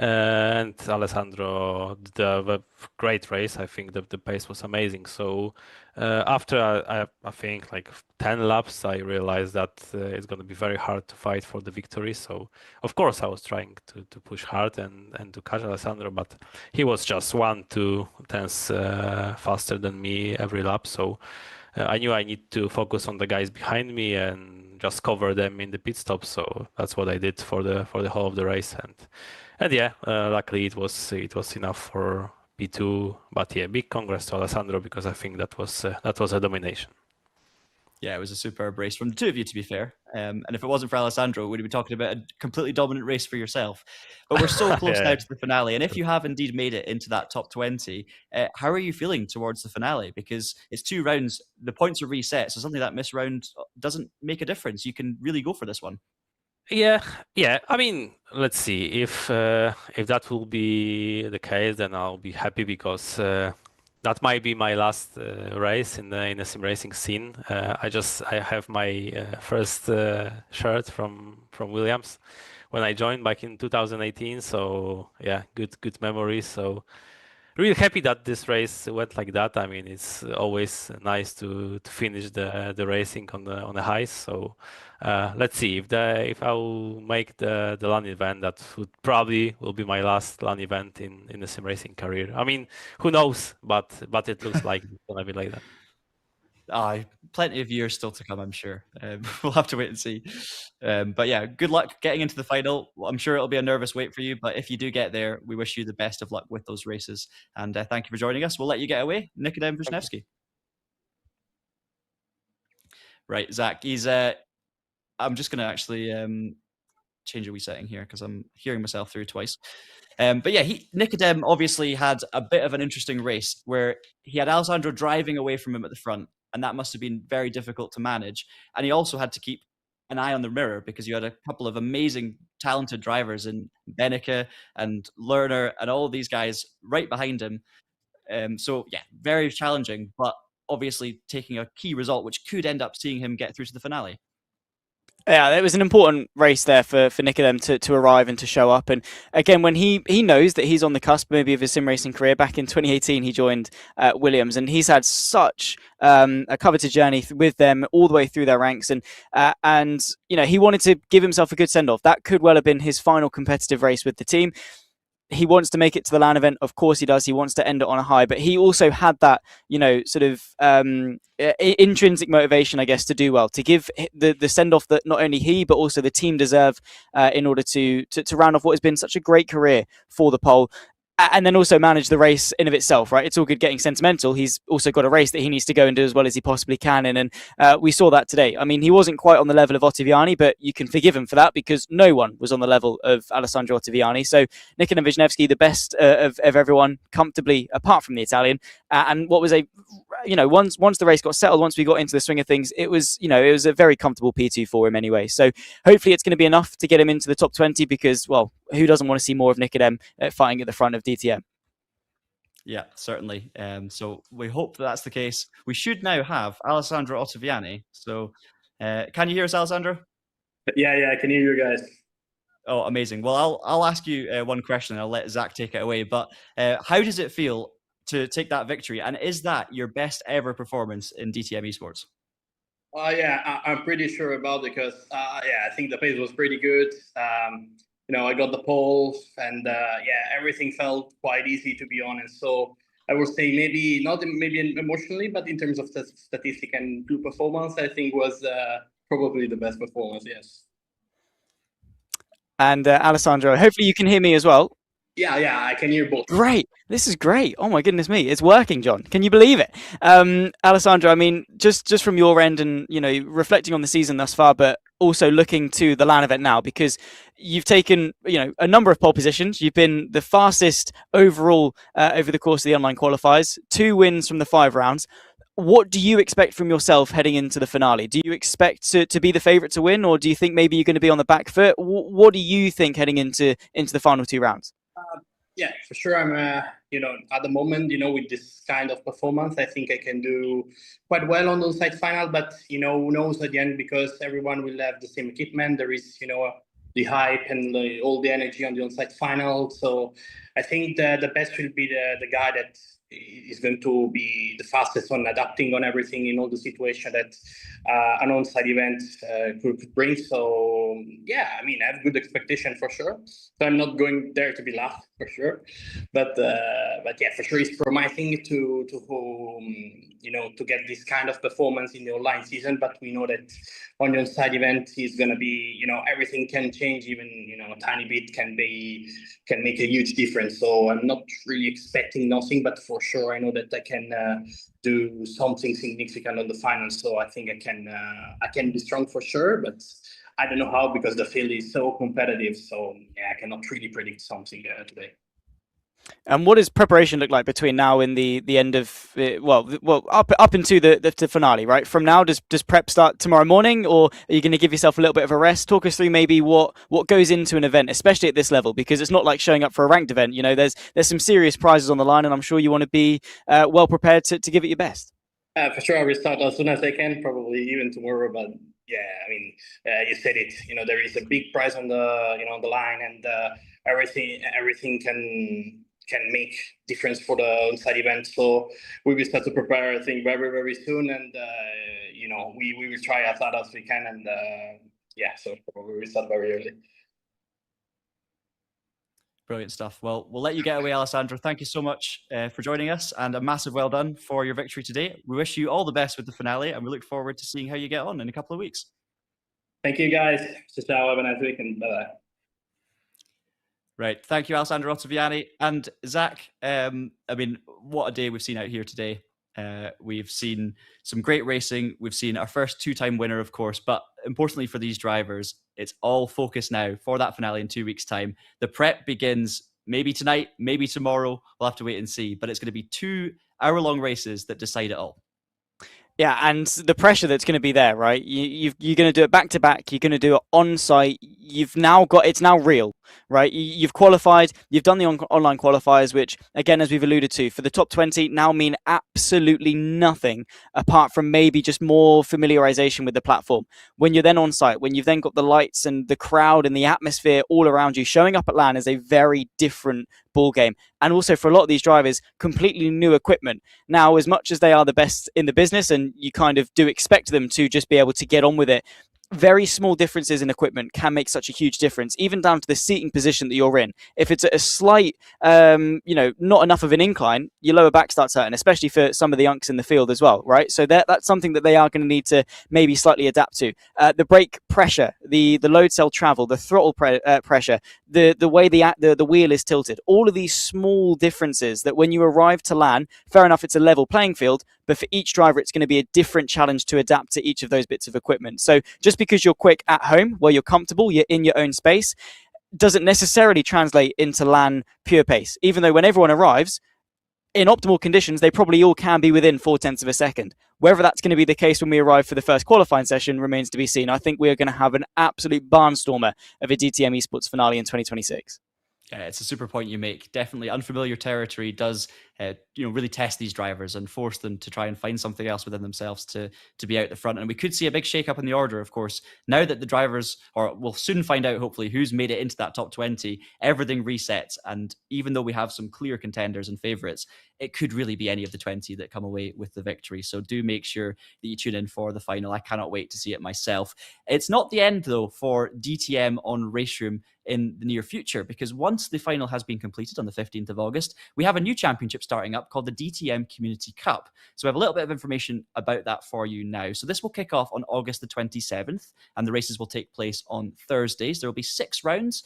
And Alessandro did a great race. I think the pace was amazing. So after I think like 10 laps, I realized that it's going to be very hard to fight for the victory. So of course I was trying to push hard and to catch Alessandro, but he was just 1-2 tenths faster than me every lap. So I knew I need to focus on the guys behind me and just cover them in the pit stop. So that's what I did for the whole of the race. And yeah, luckily it was enough for P2. But yeah, big congrats to Alessandro, because I think that was a domination. Yeah, it was a superb race from the two of you, to be fair. And if it wasn't for Alessandro, we'd be talking about a completely dominant race for yourself. But we're so close now to the finale. And if you have indeed made it into that top 20, how are you feeling towards the finale? Because it's 2 rounds, the points are reset. So something that missed round doesn't make a difference. You can really go for this one. Yeah. I mean, let's see. If that will be the case, then I'll be happy, because that might be my last race in the sim racing scene. I have my first shirt from Williams when I joined back in 2018. So yeah, good memories. So really happy that this race went like that. I mean, it's always nice to finish the racing on the highs. So let's see if I'll make the LAN event. That will be my last LAN event in the sim racing career. I mean, who knows? But it looks like it's gonna be like that. Plenty of years still to come, I'm sure. We'll have to wait and see. But yeah, good luck getting into the final. I'm sure it'll be a nervous wait for you, but if you do get there, we wish you the best of luck with those races. And thank you for joining us. We'll let you get away. Nikodem Wisniewski. Right, Zach, I'm just going to actually change a wee setting here because I'm hearing myself through twice. But yeah, Nikodem obviously had a bit of an interesting race where he had Alessandro driving away from him at the front, and that must have been very difficult to manage. And he also had to keep an eye on the mirror because you had a couple of amazing, talented drivers in Beneke and Lerner and all these guys right behind him. So yeah, very challenging, but obviously taking a key result, which could end up seeing him get through to the finale. Yeah, it was an important race there for Nikodem to arrive and to show up. And again, when he knows that he's on the cusp maybe of his sim racing career, back in 2018 he joined Williams, and he's had such a coveted journey with them all the way through their ranks. And you know, he wanted to give himself a good send off. That could well have been his final competitive race with the team. He wants to make it to the LAN event. Of course he does. He wants to end it on a high, but he also had that, you know, sort of intrinsic motivation, I guess, to do well, to give the send off that not only he, but also the team deserve in order to round off what has been such a great career for the pole. And then also manage the race in of itself, right? It's all good getting sentimental. He's also got a race that he needs to go and do as well as he possibly can. And we saw that today. I mean, he wasn't quite on the level of Ottaviani, but you can forgive him for that because no one was on the level of Alessandro Ottaviani. So Nikodem Wisniewski, the best of everyone, comfortably, apart from the Italian. And what was once the race got settled, once we got into the swing of things, it was a very comfortable P2 for him anyway. So hopefully it's going to be enough to get him into the top 20 because, well, who doesn't want to see more of Nikodem fighting at the front of DTM? Yeah, certainly. So we hope that's the case. We should now have Alessandro Ottaviani. So can you hear us, Alessandro? Yeah, I can hear you guys. Oh, amazing. Well, I'll ask you one question, and I'll let Zach take it away. But how does it feel to take that victory? And is that your best ever performance in DTM Esports? Yeah, I'm pretty sure about it because I think the pace was pretty good. I got the pole, and everything felt quite easy, to be honest. So I would say maybe not maybe emotionally, but in terms of the statistic and do performance, I think was probably the best performance. Yes. And Alessandro, hopefully you can hear me as well. Yeah, I can hear both. Great. This is great. Oh my goodness me. It's working, John. Can you believe it? Alessandro, I mean, just from your end and, reflecting on the season thus far, but also looking to the LAN event now, because you've taken, a number of pole positions. You've been the fastest overall over the course of the online qualifiers, 2 wins from the 5 rounds. What do you expect from yourself heading into the finale? Do you expect to be the favourite to win, or do you think maybe you're going to be on the back foot? What do you think heading into the final 2 rounds? Yeah, for sure. I'm, at the moment, with this kind of performance, I think I can do quite well on the on-site final. But, who knows at the end, because everyone will have the same equipment. There is, the hype and all the energy on the on-site final. So I think the best will be the guy that is going to be the fastest on adapting on everything in all the situation that an on-site event could bring. So I have good expectation for sure. So I'm not going there to be laughed for sure, but for sure it's promising to get this kind of performance in the online season. But we know that on the on-site event is going to be everything can change, even a tiny bit can make a huge difference. So I'm not really expecting nothing, but for sure I know that I can do something significant on the final. So I think I can be strong for sure, but I don't know how, because the field is so competitive. So I cannot really predict something today. And what does preparation look like between now and the end of up into the finale, right? From now, does prep start tomorrow morning, or are you going to give yourself a little bit of a rest? Talk us through maybe what goes into an event, especially at this level, because it's not like showing up for a ranked event. There's some serious prizes on the line, and I'm sure you want to be well prepared to give it your best. For sure, I will start as soon as I can, probably even tomorrow. But you said it. There is a big prize on the on the line, and everything can make difference for the on-site event. So we will start to prepare, I think, very, very soon. And, we will try as hard as we can. And, so we will start very early. Brilliant stuff. Well, we'll let you get away, Alessandro. Thank you so much for joining us, and a massive well done for your victory today. We wish you all the best with the finale, and we look forward to seeing how you get on in a couple of weeks. Thank you, guys. Ciao, have a nice weekend. Bye-bye. Right. Thank you, Alessandro Ottaviani. And Zach, what a day we've seen out here today. We've seen some great racing. We've seen our first 2-time winner, of course, but importantly for these drivers, it's all focused now for that finale in 2 weeks' time. The prep begins maybe tonight, maybe tomorrow. We'll have to wait and see, but it's going to be 2-hour-long races that decide it all. Yeah, and the pressure that's going to be there, right? You're going to do it back to back. You're going to do it on site. It's now real, right? You've qualified. You've done the online qualifiers, which, again, as we've alluded to, for the top 20 now mean absolutely nothing apart from maybe just more familiarization with the platform. When you're then on site, when you've then got the lights and the crowd and the atmosphere all around you, showing up at LAN is a very different ball game. And also for a lot of these drivers, completely new equipment. Now, as much as they are the best in the business, and you kind of do expect them to just be able to get on with it, very small differences in equipment can make such a huge difference, even down to the seating position that you're in. If it's a slight, not enough of an incline, your lower back starts hurting, especially for some of the unks in the field as well, right? So that's something that they are going to need to maybe slightly adapt to. The brake pressure, the load cell travel, the throttle pressure, the way the wheel is tilted, all of these small differences that when you arrive to LAN, fair enough, it's a level playing field, but for each driver, it's going to be a different challenge to adapt to each of those bits of equipment. So just because you're quick at home, where you're comfortable, you're in your own space, doesn't necessarily translate into LAN pure pace. Even though when everyone arrives, in optimal conditions, they probably all can be within 0.4 of a second. Whether that's going to be the case when we arrive for the first qualifying session remains to be seen. I think we are going to have an absolute barnstormer of a DTM Esports finale in 2026. Yeah, it's a super point you make. Definitely unfamiliar territory does really test these drivers and force them to try and find something else within themselves to be out the front. And we could see a big shake-up in the order, of course. Now that the drivers, or we'll soon find out, hopefully, who's made it into that top 20, everything resets. And even though we have some clear contenders and favourites, it could really be any of the 20 that come away with the victory. So do make sure that you tune in for the final. I cannot wait to see it myself. It's not the end, though, for DTM on RaceRoom in the near future, because once the final has been completed on the 15th of August, we have a new championship starting up called the DTM Community Cup. So we have a little bit of information about that for you now. So this will kick off on August the 27th, and the races will take place on Thursdays. There will be 6 rounds,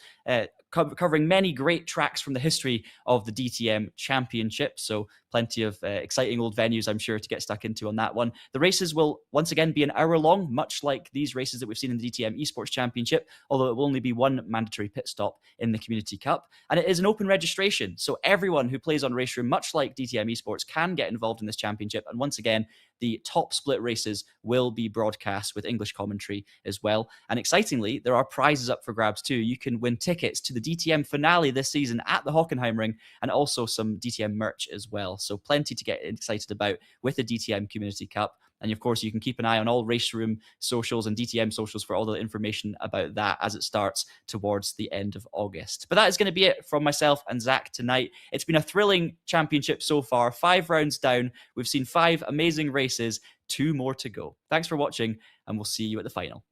covering many great tracks from the history of the DTM Championship. So plenty of exciting old venues, I'm sure, to get stuck into on that one. The races will once again be an hour long, much like these races that we've seen in the DTM Esports Championship, although it will only be one mandatory pit stop in the Community Cup. And it is an open registration, so everyone who plays on RaceRoom, much like DTM Esports, can get involved in this championship. And once again, the top split races will be broadcast with English commentary as well. And excitingly, there are prizes up for grabs too. You can win tickets to the DTM finale this season at the Hockenheimring, and also some DTM merch as well. So plenty to get excited about with the DTM Community Cup. And of course, you can keep an eye on all RaceRoom socials and DTM socials for all the information about that as it starts towards the end of August. But that is going to be it from myself and Zach tonight. It's been a thrilling championship so far. 5 rounds down. We've seen 5 amazing races, 2 more to go. Thanks for watching, and we'll see you at the final.